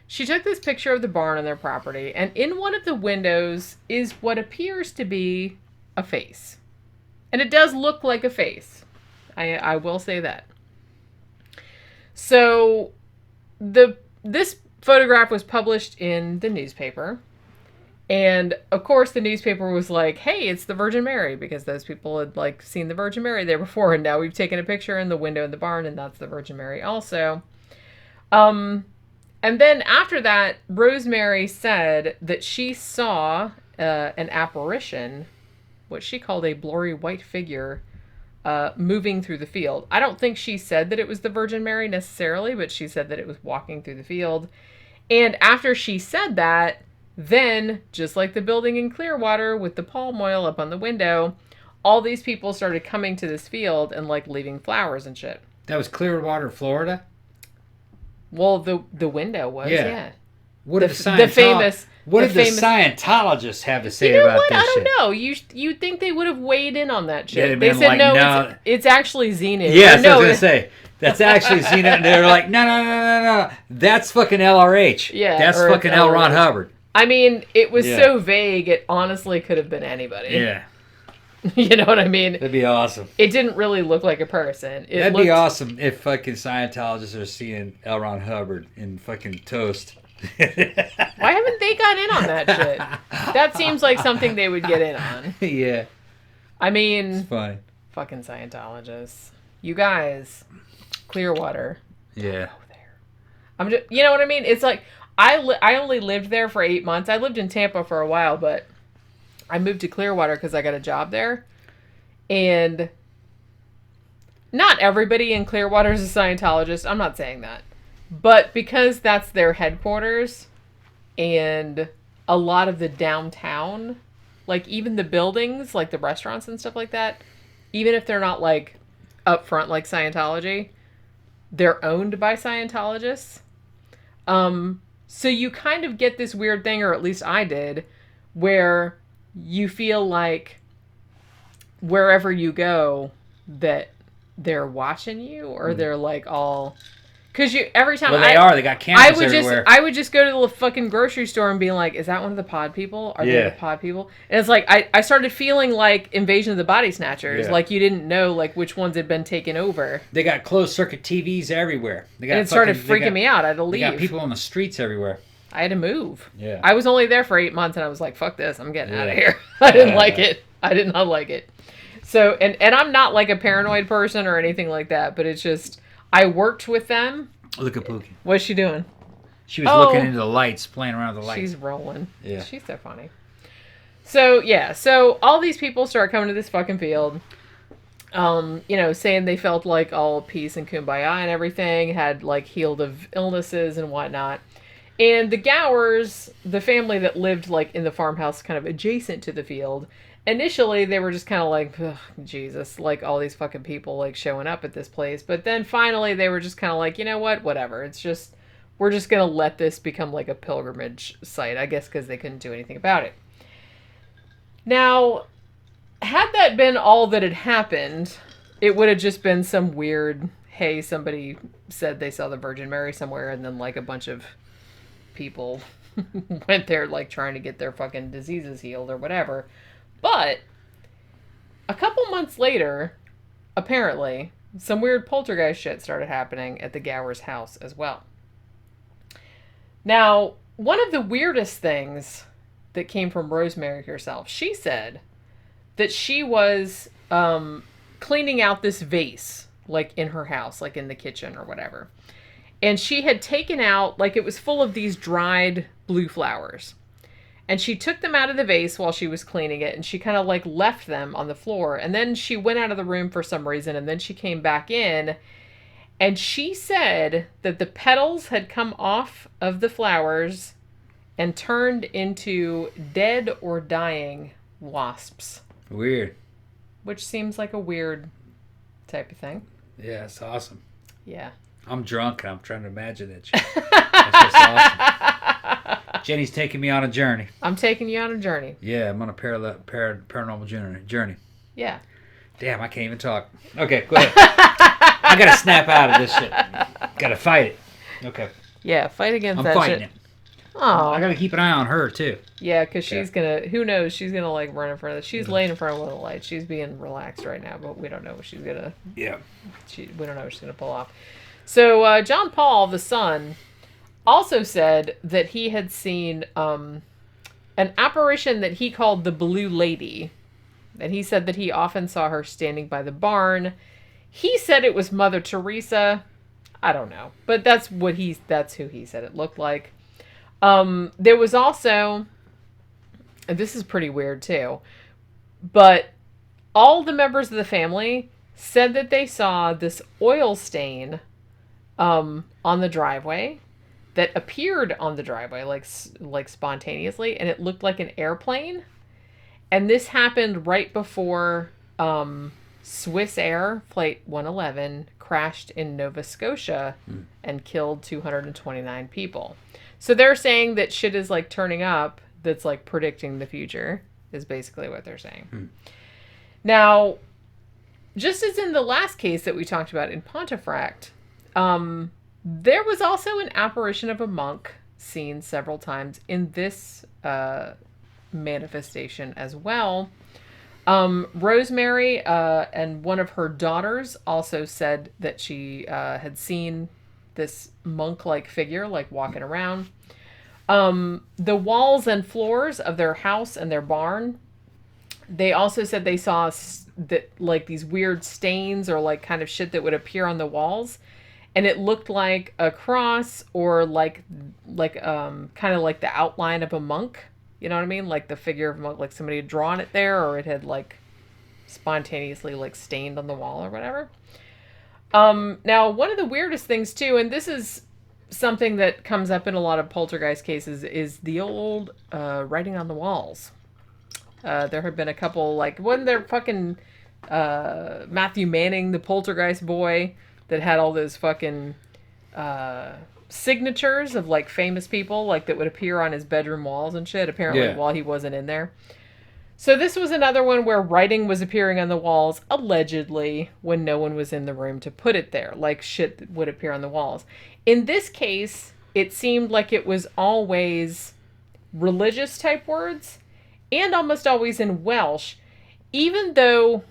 She took this picture of the barn on their property. And in one of the windows is what appears to be a face. And it does look like a face. I will say that. So this photograph was published in the newspaper. And of course the newspaper was like, hey, it's the Virgin Mary, because those people had seen the Virgin Mary there before, and now we've taken a picture in the window in the barn, and that's the Virgin Mary also. And then after that, Rosemary said that she saw an apparition, what she called a blurry white figure, moving through the field. I don't think she said that it was the Virgin Mary necessarily, but she said that it was walking through the field. And after she said that, then, just like the building in Clearwater with the palm oil up on the window, all these people started coming to this field and leaving flowers and shit. That was Clearwater, Florida? Well, the window was, yeah. What did the Scientologists have to say about this shit? I don't know. You'd think they would have weighed in on that shit. They said, no, it's actually Zenith. Yeah, that's what I was going to say. That's actually Zenith. And they're like, no. That's fucking LRH. Yeah. That's fucking L. Ron Hubbard. I mean, it was so vague, it honestly could have been anybody. Yeah. You know what I mean? That'd be awesome. It didn't really look like a person. That'd be awesome if fucking Scientologists are seeing L. Ron Hubbard in fucking toast. Why haven't they got in on that shit? That seems like something they would get in on. Yeah. I mean, it's funny. Fucking Scientologists. You guys, Clearwater. Yeah. Go there. I'm just, you know what I mean? It's like I only lived there for 8 months. I lived in Tampa for a while, but I moved to Clearwater because I got a job there. And not everybody in Clearwater is a Scientologist. I'm not saying that. But because that's their headquarters, and a lot of the downtown, like even the buildings, like the restaurants and stuff like that, even if they're not like up front like Scientology, they're owned by Scientologists. So you kind of get this weird thing, or at least I did, where you feel like wherever you go that they're watching you, or they're like all... Because you every time they got cameras everywhere. I would just go to the fucking grocery store and be like, is that one of the pod people? Are they the pod people? And it's like I started feeling like Invasion of the Body Snatchers, like you didn't know like which ones had been taken over. They got closed circuit TVs everywhere. And it started freaking me out. I had to leave. They got people on the streets everywhere. I had to move. Yeah. I was only there for 8 months and I was like, fuck this, I'm getting out of here. I didn't like it. I did not like it. So and I'm not like a paranoid person or anything like that, but it's just I worked with them. Look at Pookie. What's she doing? She was looking into the lights, playing around with the lights. She's rolling. Yeah. She's so funny. So, yeah. So, all these people start coming to this fucking field. Saying they felt like all peace and kumbaya and everything. Had, like, healed of illnesses and whatnot. And the Gowers, the family that lived, like, in the farmhouse kind of adjacent to the field... Initially, they were just kind of like, Jesus, like all these fucking people like showing up at this place. But then finally, they were just kind of like, you know what, whatever. It's just, we're just going to let this become like a pilgrimage site, I guess, because they couldn't do anything about it. Now, had that been all that had happened, it would have just been some weird, hey, somebody said they saw the Virgin Mary somewhere, and then like a bunch of people went there like trying to get their fucking diseases healed or whatever. But a couple months later, apparently, some weird poltergeist shit started happening at the Gower's house as well. Now, one of the weirdest things that came from Rosemary herself, she said that she was cleaning out this vase, like in her house, like in the kitchen or whatever. And she had taken out, like it was full of these dried blue flowers. And she took them out of the vase while she was cleaning it, and she kind of like left them on the floor. And then she went out of the room for some reason, and then she came back in, and she said that the petals had come off of the flowers and turned into dead or dying wasps. Weird. Which seems like a weird type of thing. Yeah, it's awesome. Yeah. I'm drunk, and I'm trying to imagine it. That's just awesome. Jenny's taking me on a journey. I'm taking you on a journey. Yeah, I'm on a paranormal journey. Yeah. Damn, I can't even talk. Okay, go ahead. I gotta snap out of this shit. Gotta fight it. Okay. Yeah, fight against that shit. I'm fighting it. Oh. I gotta keep an eye on her, too. Yeah, because she's gonna, who knows, she's gonna like run in front of she's laying in front of one of the lights. She's being relaxed right now, but we don't know what she's gonna, we don't know what she's gonna pull off. So, John Paul, the son, also said that he had seen an apparition that he called the Blue Lady. And he said that he often saw her standing by the barn. He said it was Mother Teresa. I don't know. But that's who he said it looked like. There was also, and this is pretty weird too, but all the members of the family said that they saw this oil stain on the driveway that appeared on the driveway like spontaneously, and it looked like an airplane. And this happened right before Swiss Air Flight 111 crashed in Nova Scotia and killed 229 people. So they're saying that shit is like turning up that's like predicting the future, is basically what they're saying. Now, just as in the last case that we talked about in Pontefract, there was also an apparition of a monk seen several times in this manifestation as well. Rosemary and one of her daughters also said that she had seen this monk-like figure like walking around. The walls and floors of their house and their barn, they also said they saw that like these weird stains or like kind of shit that would appear on the walls, and it looked like a cross or like kind of like the outline of a monk. You know what I mean? Like the figure of a monk, like somebody had drawn it there, or it had like spontaneously like stained on the wall or whatever. Now, one of the weirdest things too, and this is something that comes up in a lot of poltergeist cases is the old writing on the walls. There have been a couple, like, wasn't there fucking Matthew Manning, the poltergeist boy, that had all those fucking signatures of, like, famous people, like, that would appear on his bedroom walls and shit, apparently, Yeah. while he wasn't in there. So this was another one where writing was appearing on the walls, allegedly, when no one was in the room to put it there, like shit that would appear on the walls. In this case, it seemed like it was always religious type words, and almost always in Welsh, even though,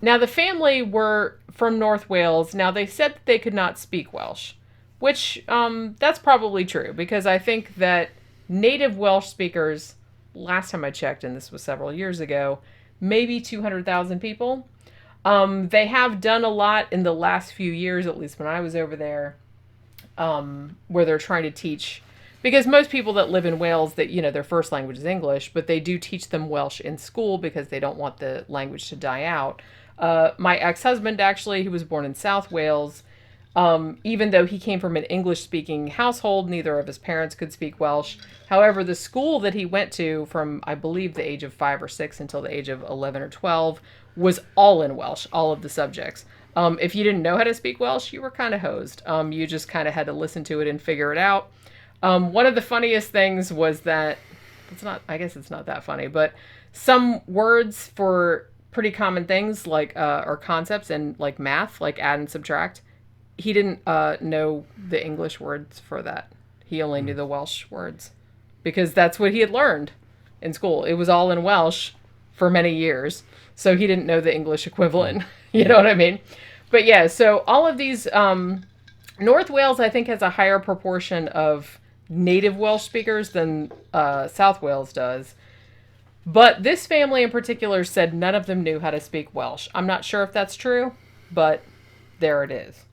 now the family were from North Wales. Now they said that they could not speak Welsh, which that's probably true, because I think that native Welsh speakers, last time I checked, and this was several years ago, maybe 200,000 people. They have done a lot in the last few years, at least when I was over there, where they're trying to teach, because most people that live in Wales, that, you know, their first language is English, but they do teach them Welsh in school because they don't want the language to die out. My ex-husband, actually, who was born in South Wales, even though he came from an English-speaking household, neither of his parents could speak Welsh. However, the school that he went to from, I believe, the age of 5 or 6 until the age of 11 or 12 was all in Welsh, all of the subjects. If you didn't know how to speak Welsh, you were kind of hosed. You just kind of had to listen to it and figure it out. One of the funniest things was that, I guess it's not that funny, but some words for pretty common things, like, or concepts in, like, math, like add and subtract, he didn't know the English words for that. He only knew the Welsh words, because that's what he had learned in school. It was all in Welsh for many years, so he didn't know the English equivalent. You know what I mean? But yeah, so all of these, North Wales, I think, has a higher proportion of native Welsh speakers than South Wales does. But this family in particular said none of them knew how to speak Welsh. I'm not sure if that's true, but there it is.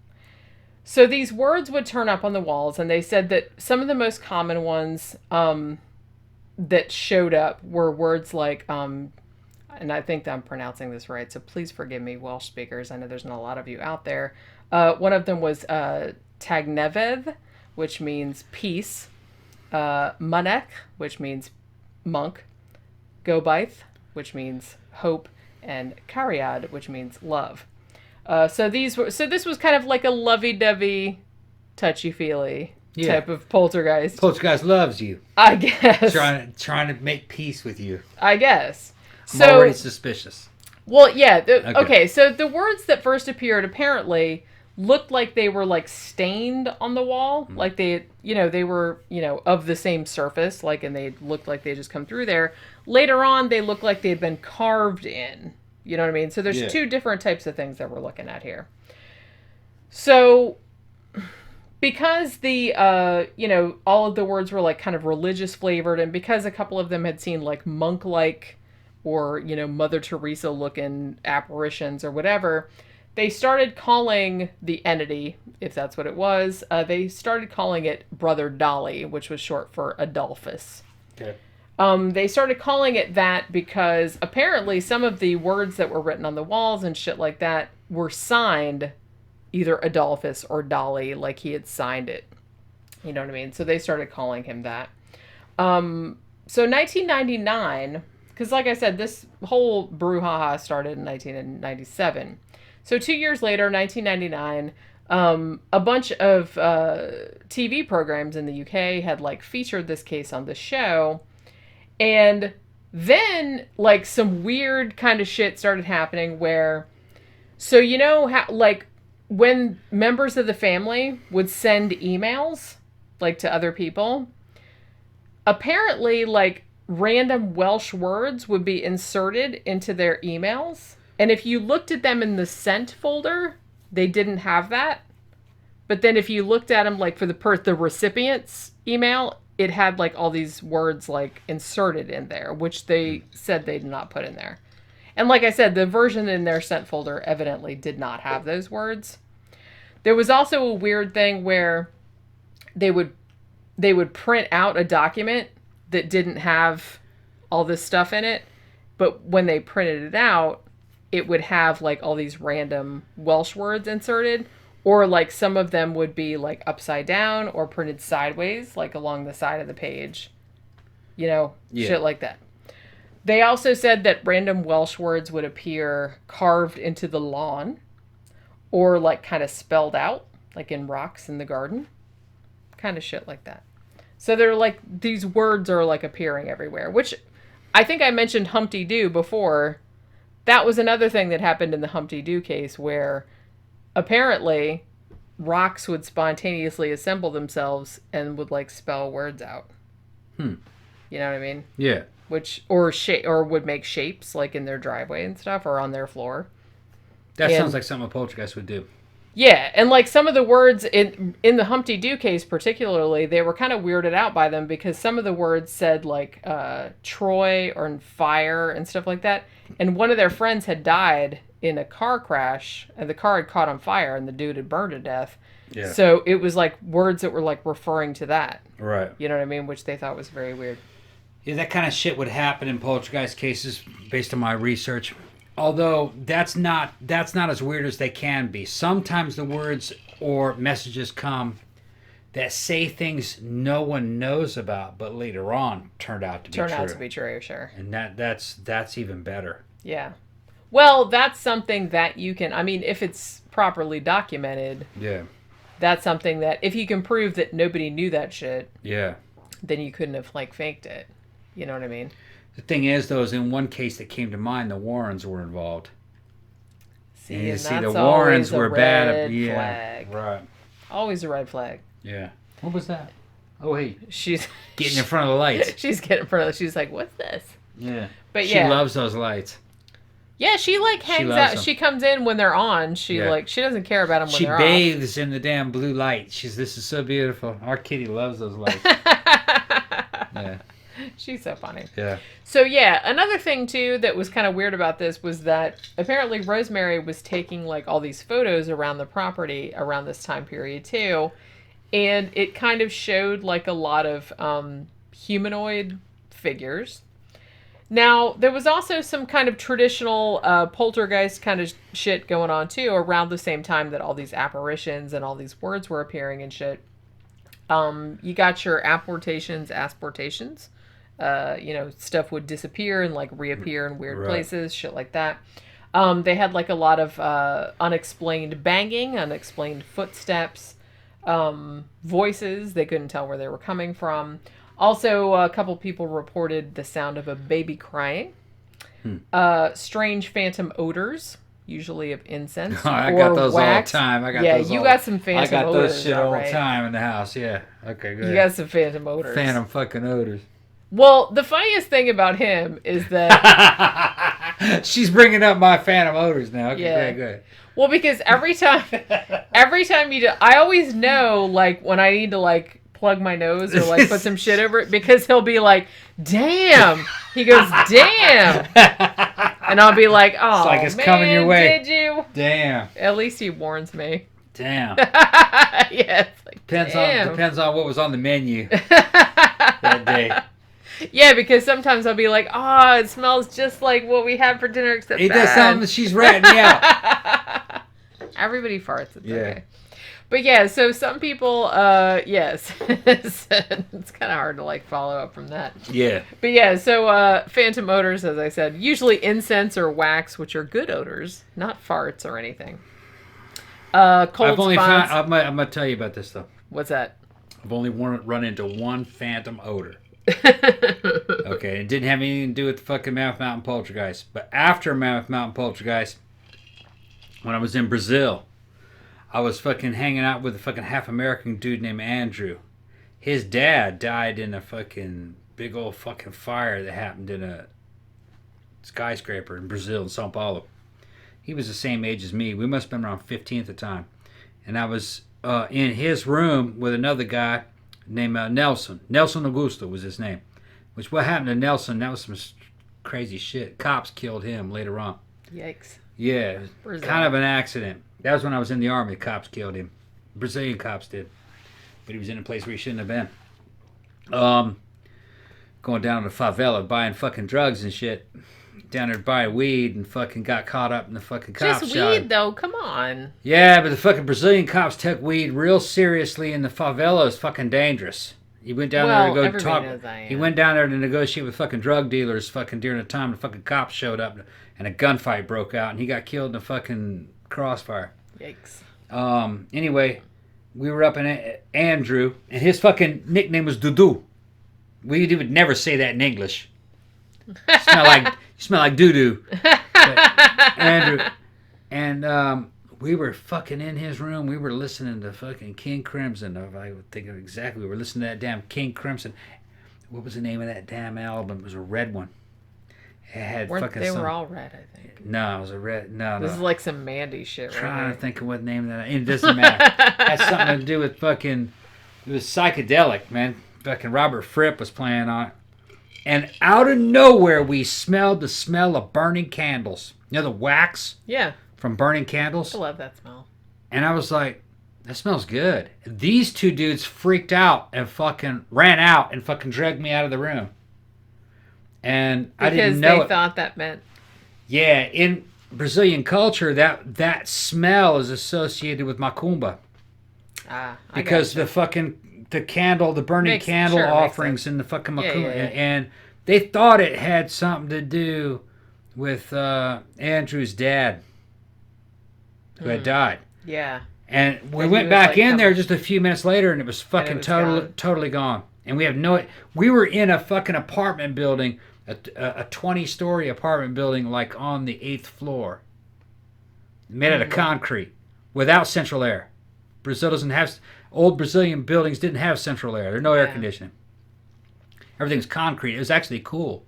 So these words would turn up on the walls, and they said that some of the most common ones that showed up were words like, and I think that I'm pronouncing this right, so please forgive me, Welsh speakers. I know there's not a lot of you out there. One of them was Tagnefedd, which means peace, Mynech, which means monk, Gobaith, which means hope, and Cariad, which means love. So this was kind of like a lovey-dovey, touchy-feely type of poltergeist. Poltergeist loves you. I guess. Trying to make peace with you. I guess. I'm already suspicious. Well, yeah. Okay, so the words that first appeared apparently looked like they were, like, stained on the wall. Like they were, of the same surface, like, and they looked like they just come through there. Later on, they looked like they had been carved in. You know what I mean? So there's two different types of things that we're looking at here. So because the, all of the words were, like, kind of religious flavored, and because a couple of them had seen, like, monk-like or, Mother Teresa looking apparitions or whatever, they started calling the entity, if that's what it was, they started calling it Brother Doli, which was short for Adolphus. Okay. They started calling it that because apparently some of the words that were written on the walls and shit like that were signed either Adolphus or Doli, like he had signed it. You know what I mean? So they started calling him that. So 1999, because like I said, this whole brouhaha started in 1997. So 2 years later, 1999, a bunch of TV programs in the UK had, like, featured this case on the show. And then, like, some weird kind of shit started happening where, so how, like, when members of the family would send emails, like, to other people, apparently, like, random Welsh words would be inserted into their emails. And if you looked at them in the sent folder, they didn't have that. But then if you looked at them, like, for the recipient's email, it had, like, all these words, like, inserted in there, which they said they did not put in there. And like I said, the version in their sent folder evidently did not have those words. There was also a weird thing where they would print out a document that didn't have all this stuff in it, but when they printed it out, it would have, like, all these random Welsh words inserted, Or like some of them would be like upside down or printed sideways, like along the side of the page. You know, shit like that. They also said that random Welsh words would appear carved into the lawn or like kind of spelled out, like in rocks in the garden. Kind of shit like that. So they're like, these words are like appearing everywhere, which I think I mentioned Humpty Doo before. That was another thing that happened in the Humpty Doo case where apparently rocks would spontaneously assemble themselves and would like spell words out. You know what I mean? Yeah. Or would make shapes like in their driveway and stuff or on their floor. That sounds like something a poltergeist would do. Yeah, and like some of the words in the Humpty Doo case particularly, they were kind of weirded out by them because some of the words said like Troy or fire and stuff like that. And one of their friends had died in a car crash and the car had caught on fire and the dude had burned to death. Yeah. So it was like words that were like referring to that. Right. You know what I mean? Which they thought was very weird. Yeah, that kind of shit would happen in poltergeist cases based on my research. Although that's not as weird as they can be. Sometimes the words or messages come that say things no one knows about, but later on turned out to be true. Sure. And that's even better. Yeah. Well, that's something that you can, I mean, if it's properly documented. Yeah. That's something that if you can prove that nobody knew that shit. Yeah. Then you couldn't have like faked it. You know what I mean? The thing is, though, is in one case that came to mind, the Warrens were involved. See, the Warrens were bad. Flag. Right. Always a red flag. Yeah. What was that? Oh, hey. She's getting in front of the lights. She's getting in front of she's like, what's this? Yeah. But yeah. She loves those lights. Yeah, she like hangs out. Them. She comes in when they're on. She doesn't care about them when they're off. She bathes in the damn blue light. This is so beautiful. Our kitty loves those lights. Yeah. She's so funny. Yeah. So yeah, another thing too that was kind of weird about this was that apparently Rosemary was taking like all these photos around the property around this time period too, and it kind of showed like a lot of humanoid figures. Now there was also some kind of traditional poltergeist kind of shit going on too around the same time that all these apparitions and all these words were appearing and shit. You got your asportations. Stuff would disappear and like reappear in weird places, shit like that. They had like a lot of unexplained banging, unexplained footsteps, voices. They couldn't tell where they were coming from. Also, a couple people reported the sound of a baby crying. Strange phantom odors, usually of incense I or got those wax. All the time. You got some phantom odors. I got those shit all the time in the house, yeah. Okay, good. You got some phantom odors. Phantom fucking odors. Well, the funniest thing about him is that she's bringing up my phantom odors now. Okay, yeah. Good. Well, because every time you do, I always know like when I need to like plug my nose or like put some shit over it because he'll be like, "Damn," he goes, "Damn," and I'll be like, "Oh, it's like it's coming your way." Did you? Damn. At least he warns me. Damn. Yeah, it's like depends on what was on the menu that day. Yeah, because sometimes I'll be like, "Oh, it smells just like what we had for dinner, except it does sound that she's ratting me out." Everybody farts. It's okay. But yeah, so some people, yes, it's kind of hard to like follow up from that. Yeah. But yeah, so phantom odors, as I said, usually incense or wax, which are good odors, not farts or anything. Cold spots. I'm gonna tell you about this though. What's that? I've only run into one phantom odor. Okay, it didn't have anything to do with the fucking Mammoth Mountain Poltergeist. But after Mammoth Mountain Poltergeist, when I was in Brazil, I was fucking hanging out with a fucking half American dude named Andrew. His dad died in a fucking big old fucking fire that happened in a skyscraper in Brazil, in Sao Paulo. He was the same age as me. We must have been around 15 at the time. And I was in his room with another guy named Nelson. Nelson Augusto was his name. Which, what happened to Nelson, that was some crazy shit. Cops killed him later on. Yikes. Yeah, kind of an accident. That was when I was in the army. The cops killed him. Brazilian cops did. But he was in a place where he shouldn't have been. Going down to the favela, buying fucking drugs and shit. down there buying weed and fucking got caught up in the fucking cops. Just weed, though. Come on. Yeah, but the fucking Brazilian cops took weed real seriously, and the favela is fucking dangerous. He went down there to go talk. Knows that, yeah. He went down there to negotiate with fucking drug dealers fucking during the time the fucking cops showed up and a gunfight broke out and he got killed in the fucking crossfire. Yikes. Anyway, we were up in Andrew and his fucking nickname was Dudu. We would never say that in English. You smell like doo-doo. Andrew. And we were fucking in his room. We were listening to fucking King Crimson. I would think of exactly. We were listening to that damn King Crimson. What was the name of that damn album? It was a red one. It had They were all red, I think. No, it was a red. No, This is like some Mandy shit, right? Trying to think of what name that. It doesn't matter. It has something to do with fucking. It was psychedelic, man. Fucking Robert Fripp was playing on it. And out of nowhere, we smelled the smell of burning candles. You know the wax? Yeah. From burning candles. I love that smell. And I was like, that smells good. These two dudes freaked out and fucking ran out and fucking dragged me out of the room. And I didn't know Because they thought that meant... Yeah, in Brazilian culture, that smell is associated with macumba. Because the fucking, the burning candle offerings in the fucking macumba. Yeah. And they thought it had something to do with Andrew's dad. Who had died. Yeah. And we went back in there just a few minutes later, and it was fucking totally gone. And we have we were in a fucking apartment building, a 20-story apartment building, like on the 8th floor, made out of concrete, without central air. Brazil doesn't have, old Brazilian buildings didn't have central air. There's no air conditioning. Everything's concrete. It was actually cool.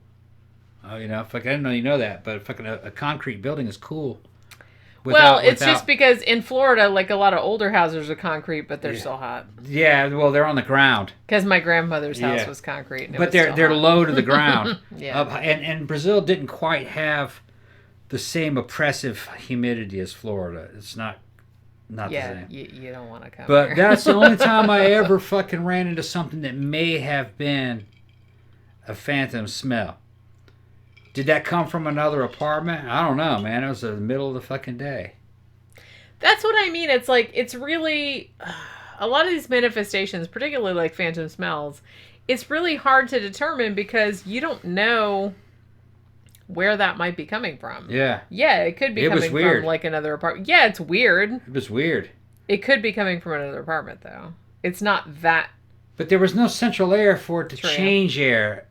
I didn't know you know that, but fucking a concrete building is cool. It's just because in Florida, like a lot of older houses are concrete, but they're still hot. Yeah, well, they're on the ground. Because my grandmother's house was concrete. But they're low to the ground. Yeah. And Brazil didn't quite have the same oppressive humidity as Florida. It's not the same. You don't want to come But here. that's the only time I ever fucking ran into something that may have been a phantom smell. Did that come from another apartment? I don't know, man. It was in the middle of the fucking day. That's what I mean. It's like, it's really, a lot of these manifestations, particularly like phantom smells, it's really hard to determine because you don't know where that might be coming from. Yeah. Yeah, it could be coming from like another apartment. Yeah, it's weird. It was weird. It could be coming from another apartment, though. It's not that. But there was no central air for it to change air.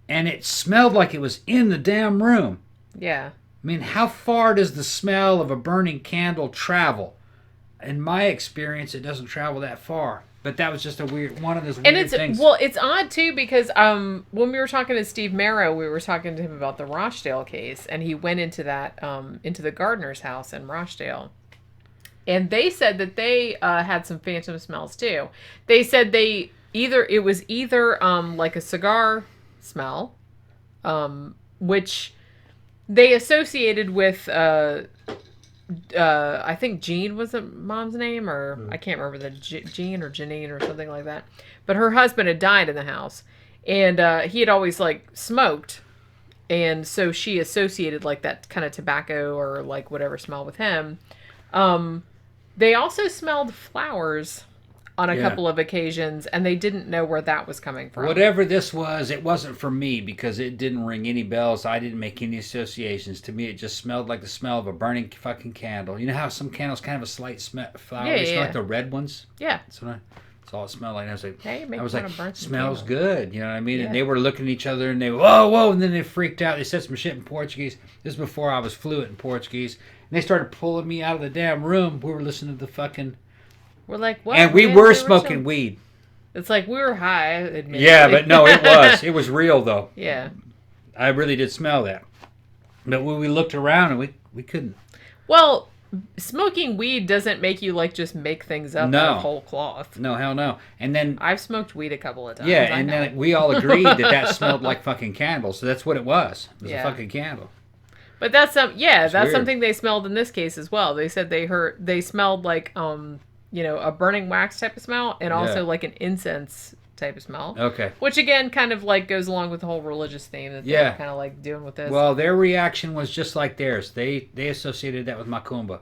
And it smelled like it was in the damn room. Yeah. I mean, how far does the smell of a burning candle travel? In my experience, it doesn't travel that far. But that was just one of those weird things. Well, it's odd, too, because when we were talking to Steve Marrow, we were talking to him about the Rochdale case. And he went into that, into the gardener's house in Rochdale. And they said that they had some phantom smells, too. They said it was either like a cigar smell, which they associated with I think Jean was the mom's name, or I can't remember, the Jean or Janine or something like that, but her husband had died in the house, and he had always like smoked, and so she associated like that kind of tobacco or like whatever smell with him. They also smelled flowers on a couple of occasions, and they didn't know where that was coming from. Whatever this was, it wasn't for me because it didn't ring any bells. I didn't make any associations. To me, it just smelled like the smell of a burning fucking candle. You know how some candles kind of a slight flower? They smell like the red ones? Yeah. That's all it smelled like. And I was like, burn smells candles. Good. You know what I mean? Yeah. And they were looking at each other, and they whoa, and then they freaked out. They said some shit in Portuguese. This is before I was fluent in Portuguese. And they started pulling me out of the damn room. We were listening to the fucking... We're like, what? And we were smoking weed. It's like we were high, admittedly. Yeah, but no, it was. It was real, though. Yeah. I really did smell that. But when we looked around, and we couldn't. Well, smoking weed doesn't make you, like, just make things up out of whole cloth. No, hell no. And then... I've smoked weed a couple of times. Yeah, and then we all agreed that smelled like fucking candles. So that's what it was. It was a fucking candle. But that's weird. something they smelled in this case as well. They said they smelled like... a burning wax type of smell, and also like an incense type of smell. Okay. Which again kind of like goes along with the whole religious theme that they're kind of like doing with this. Well, their reaction was just like theirs. They associated that with Macumba.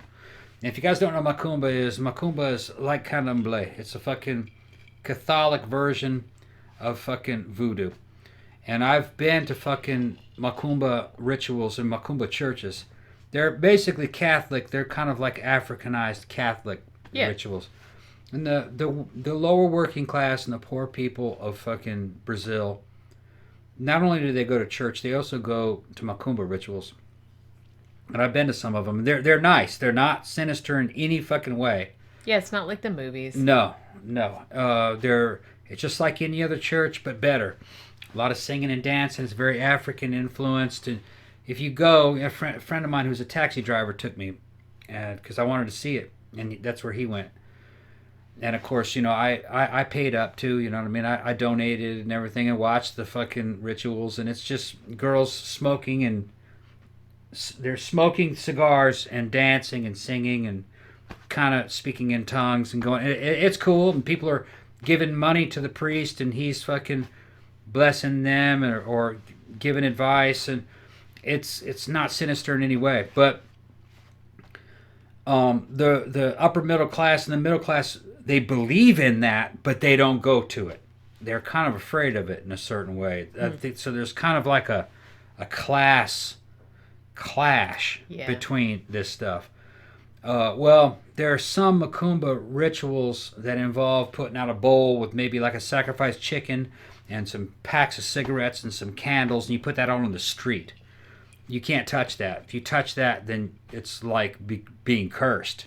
And if you guys don't know Macumba is like Candomblé. It's a fucking Catholic version of fucking voodoo. And I've been to fucking Macumba rituals and Macumba churches. They're basically Catholic. They're kind of like Africanized Catholic rituals. And the lower working class and the poor people of fucking Brazil, not only do they go to church, they also go to Macumba rituals. And I've been to some of them. They're nice. They're not sinister in any fucking way. Yeah, it's not like the movies. No. It's just like any other church, but better. A lot of singing and dancing. It's very African influenced. And if you go, a friend of mine who's a taxi driver took me because I wanted to see it, and that's where he went. And of course, I paid up too, you know what I mean? I donated and everything and watched the fucking rituals, and it's just girls smoking, and they're smoking cigars and dancing and singing and kind of speaking in tongues and going. It's cool, and people are giving money to the priest, and he's fucking blessing them or giving advice, and it's not sinister in any way. But the upper middle class and the middle class, they believe in that, but they don't go to it. They're kind of afraid of it in a certain way. I think, so there's kind of like a class clash between this stuff. Well, there are some Macumba rituals that involve putting out a bowl with maybe like a sacrificed chicken and some packs of cigarettes and some candles, and you put that out on the street. You can't touch that. If you touch that, then it's like being cursed.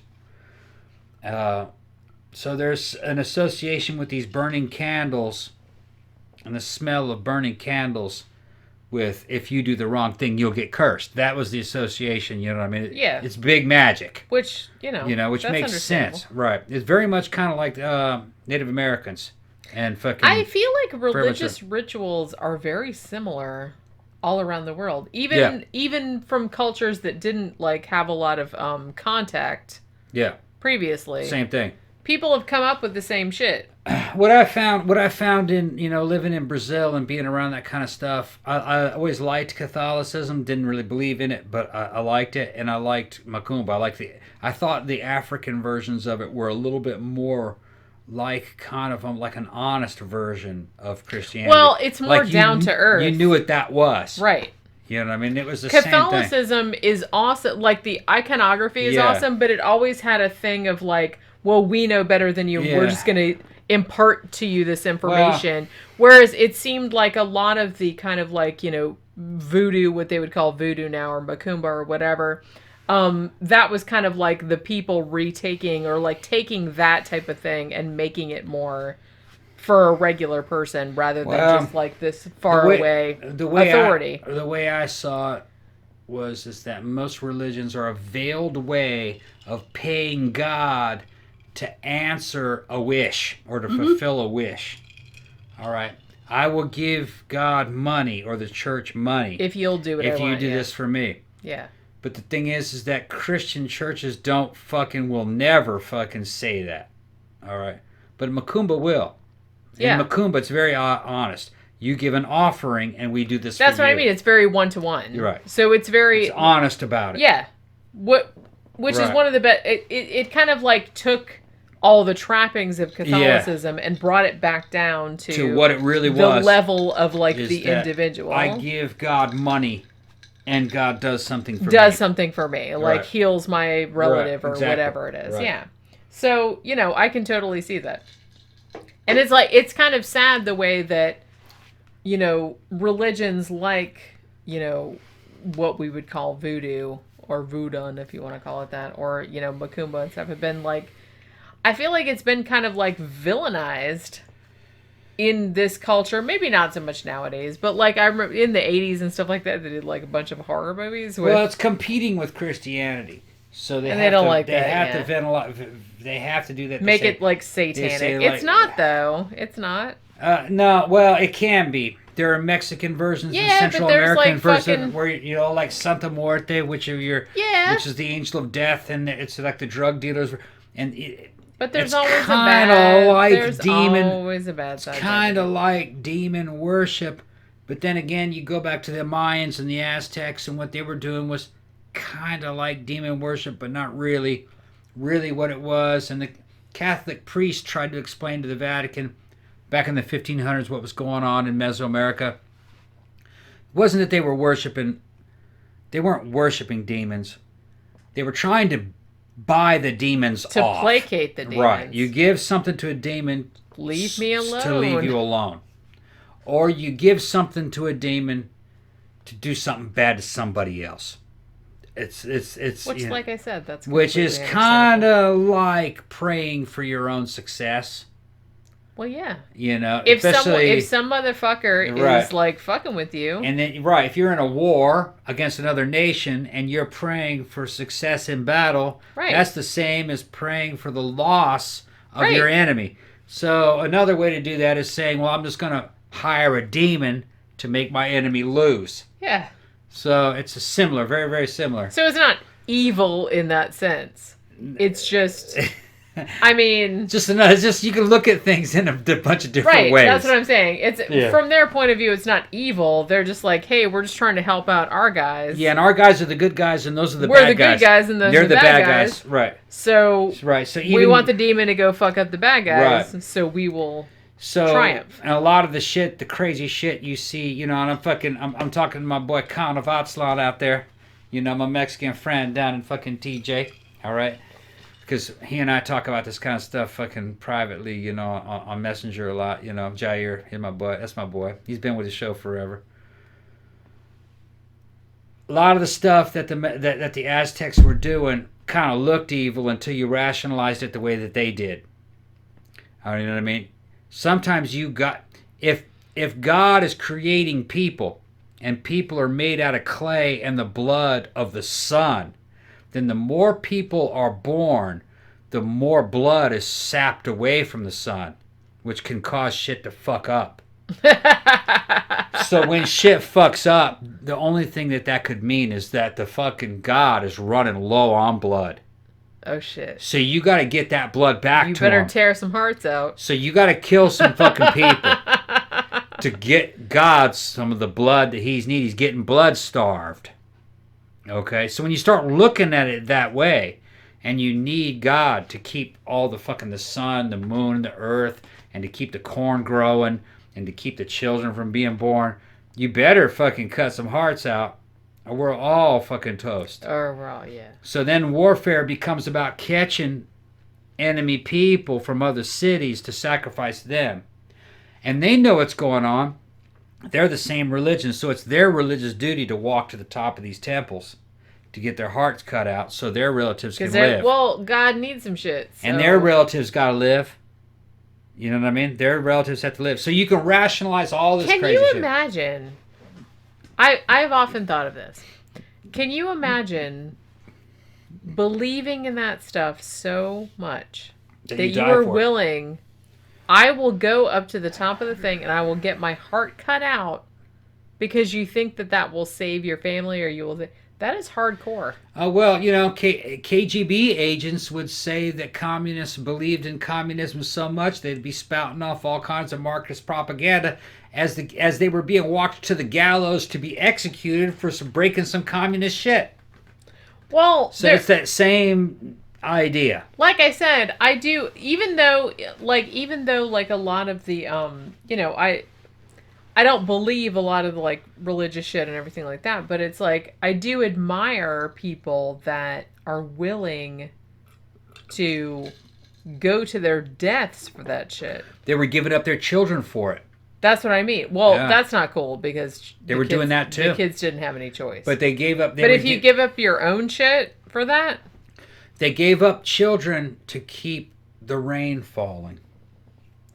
So there's an association with these burning candles and the smell of burning candles with, if you do the wrong thing, you'll get cursed. That was the association, you know what I mean? Yeah. It's big magic. Which, which makes sense. Right. It's very much kind of like Native Americans and fucking... I feel like religious rituals are very similar all around the world. Even from cultures that didn't like have a lot of contact previously. Same thing. People have come up with the same shit. What I found in living in Brazil and being around that kind of stuff, I always liked Catholicism. Didn't really believe in it, but I liked it, and I liked Macumba. I thought the African versions of it were a little bit more like kind of like an honest version of Christianity. Well, it's more down to earth. You knew what that was, right? You know what I mean? It was the same thing. Catholicism is awesome. Like the iconography is awesome, but it always had a thing of like, well, we know better than you. We're just going to impart to you this information. Whereas it seemed like a lot of the kind of like, voodoo, what they would call voodoo now, or Macumba or whatever, that was kind of like the people retaking or like taking that type of thing and making it more for a regular person rather than just like this away authority. The way I saw it is that most religions are a veiled way of paying God to answer a wish or to fulfill a wish. All right. I will give God money or the church money if you'll do it. If you do this for me. Yeah. But the thing is that Christian churches will never fucking say that. All right. But Macumba will. In Macumba, it's very honest. You give an offering and we do this for you. That's what I mean. It's very one-to-one. You're right. So it's honest about it. Yeah. Which is one of the best. It kind of like took all the trappings of Catholicism and brought it back down to what it really was. The level of like the individual. I give God money and God does something for me. Like heals my relative or whatever it is. Right. Yeah. So, I can totally see that. And it's like, it's kind of sad the way that, religions like, what we would call voodoo or voodoo, if you want to call it that, or, Macumba and stuff have been like, I feel like it's been kind of like villainized in this culture. Maybe not so much nowadays, but like I remember in the 80s and stuff like that, they did like a bunch of horror movies. Well, it's competing with Christianity. So they have to do that. Make it like satanic. It's not though. It's not. No, well, it can be. There are Mexican versions and Central American versions where like Santa Muerte, which is the angel of death, and it's like the drug dealers, and But there's It's always a kinda bad. like There's demon- always a bad side. Kind of like demon worship, but then again, you go back to the Mayans and the Aztecs, and what they were doing was kind of like demon worship, but not really what it was. And the Catholic priests tried to explain to the Vatican back in the 1500s what was going on in Mesoamerica. It wasn't that they weren't worshiping demons. They were trying to buy the demons to off. placate the demons. Right. You give something to a demon, Leave me alone. to leave you alone. Or you give something to a demon to do something bad to somebody else. It's Which, you know, like I said, that's which is completely kind understandable. of like praying for your own success. Well, yeah. You know, If especially some motherfucker Right. is like fucking with you, and then right, if you're in a war against another nation and you're praying for success in battle, Right. that's the same as praying for the loss of Right. your enemy. So another way to do that is saying, well, I'm just going to hire a demon to make my enemy lose. yeah. So it's a similar, very, very similar. So it's not evil in that sense. It's just, I mean, It's just you can look at things in a bunch of different right. ways. That's what I'm saying. It's Yeah. from their point of view, it's not evil. They're just like, hey, we're just trying to help out our guys. Yeah, and our guys are the good guys, and those are the We're bad the guys. good guys, and those They're are the bad guys. Right. So Right. So we want the demon to go fuck up the bad guys. Right. So we will. So, Triumph. and a lot of the crazy shit you see, you know, and I'm talking to my boy Count of Atslot out there, you know, my Mexican friend down in fucking TJ, all right? Because he and I talk about this kind of stuff fucking privately, you know, on Messenger a lot, you know. Jair, he's my boy. That's my boy. He's been with the show forever. A lot of the stuff that the Aztecs were doing kind of looked evil until you rationalized it the way that they did. You know what I mean? Sometimes if God is creating people and people are made out of clay and the blood of the sun, then the more people are born, the more blood is sapped away from the sun, which can cause shit to fuck up. So when shit fucks up, the only thing that could mean is that the fucking God is running low on blood. Oh shit! So you got to get that blood back You to better him. tear some hearts out. So you got to kill some fucking people to get God some of the blood that he's needs. He's getting blood starved. Okay, so when you start looking at it that way, and you need God to keep all the fucking the sun, the moon, the earth, and to keep the corn growing, and to keep the children from being born, you better fucking cut some hearts out, or we're all fucking toast. Overall, yeah. So then warfare becomes about catching enemy people from other cities to sacrifice them. And they know what's going on. They're the same religion, so it's their religious duty to walk to the top of these temples to get their hearts cut out so their relatives can live. Well, God needs some shit. So. And their relatives got to live. You know what I mean? Their relatives have to live. So you can rationalize all this Can crazy you shit. imagine? I've often thought of this. Can you imagine believing in that stuff so much that you die are for it. willing? I will go up to the top of the thing and I will get my heart cut out because you think that will save your family, or you will. That is hardcore. Well, you know, KGB agents would say that communists believed in communism so much they'd be spouting off all kinds of Marxist propaganda as they were being walked to the gallows to be executed for breaking some communist shit. Well, So it's that same idea. like I said, I do. Even though like a lot of the you know, I don't believe a lot of the like religious shit and everything like that, but it's like I do admire people that are willing to go to their deaths for that shit. They were giving up their children for it. That's what I mean. Well, Yeah. that's not cool because They were doing that too. The kids didn't have any choice. But they gave up. But if you give up your own shit for that, They gave up children to keep the rain falling.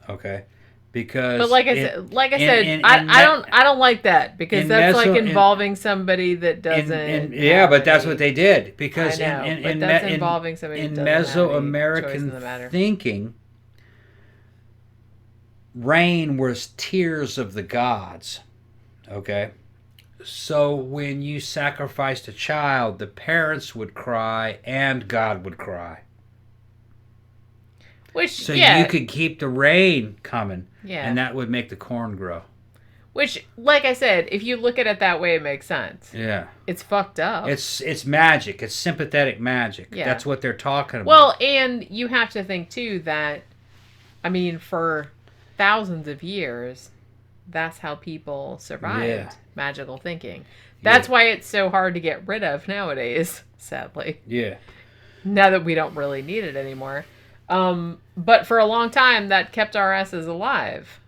Okay, because but like I said, I don't like that because in that's like Meso- in- involving somebody that doesn't. yeah, but that's have what they did because I know, in but that's involving somebody in that doesn't have any choice in the Mesoamerican matter. thinking, rain was tears of the gods. Okay. So when you sacrificed a child, the parents would cry and God would cry. Which, So yeah. you could keep the rain coming. Yeah. And that would make the corn grow. Which, like I said, if you look at it that way, it makes sense. Yeah. It's fucked up. It's magic. It's sympathetic magic. Yeah. That's what they're talking about. Well, and you have to think, too, that, I mean, for thousands of years, that's how people survived magical thinking. That's why it's so hard to get rid of nowadays, sadly. Yeah. Now that we don't really need it anymore. But for a long time, that kept our asses alive.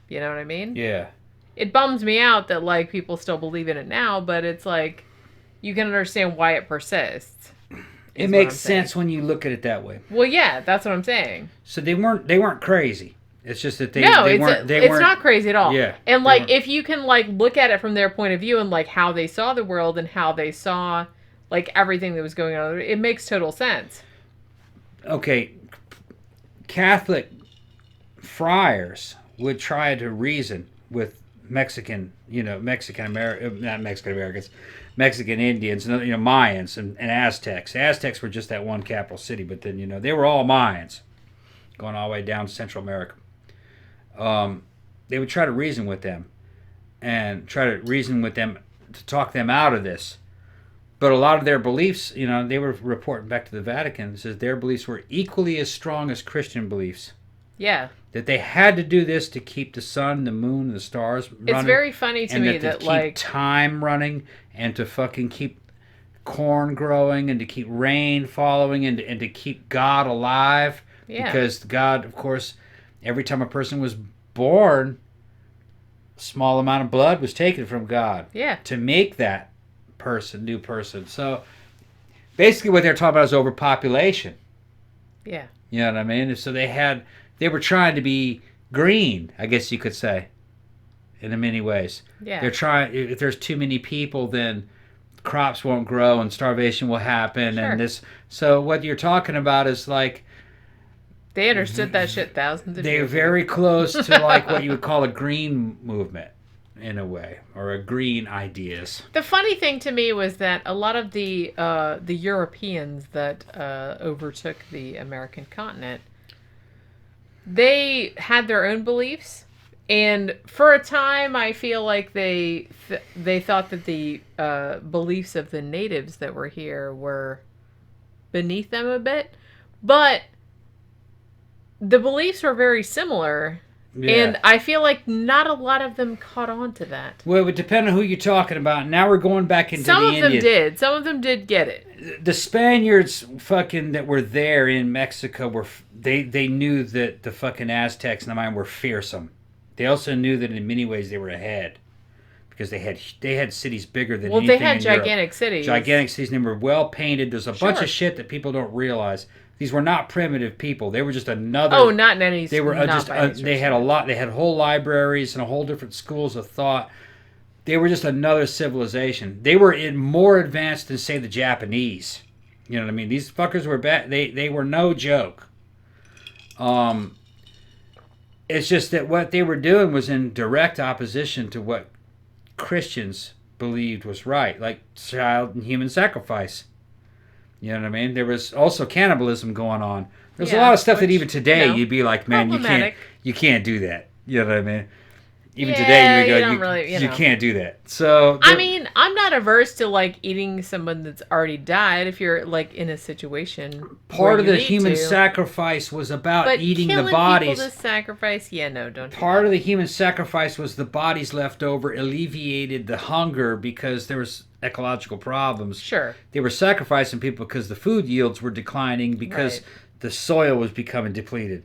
You know what I mean? Yeah. It bums me out that, like, people still believe in it now, but it's like, you can understand why it persists. It makes sense when you look at it that way. Well, yeah, that's what I'm saying. So they weren't crazy. It's just that it's not crazy at all. Yeah. And, like, if you can, like, look at it from their point of view and, like, how they saw the world and how they saw, like, everything that was going on, it makes total sense. Okay, Catholic friars would try to reason with Mexican Indians, Mayans and Aztecs. Aztecs were just that one capital city, but then, they were all Mayans, going all the way down to Central America. They would try to reason with them to talk them out of this. But a lot of their beliefs, they were reporting back to the Vatican, says their beliefs were equally as strong as Christian beliefs. Yeah. That they had to do this to keep the sun, the moon, and the stars running. It's very funny to me that, to like, keep time running and to fucking keep corn growing and to keep rain following and to keep God alive. Yeah. Because God, of course, every time a person was born, a small amount of blood was taken from God. Yeah. To make that new person. So basically what they're talking about is overpopulation. Yeah. You know what I mean? So they were trying to be green, I guess you could say, in many ways. Yeah. They're trying, if there's too many people, then crops won't grow and starvation will happen. Sure. So what you're talking about is like, they understood that shit thousands of years they're very close to like what you would call a green movement in a way, or a green ideas. The funny thing to me was that a lot of the Europeans that overtook the American continent, they had their own beliefs, and for a time, I feel like they thought that the beliefs of the natives that were here were beneath them a bit, but the beliefs were very similar. Yeah. And I feel like not a lot of them caught on to that. Well, it would depend on who you're talking about. Now we're going back into the Indians. Some of them did. Some of them did get it. The Spaniards fucking that were there in Mexico they knew that the fucking Aztecs and the Mayans were fearsome. They also knew that in many ways they were ahead. Because they had cities bigger than anything in Europe. Well, they had gigantic cities. Gigantic cities, and they were well painted. There's a bunch of shit that people don't realize. These were not primitive people. They were just another. Oh, not in any. They were they had a lot. They had whole libraries and a whole different schools of thought. They were just another civilization. They were more advanced than, say, the Japanese. You know what I mean? These fuckers were bad. They were no joke. It's just that what they were doing was in direct opposition to what Christians believed was right, like child and human sacrifice. You know what I mean? There was also cannibalism going on. There's a lot of stuff that even today you'd be like, man, you can't do that. You know what I mean? Even today you would go, you can't do that. So I mean, I'm not averse to like eating someone that's already died if you're like in a situation. Part of the human sacrifice was about eating the bodies. People to sacrifice, don't. Part of the human sacrifice was the bodies left over alleviated the hunger because there was ecological problems. Sure. They were sacrificing people because the food yields were declining because the soil was becoming depleted.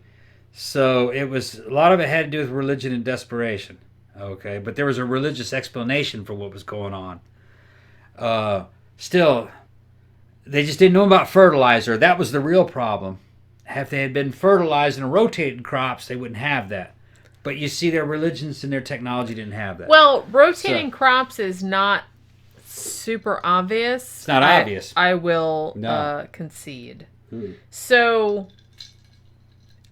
So a lot of it had to do with religion and desperation. Okay, but there was a religious explanation for what was going on. Still, they just didn't know about fertilizer. That was the real problem. If they had been fertilized and rotated crops, they wouldn't have that. But you see, their religions and their technology didn't have that. Well, rotating crops is not super obvious. It's not obvious. I will concede. So,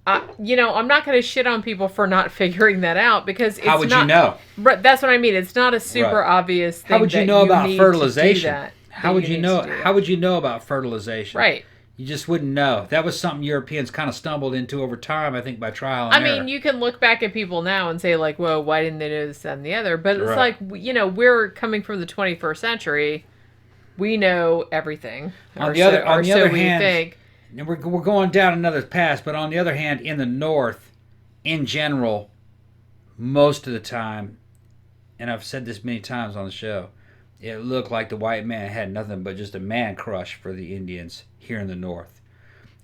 I'm not going to shit on people for not figuring that out because it's how would you know? That's what I mean. It's not a super obvious thing. How would you know about fertilization? How would you know about fertilization? Right. You just wouldn't know. That was something Europeans kind of stumbled into over time, I think, by trial and I error. mean, you can look back at people now and say, like, well, why didn't they know this, that, and the other? But it's Right. like, you know, we're coming from the 21st century. We know everything. On the other hand, think. and we're going down another path, but on the other hand, in the North, in general, most of the time, and I've said this many times on the show, it looked like the white man had nothing but just a man crush for the Indians here in the North.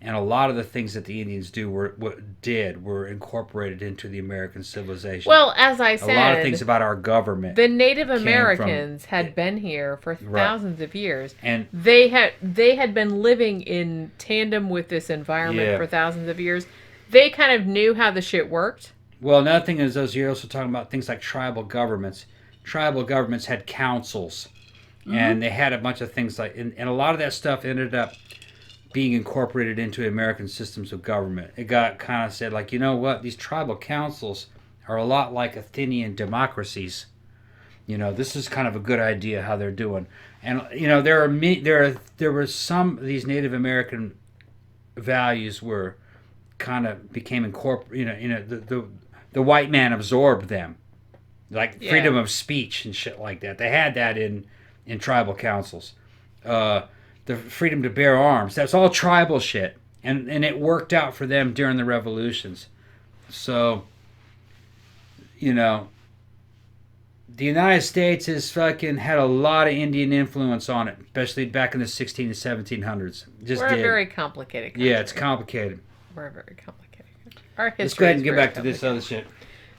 And a lot of the things that the Indians were incorporated into the American civilization. Well, as I said, a lot of things about our government. the Native came Americans from- had been here for Right. thousands of years. And They had been living in tandem with this environment Yeah. for thousands of years. They kind of knew how the shit worked. well, another thing is, you're also talking about things like tribal governments. Tribal governments had councils, and they had a bunch of things like, and a lot of that stuff ended up being incorporated into American systems of government. It got kind of said, like, you know what, these tribal councils are a lot like Athenian democracies. You know, this is kind of a good idea how they're doing. And you know, there were some of these Native American values were kind of became incorporated. You know, the white man absorbed them, like freedom of speech and shit like that. They had that in tribal councils. The freedom to bear arms. That's all tribal shit. And it worked out for them during the revolutions. So, you know, the United States has fucking had a lot of Indian influence on it, especially back in the 16 and 1700s. We're a very complicated country. Yeah, it's complicated. We're a very complicated country. Our history Let's go ahead is and get very back to this other shit.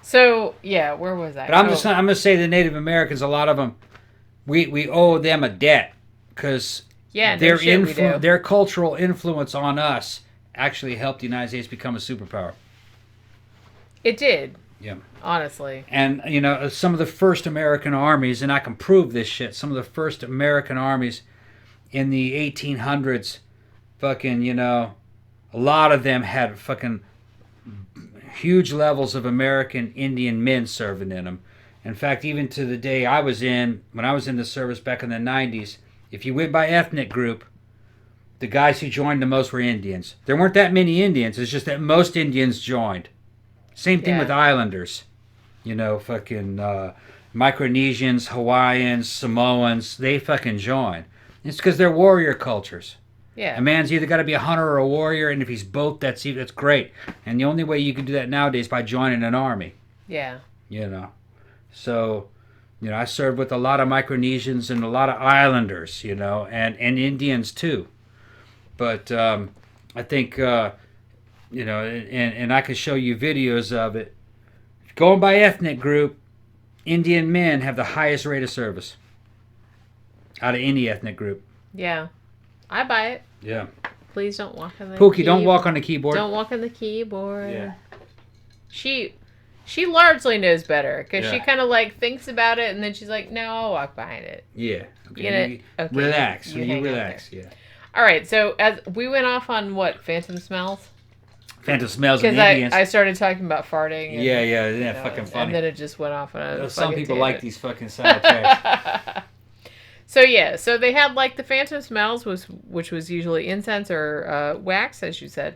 So, yeah, where was I? But I'm going to say the Native Americans, a lot of them, we owe them a debt because their cultural influence on us actually helped the United States become a superpower. It did. Yeah. Honestly. And, you know, some of the first American armies, and I can prove this shit, some of the first American armies in the 1800s, fucking, you know, a lot of them had fucking huge levels of American Indian men serving in them. In fact, even to the day I was in, when I was in the service back in the 90s, if you went by ethnic group, the guys who joined the most were Indians. There weren't that many Indians, it's just that most Indians joined. Same thing with Islanders. You know, fucking Micronesians, Hawaiians, Samoans, they fucking join. It's because they're warrior cultures. Yeah. A man's either got to be a hunter or a warrior, and if he's both, that's great. And the only way you can do that nowadays is by joining an army. Yeah. You know. So, you know, I served with a lot of Micronesians and a lot of Islanders, you know, and Indians too. But I think, you know, and I could show you videos of it. Going by ethnic group, Indian men have the highest rate of service out of any ethnic group. Yeah. I buy it. Yeah. Please don't walk on the Pookie, don't walk on the keyboard. Don't walk on the keyboard. Yeah. She largely knows better because she Yeah. kind of like thinks about it and then she's like, no, I'll walk behind it. Yeah. Okay. Get it? Okay. Relax. You You hang out relax. Yeah. All right. So as we went off on what, phantom smells? Phantom smells of Because Indians. I started talking about farting. And, yeah, fucking funny. And then it just went off on a Some fucking people tangent. like these fucking soundtracks. So they had like the phantom smells, which was usually incense or wax, as you said.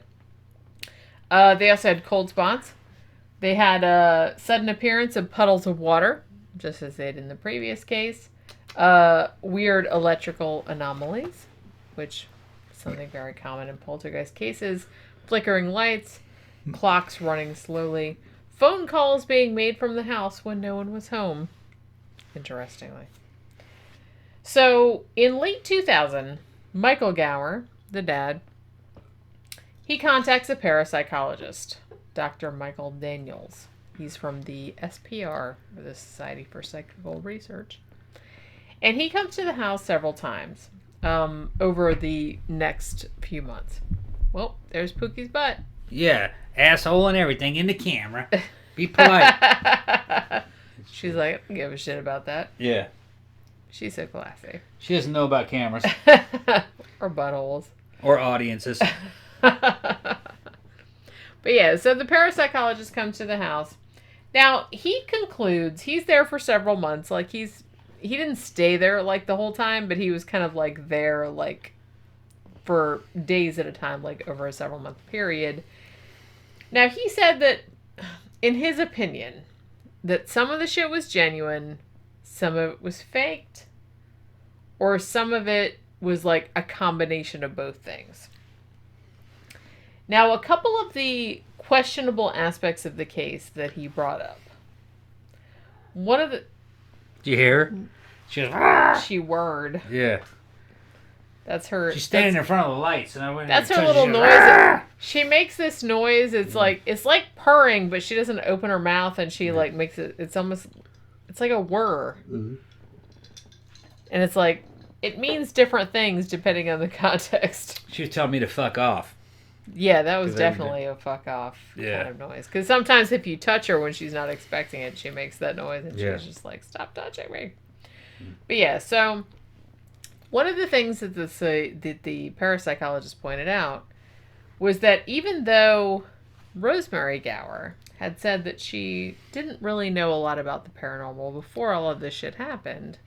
They also had cold spots. They had a sudden appearance of puddles of water, just as they did in the previous case. Weird electrical anomalies, which is something very common in poltergeist cases. Flickering lights, clocks running slowly, phone calls being made from the house when no one was home. Interestingly. So, in late 2000, Michael Gower, the dad, he contacts a parapsychologist, Dr. Michael Daniels. He's from the SPR, or the Society for Psychical Research. And he comes to the house several times over the next few months. Well, there's Pookie's butt. Yeah, asshole and everything in the camera. Be polite. She's like, I don't give a shit about that. Yeah. She's so classy. She doesn't know about cameras. Or buttholes. Or audiences. But yeah, so the parapsychologist comes to the house. Now, he concludes, he's there for several months. Like, he didn't stay there, like, the whole time, but he was kind of, like, there, like, for days at a time, like over a several month period. Now, he said that, in his opinion, that some of the shit was genuine, some of it was faked, or some of it was like a combination of both things. Now, a couple of the questionable aspects of the case that he brought up. One of the... Do you hear her? She goes, She whirred. yeah. That's her... She's standing in front of the lights, and I went. That's her and little she noise. goes, She makes this noise. It's like purring, but she doesn't open her mouth, and she like makes it. It's like a whir, Mm-hmm. and it's like it means different things depending on the context. She was telling me to fuck off. Yeah, that was 'Cause definitely a fuck off Yeah. kind of noise. Because sometimes if you touch her when she's not expecting it, she makes that noise, and Yeah. she's just like, "Stop touching me." But yeah, so one of the things that the parapsychologist pointed out was that even though Rosemary Gower had said that she didn't really know a lot about the paranormal before all of this shit happened,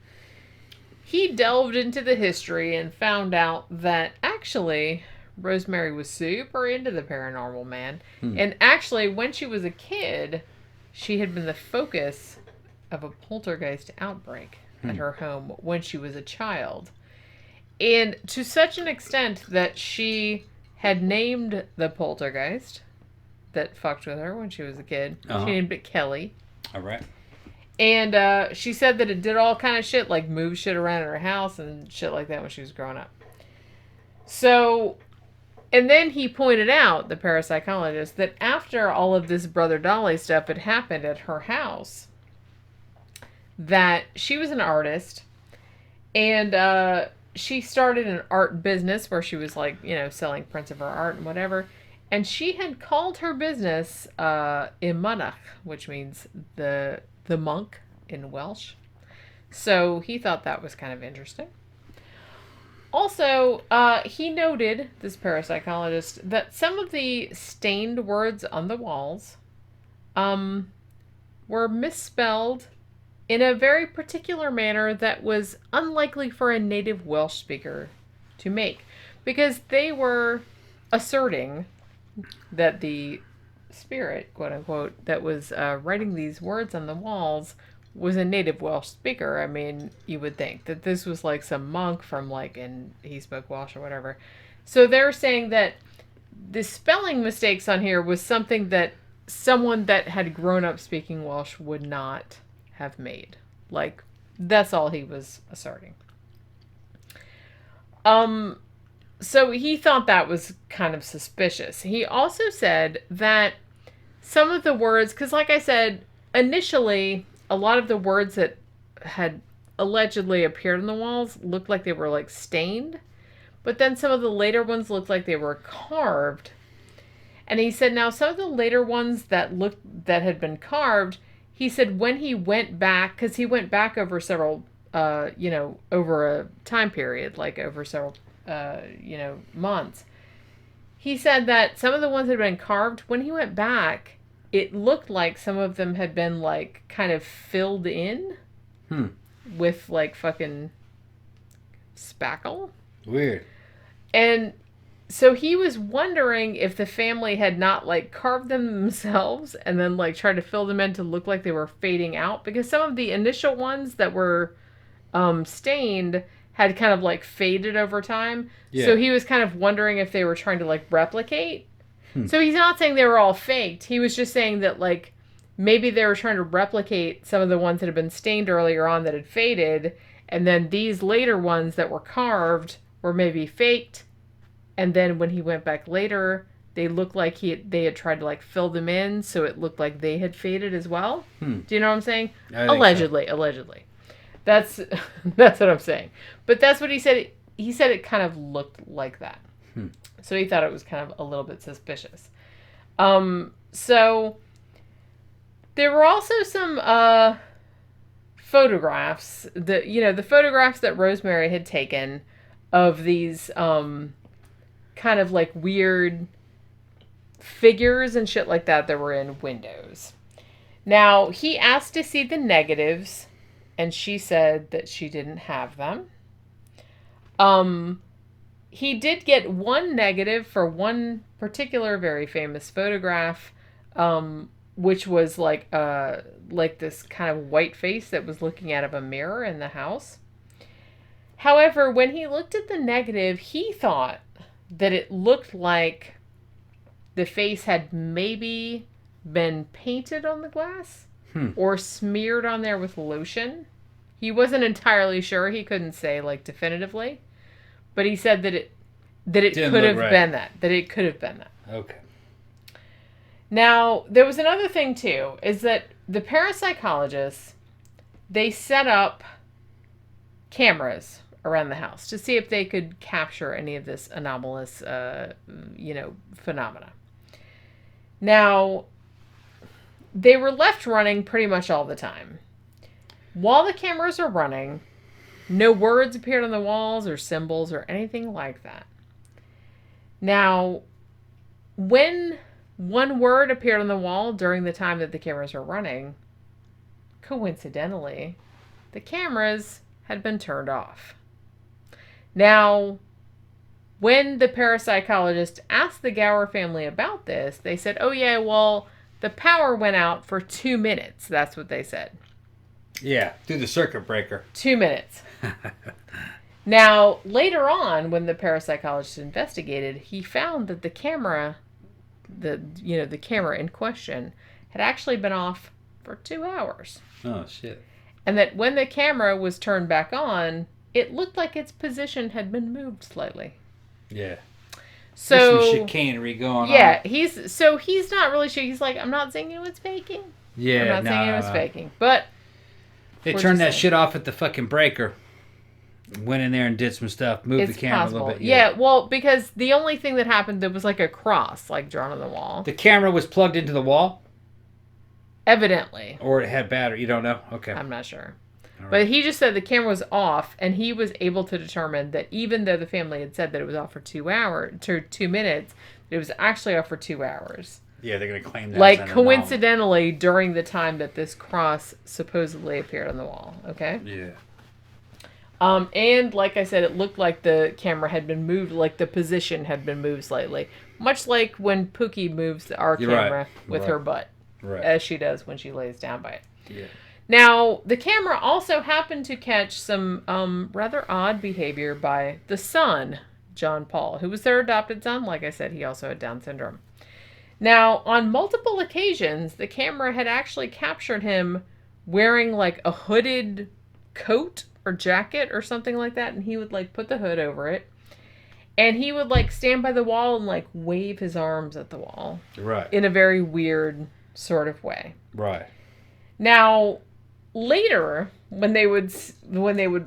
he delved into the history and found out that actually Rosemary was super into the paranormal, man. And actually, when she was a kid, she had been the focus of a poltergeist outbreak at her home when she was a child. And to such an extent that she had named the poltergeist that fucked with her when she was a kid. Uh-huh. She named it Kelly. All right. And she said that it did all kind of shit, like move shit around in her house and shit like that when she was growing up. So, and then he pointed out, the parapsychologist, that after all of this Brother Doli stuff had happened at her house, that she was an artist, and she started an art business where she was like, you know, selling prints of her art and whatever. And she had called her business Imanach, which means the monk in Welsh. So he thought that was kind of interesting. Also, he noted, this parapsychologist, that some of the stained words on the walls were misspelled in a very particular manner that was unlikely for a native Welsh speaker to make. Because they were asserting that the spirit, quote unquote, that was writing these words on the walls was a native Welsh speaker. I mean, you would think that this was like some monk from like, and he spoke Welsh or whatever. So they're saying that the spelling mistakes on here was something that someone that had grown up speaking Welsh would not have made. Like, that's all he was asserting. So he thought that was kind of suspicious. He also said that some of the words, because like I said, initially, a lot of the words that had allegedly appeared on the walls looked like they were like stained, but then some of the later ones looked like they were carved. And he said now some of the later ones that had been carved, he said when he went back, because he went back over several, over a time period, like over several, months. He said that some of the ones that had been carved, when he went back, it looked like some of them had been like kind of filled in with like fucking spackle. Weird. And so he was wondering if the family had not like carved them themselves and then like tried to fill them in to look like they were fading out, because some of the initial ones that were stained had kind of like faded over time. Yeah. So he was kind of wondering if they were trying to like replicate. So he's not saying they were all faked. He was just saying that like maybe they were trying to replicate some of the ones that had been stained earlier on that had faded, and then these later ones that were carved were maybe faked. And then when he went back later, they looked like they had tried to like fill them in, so it looked like they had faded as well. Do you know what I'm saying? Allegedly. That's what I'm saying. But that's what he said. He said it kind of looked like that. So he thought it was kind of a little bit suspicious. So there were also some photographs. The photographs that Rosemary had taken of these kind of like weird figures and shit like that were in windows. Now, he asked to see the negatives, and she said that she didn't have them. he did get one negative for one particular very famous photograph, which was like this kind of white face that was looking out of a mirror in the house. However, when he looked at the negative, he thought that it looked like the face had maybe been painted on the glass or smeared on there with lotion. He wasn't entirely sure. He couldn't say like definitively, but he said that it could have been that. That it could have been that. Okay. Now, there was another thing too, is that the parapsychologists, they set up cameras around the house to see if they could capture any of this anomalous, phenomena. Now, they were left running pretty much all the time. While the cameras are running, no words appeared on the walls or symbols or anything like that. Now, when one word appeared on the wall during the time that the cameras were running, coincidentally, the cameras had been turned off. Now, when the parapsychologist asked the Gower family about this, they said, oh yeah, well, the power went out for 2 minutes. That's what they said. Yeah, through the circuit breaker. 2 minutes. Now, later on, when the parapsychologist investigated, he found that the camera, the camera in question, had actually been off for 2 hours. Oh, shit. And that when the camera was turned back on, it looked like its position had been moved slightly. Yeah. So there's some chicanery going on. Yeah, he's not really sure. He's like, I'm not saying it was faking. Yeah, I'm not saying it was faking. But they turned that shit off at the fucking breaker. Went in there and did some stuff. Moved the camera a little bit. Yeah, well, because the only thing that happened, there was like a cross like drawn on the wall. The camera was plugged into the wall? Evidently. Or it had battery. You don't know? Okay. I'm not sure. All right. But he just said the camera was off, and he was able to determine that even though the family had said that it was off for 2 minutes, it was actually off for 2 hours. Yeah, they're going to claim that. Like, coincidentally, during the time that this cross supposedly appeared on the wall. Okay? Yeah. And like I said, it looked like the camera had been moved, like the position had been moved slightly. Much like when Pookie moves our camera with her butt. Right. As she does when she lays down by it. Yeah. Now, the camera also happened to catch some rather odd behavior by the son, John Paul, who was their adopted son. Like I said, he also had Down syndrome. Now, on multiple occasions, the camera had actually captured him wearing like a hooded coat or jacket or something like that, and he would like put the hood over it, and he would like stand by the wall and like wave his arms at the wall. Right. In a very weird sort of way. Right. Now, later, when they would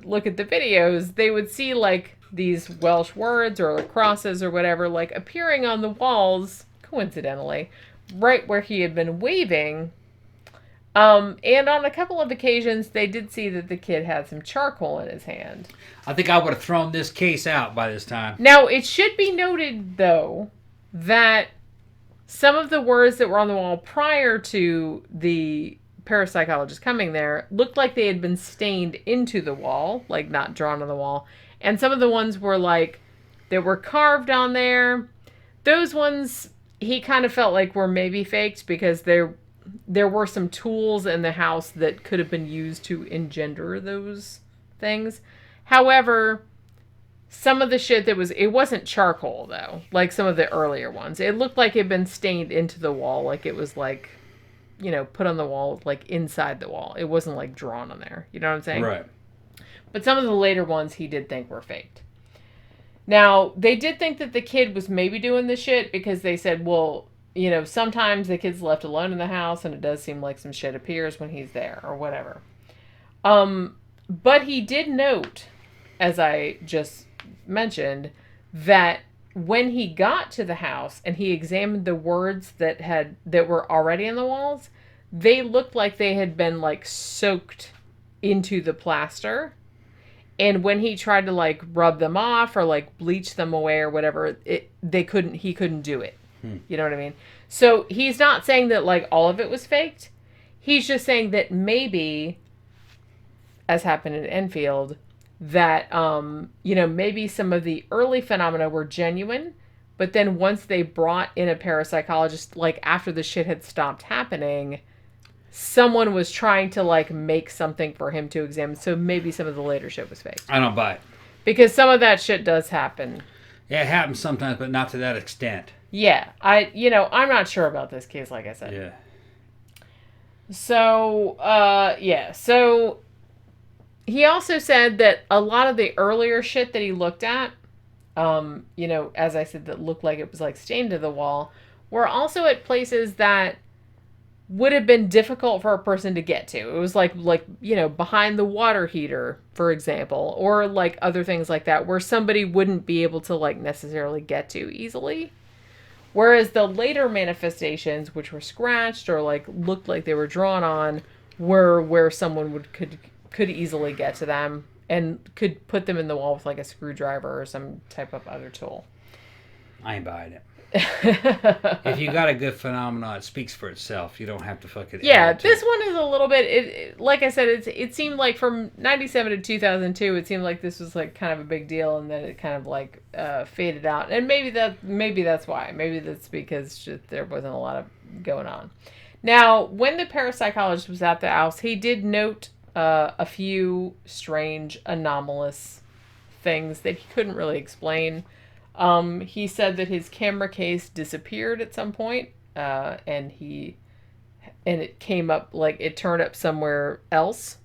look at the videos, they would see like these Welsh words or like crosses or whatever like appearing on the walls, coincidentally, right where he had been waving. And on a couple of occasions, they did see that the kid had some charcoal in his hand. I think I would have thrown this case out by this time. Now, it should be noted, though, that some of the words that were on the wall prior to the parapsychologist coming there looked like they had been stained into the wall, like not drawn on the wall. And some of the ones were like, they were carved on there. Those ones, he kind of felt like were maybe faked because there were some tools in the house that could have been used to engender those things. However, some of the shit it wasn't charcoal though, like some of the earlier ones. It looked like it had been stained into the wall, like it was like, put on the wall, like inside the wall. It wasn't like drawn on there. You know what I'm saying? Right. But some of the later ones he did think were faked. Now, they did think that the kid was maybe doing this shit because they said, well, sometimes the kid's left alone in the house and it does seem like some shit appears when he's there or whatever. But he did note, as I just mentioned, that when he got to the house and he examined the words that were already in the walls, they looked like they had been like soaked into the plaster. And when he tried to like rub them off or like bleach them away or whatever, he couldn't do it. You know what I mean? So he's not saying that like all of it was faked. He's just saying that maybe, as happened in Enfield, that, maybe some of the early phenomena were genuine, but then once they brought in a parapsychologist, like after the shit had stopped happening, someone was trying to like make something for him to examine. So maybe some of the later shit was fake. I don't buy it. Because some of that shit does happen. Yeah, it happens sometimes, but not to that extent. Yeah, I'm not sure about this case, like I said. Yeah. So, so he also said that a lot of the earlier shit that he looked at, as I said, that looked like it was like stained to the wall, were also at places that would have been difficult for a person to get to. It was like behind the water heater, for example, or like other things like that, where somebody wouldn't be able to like necessarily get to easily. Whereas the later manifestations, which were scratched or like looked like they were drawn on, were where someone could easily get to them and could put them in the wall with like a screwdriver or some type of other tool. I ain't buying it. If you got a good phenomenon, it speaks for itself. You don't have to fucking... Yeah, this one is a little bit... like I said, it seemed like from 97 to 2002, it seemed like this was like kind of a big deal, and then it kind of like faded out. And maybe that's why. Maybe that's because just there wasn't a lot of going on. Now, when the parapsychologist was at the house, he did note a few strange, anomalous things that he couldn't really explain. He said that his camera case disappeared at some point, and it came up, like, it turned up somewhere else,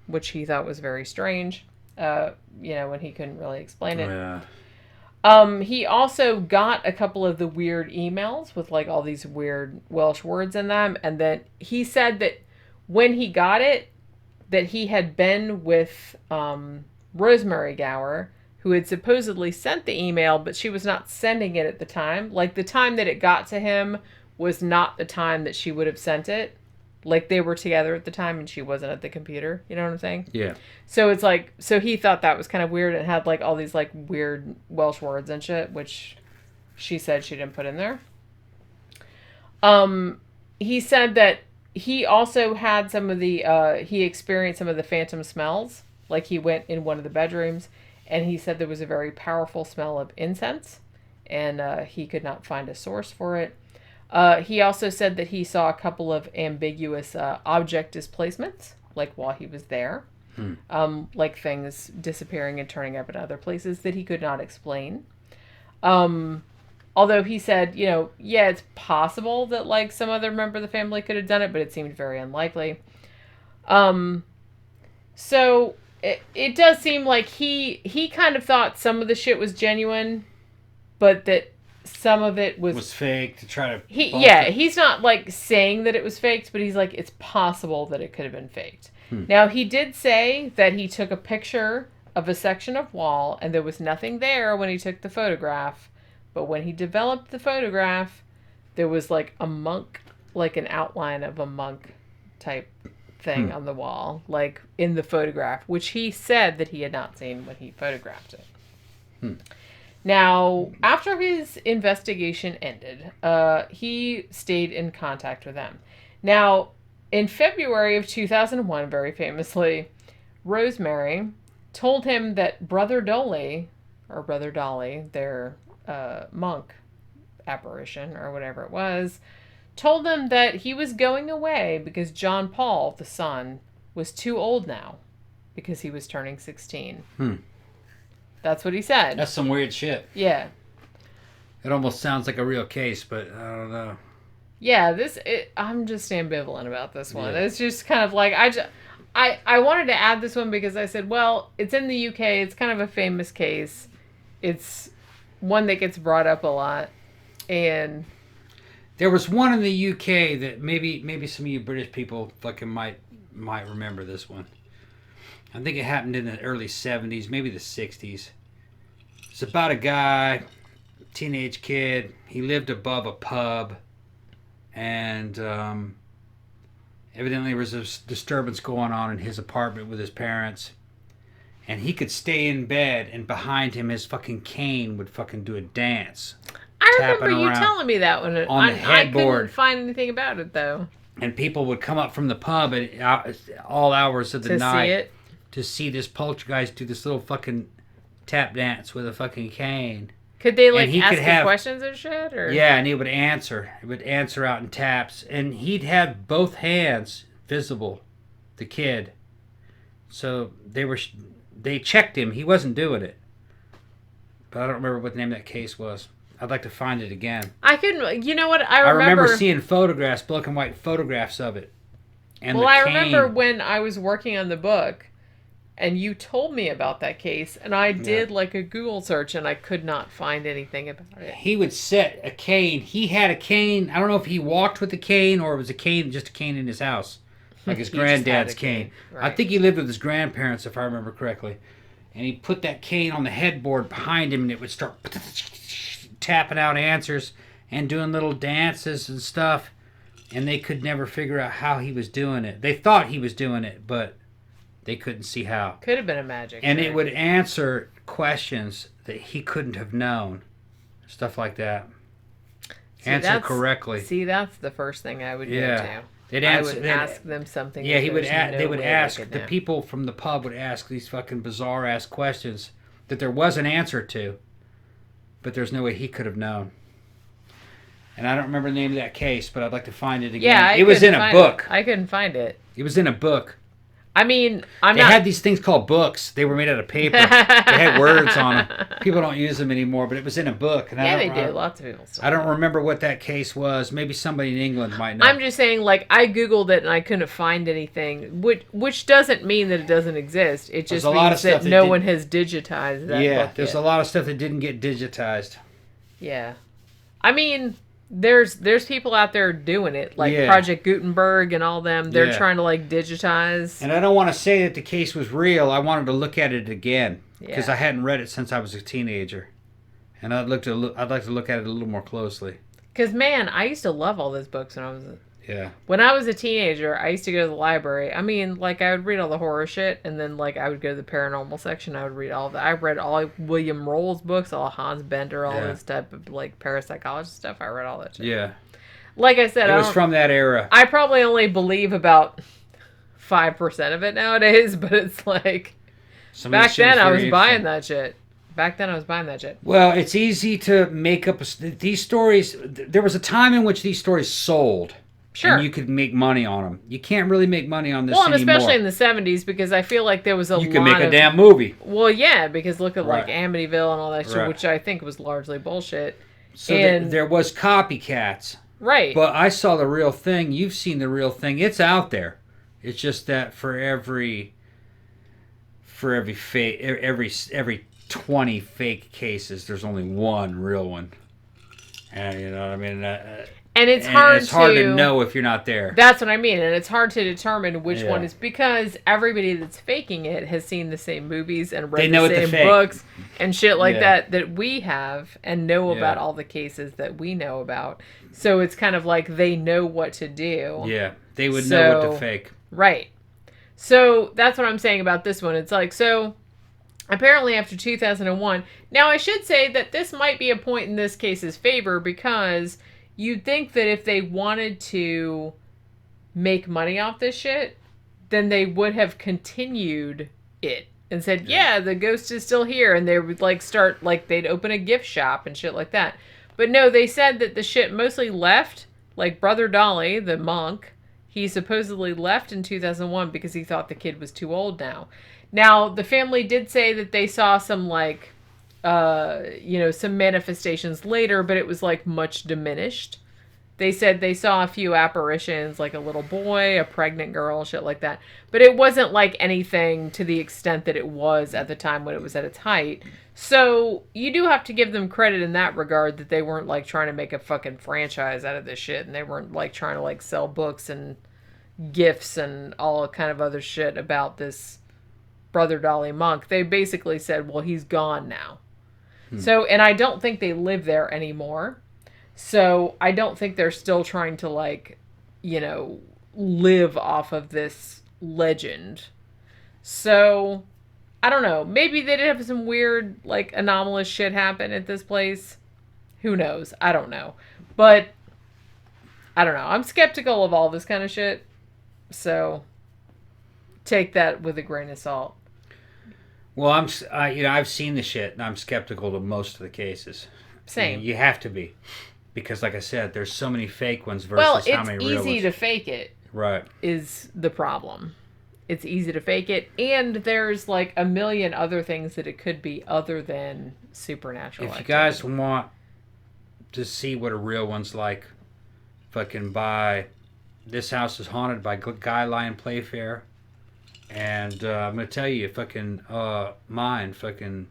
which he thought was very strange, when he couldn't really explain it. Yeah. He also got a couple of the weird emails with, like, all these weird Welsh words in them, and then he said that when he got it, that he had been with, Rosemary Gower, who had supposedly sent the email, but she was not sending it at the time. Like, the time that it got to him was not the time that she would have sent it. Like, they were together at the time and she wasn't at the computer. You know what I'm saying? Yeah. So it's like, so he thought that was kind of weird and had like all these like weird Welsh words and shit, which she said she didn't put in there. He said that he also had some of the, he experienced some of the phantom smells. Like, he went in one of the bedrooms and he said there was a very powerful smell of incense, and he could not find a source for it. He also said that he saw a couple of ambiguous object displacements, like while he was there. Like things disappearing and turning up in other places that he could not explain. Although he said, it's possible that like some other member of the family could have done it, but it seemed very unlikely. So it does seem like he kind of thought some of the shit was genuine, but that some of it was fake to try to... he's not like saying that it was faked, but he's like, it's possible that it could have been faked. Now, he did say that he took a picture of a section of wall and there was nothing there when he took the photograph, but when he developed the photograph, there was like a monk, like an outline of a monk type thing on the wall, like in the photograph, which he said that he had not seen when he photographed it. Now, after his investigation ended, he stayed in contact with them. Now, in February of 2001, very famously, Rosemary told him that Brother Doli, their monk apparition or whatever it was, told them that he was going away because John Paul, the son, was too old now because he was turning 16. That's what he said. That's some weird shit. Yeah. It almost sounds like a real case, but I don't know. Yeah, I'm just ambivalent about this one. Yeah. It's just kind of like, I wanted to add this one because I said, well, it's in the UK. It's kind of a famous case. It's one that gets brought up a lot. And there was one in the UK that maybe some of you British people fucking might remember this one. I think it happened in the early 70s, maybe the 60s. It's about a guy, teenage kid. He lived above a pub, and evidently there was a disturbance going on in his apartment with his parents. And he could stay in bed, and behind him his fucking cane would fucking do a dance. I remember you telling me that one. On the headboard. I couldn't find anything about it, though. And people would come up from the pub at all hours of the night. To see it? to see this poltergeist do this little fucking tap dance with a fucking cane. Could they like And he ask could him have- questions or shit? Or Yeah, and he would answer. He would answer out in taps. And he'd have both hands visible, the kid. So they checked him. He wasn't doing it. But I don't remember what the name of that case was. I'd like to find it again. I couldn't. You know what? I I remember remember seeing photographs, black and white photographs of it. And well, the I cane. remember when I was working on the book, and you told me about that case, and I did like a Google search, and I could not find anything about it. He would set a cane. He had a cane. I don't know if he walked with a cane or it was just a cane in his house. Like his He just had granddad's a cane. cane, right. I think he lived with his grandparents, if I remember correctly. And he put that cane on the headboard behind him, and it would start tapping out answers and doing little dances and stuff. And they could never figure out how he was doing it. They thought he was doing it, but they couldn't see how. Could have been a magic. And trick. it would answer questions that he couldn't have known. Stuff like that. See, Answer that's- correctly. See, that's the first thing I would Yeah. go to. They'd I answer. would they'd- ask them something. Yeah, that he would. there's no They would way ask could the know. people from the pub would ask these fucking bizarre ass questions that there was an answer to, but there's no way he could have known. And I don't remember the name of that case, but I'd like to find it again. Yeah, it was in a book. I couldn't find it. It was in a book. I mean, I'm They not. had these things called books. They were made out of paper. They had words on them. People don't use them anymore, but it was in a book. And Yeah, they do. Lots of people still. I don't remember what that case was. Maybe somebody in England might know. I'm just saying, like, I Googled it and I couldn't find anything, which doesn't mean that it doesn't exist. It There's just a lot of means stuff that that no didn't- one has digitized that yeah, book there's yet. a lot of stuff that didn't get digitized. Yeah. I mean, there's people out there doing it, like Yeah. Project Gutenberg and all them. They're Yeah. trying to, like, digitize. And I don't want to say that the case was real. I wanted to look at it again because Yeah. I hadn't read it since I was a teenager, and I'd like to look at it a little more closely. Because, man, I used to love all those books Yeah, when I was a teenager. I used to go to the library. I mean, like, I would read all the horror shit, and then, like, I would go to the paranormal section. I would read all the. I read all William Roll's books, all Hans Bender, all Yeah. this type of, like, parapsychology stuff. I read all that shit. yeah. Like I said, It was from that era. I probably only believe about 5% of it nowadays, but it's like Some of the back shit then I very was interesting. buying that shit. Back then I was buying that shit. Well, it's easy to make up these stories. There was a time in which these stories sold. Sure. And you could make money on them. You can't really make money on this Well, and anymore. especially in the 70s, because I feel like there was a you lot can make a of... damn movie. Well, yeah, because look at like Right. Amityville and all that shit, Right. which I think was largely bullshit. So And- there was copycats. Right. But I saw the real thing. You've seen the real thing. It's out there. It's just that for every fake, every 20 fake cases, there's only one real one. And you know what I mean? and it's And hard it's hard to know if you're not there. That's what I mean, and it's hard to determine which Yeah. one is, because everybody that's faking it has seen the same movies and read They know the what to same fake. books and shit like Yeah. that we have and know Yeah. about all the cases that we know about. So it's kind of like they know what to do. Yeah, they would know what So- to fake. Right. So that's what I'm saying about this one. It's like, so apparently after 2001. Now I should say that this might be a point in this case's favor, because you'd think that if they wanted to make money off this shit, then they would have continued it and said, yeah, the ghost is still here. And they would like start, like they'd open a gift shop and shit like that. But no, they said that the shit mostly left, like Brother Doli, the monk, he supposedly left in 2001 because he thought the kid was too old now. Now, the family did say that they saw some, like, some manifestations later, but it was, like, much diminished. They said they saw a few apparitions, like a little boy, a pregnant girl, shit like that. But it wasn't, like, anything to the extent that it was at the time when it was at its height. So, you do have to give them credit in that regard, that they weren't, like, trying to make a fucking franchise out of this shit. And they weren't, like, trying to, like, sell books and gifts and all kind of other shit about this Brother Doli monk. They basically said, well, he's gone now. So, and I don't think they live there anymore. So I don't think they're still trying to, like, live off of this legend. So I don't know. Maybe they did have some weird, like, anomalous shit happen at this place. Who knows? I don't know. But I don't know. I'm skeptical of all this kind of shit. So take that with a grain of salt. Well, I've seen the shit, and I'm skeptical to most of the cases. Same. You have to be, because, like I said, there's so many fake ones versus Well, how many it's real easy ones. to fake it. Right. Is the problem. It's easy to fake it, and there's like a million other things that it could be other than supernatural If you activity. guys want to see what a real one's like, fucking buy This House is Haunted by Guy Lion Playfair. And I'm going to tell you, fucking mine, fucking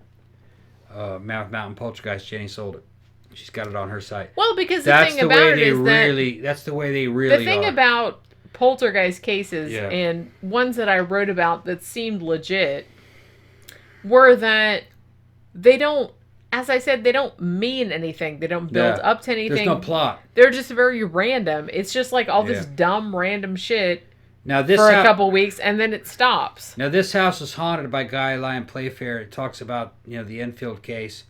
Mouth Mountain Poltergeist, Jenny sold it. She's got it on her site. Well, because That's the thing about it is that's the way they really the thing are. about poltergeist cases Yeah. and ones that I wrote about that seemed legit were that they don't, as I said, they don't mean anything. They don't build up to anything. There's no plot. They're just very random. It's just like all this dumb random shit Now this for a couple weeks, and then it stops. Now This House is Haunted by Guy Lion Playfair. It talks about, the Enfield case.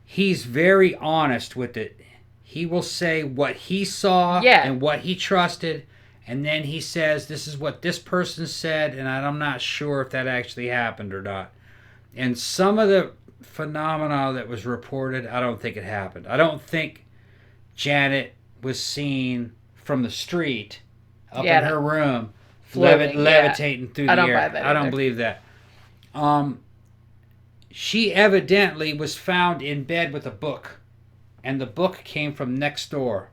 He's very honest with it. He will say what he saw and what he trusted, and then he says, this is what this person said, and I'm not sure if that actually happened or not. And some of the phenomena that was reported, I don't think it happened. I don't think Janet was seen from the street up in her room levitating through the air. Buy that I don't either. believe that. She evidently was found in bed with a book, and the book came from next door.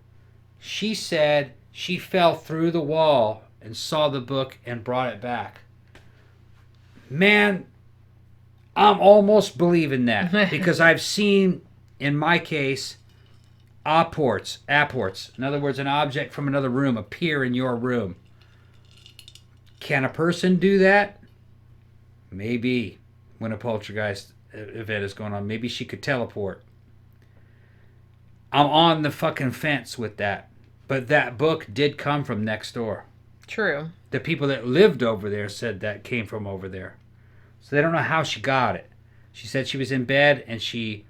She said she fell through the wall and saw the book and brought it back. Man, I'm almost believing that because I've seen, in my case, apports. In other words, an object from another room appear in your room. Can a person do that? Maybe. When a poltergeist event is going on, maybe she could teleport. I'm on the fucking fence with that. But that book did come from next door. True. The people that lived over there said that came from over there. So they don't know how she got it. She said she was in bed and she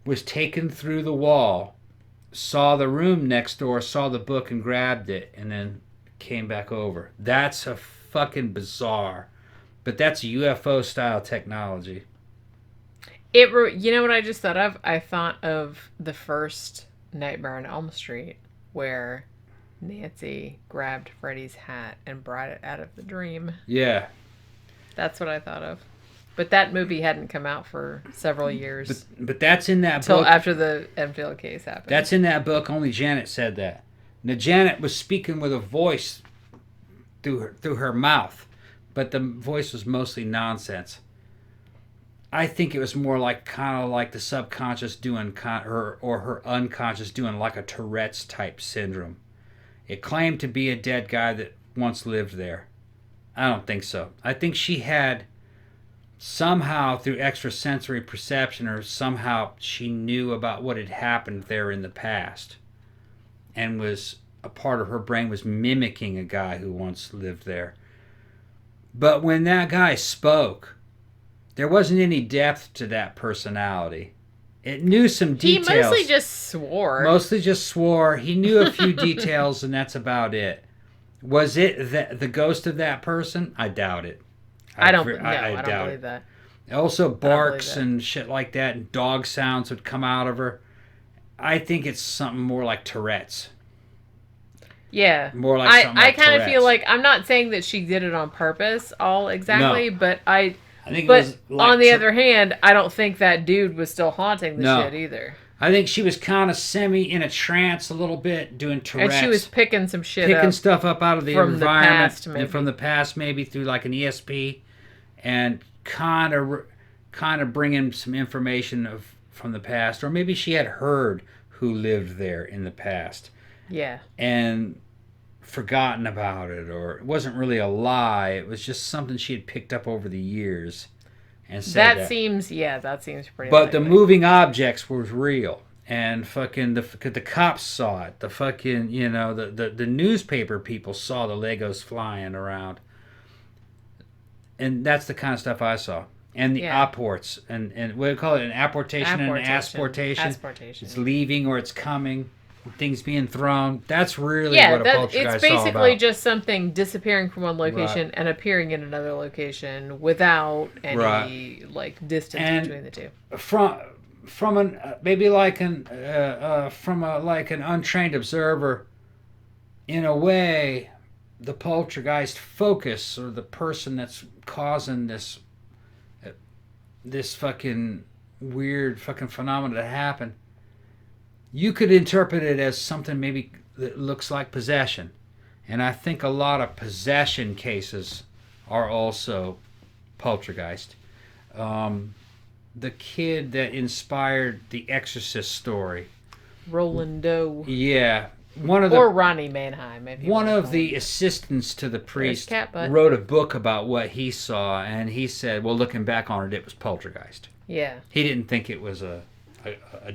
was taken through the wall, saw the room next door, saw the book and grabbed it, and then came back over. That's a fucking bizarre. But that's UFO style technology. You know what I just thought of? I thought of the first Nightmare on Elm Street where Nancy grabbed Freddy's hat and brought it out of the dream. Yeah. That's what I thought of. But that movie hadn't come out for several years. But that's in that until book. After the Enfield case happened. That's in that book. Only Janet said that. Now Janet was speaking with a voice through her mouth, but the voice was mostly nonsense. I think it was more like kind of like the subconscious doing or her unconscious doing like a Tourette's type syndrome. It claimed to be a dead guy that once lived there. I don't think so. I think she had somehow through extrasensory perception or somehow she knew about what had happened there in the past and was a part of her brain was mimicking a guy who once lived there. But when that guy spoke, there wasn't any depth to that personality. It knew some details. He mostly just swore. He knew a few details, and that's about it. Was it the ghost of that person? I doubt it. I don't doubt believe it. that. It also barks and shit like that, and dog sounds would come out of her. I think it's something more like Tourette's. Yeah. More like something like I kind of Tourette's. feel like, I'm not saying that she did it on purpose exactly, No. but I think but it was like on the other hand, I don't think that dude was still haunting the shit either. I think she was kind of semi in a trance a little bit, doing Tourette's. And she was picking some shit picking up stuff up out of the from the environment past, maybe. and from the past, maybe through like an ESP, and kind of bringing some information from the past, or maybe she had heard who lived there in the past. Yeah. And forgotten about it, or it wasn't really a lie. It was just something she had picked up over the years. And said That seems pretty But likely. the moving objects was real. And fucking the cops saw it. The fucking, the newspaper people saw the Legos flying around. And that's the kind of stuff I saw. And the apports. And what do you call it? An apportation and an asportation. Asportation. It's leaving or it's coming. things being thrown. That's really Yeah, what a that, poltergeist it's is all basically about. just something disappearing from one location and appearing in another location without any like distance And between the two. From an maybe like an from a like an untrained observer, in a way, the poltergeist focus, or the person that's causing this fucking weird fucking phenomena to happen, you could interpret it as something maybe that looks like possession. And I think a lot of possession cases are also poltergeist. The kid that inspired the Exorcist story. Rolando. Yeah. One of the Or Ronnie Mannheim. If you one want to of call the him. assistants to the priest cat butt. wrote a book about what he saw, and he said, well, looking back on it, it was poltergeist. Yeah. He didn't think it was a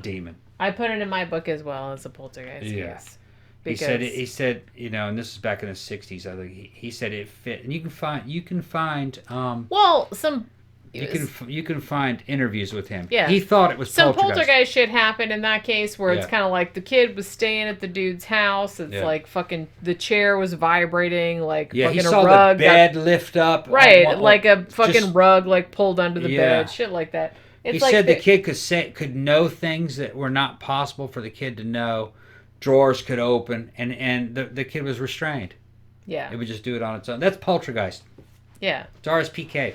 demon. I put it in my book as well as a poltergeist. Yeah. Yes. He said, you know, and this is back in the 60s, I think. He said it fit. And you can find well, some you can find interviews with him. Yeah. He thought it was some poltergeist. shit happened in that case where it's Yeah. kind of like the kid was staying at the dude's house. It's Yeah. like fucking the chair was vibrating, like Yeah, fucking he saw a rug the bed lift up. right, like a fucking just- rug like pulled under the Yeah. bed, shit like that. It's He like said the kid could know things that were not possible for the kid to know. Drawers could open, and the kid was restrained. yeah, It would just do it on its own. That's poltergeist. yeah. It's RSPK.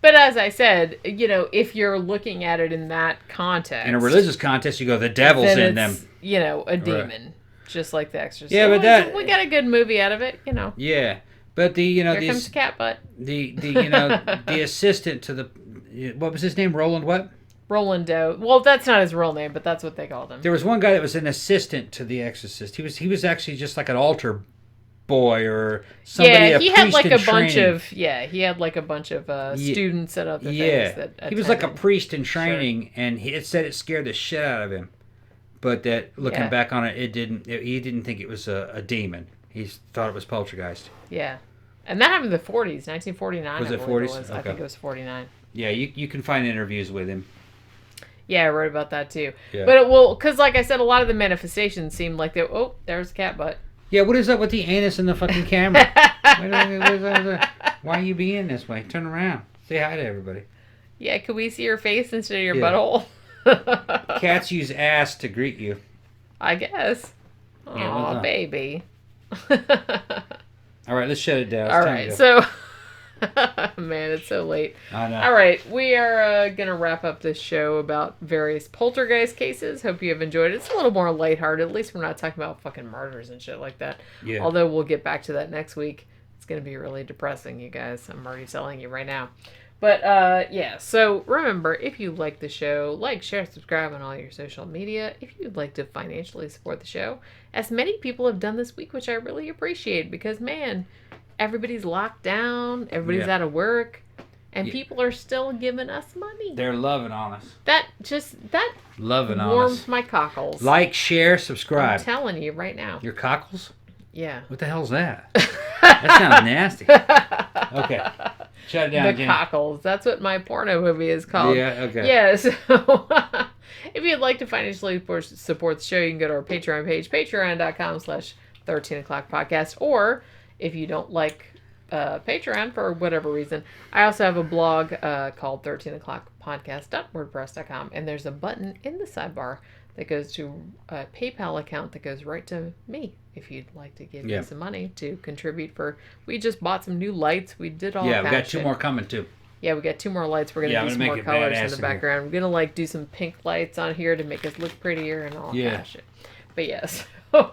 But as I said, you know, if you're looking at it in that context, In a religious contest, you go, the devil's then in it's, them. you know, a demon, just like the Exorcist. Yeah, but Well, that- we got a good movie out of it, you know. Yeah, but Here comes cat butt. the you know the assistant to the, what was his name? Roland what? Rolando. Well, that's not his real name, but that's what they called him. There was one guy that was an assistant to the Exorcist. He was actually just like an altar boy or somebody. Yeah, he had like in a bunch training. of he had like a bunch of students and other Yeah, things that he was like a attended. priest in training, and it said it scared the shit out of him. But that looking Yeah. back on it, it didn't. He didn't think it was a demon. He thought it was poltergeist. Yeah, and that happened in the 40s, 1949. Was I it believe 40s? I Okay. think it was 49. Yeah, you can find interviews with him. Yeah, I wrote about that too. Yeah. But because like I said, a lot of the manifestations seemed like they. Oh, there's a cat butt. Yeah, what is up with the anus and the fucking camera? Why are you being this way? Turn around. Say hi to everybody. Yeah, could we see your face instead of your Yeah. butthole? Cats use ass to greet you. I guess. Yeah, what's Aw, up? baby. All right, let's shut it down. It's All time right, to go. so. Man, it's so late. I know. All right, we are going to wrap up this show about various poltergeist cases. Hope you have enjoyed it. It's a little more lighthearted. At least we're not talking about fucking murders and shit like that. Yeah. Although we'll get back to that next week. It's going to be really depressing, you guys. I'm already telling you right now. But, yeah, so remember, if you like the show, like, share, subscribe on all your social media. If you'd like to financially support the show, as many people have done this week, which I really appreciate because, man, everybody's locked down, everybody's Yeah. out of work, and Yeah. people are still giving us money. They're loving on us. That Loving on warms us. my cockles. Like, share, I'm subscribe. telling you right now. Your cockles? Yeah. What the hell's that? That sounds nasty. Okay. Shut it down, The Jenny. cockles. That's what my porno movie is called. Yeah, okay. Yeah, so if you'd like to financially support the show, you can go to our Patreon page, patreon.com/13o'clock podcast. Or if you don't like Patreon for whatever reason, I also have a blog called 13o'clockpodcast.wordpress.com. And there's a button in the sidebar that goes to a PayPal account that goes right to me if you'd like to give me some money to contribute for. We just bought some new lights. We did all Yeah, we that got two shit. more coming, too. Yeah, we got 2 more lights. We're gonna Yeah, do I'm some gonna more make it colors in badass the in here. background. We're gonna like do some pink lights on here to make us look prettier and all Yeah. that shit. But yes, so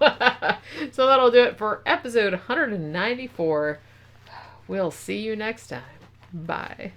that'll do it for episode 194. We'll see you next time. Bye.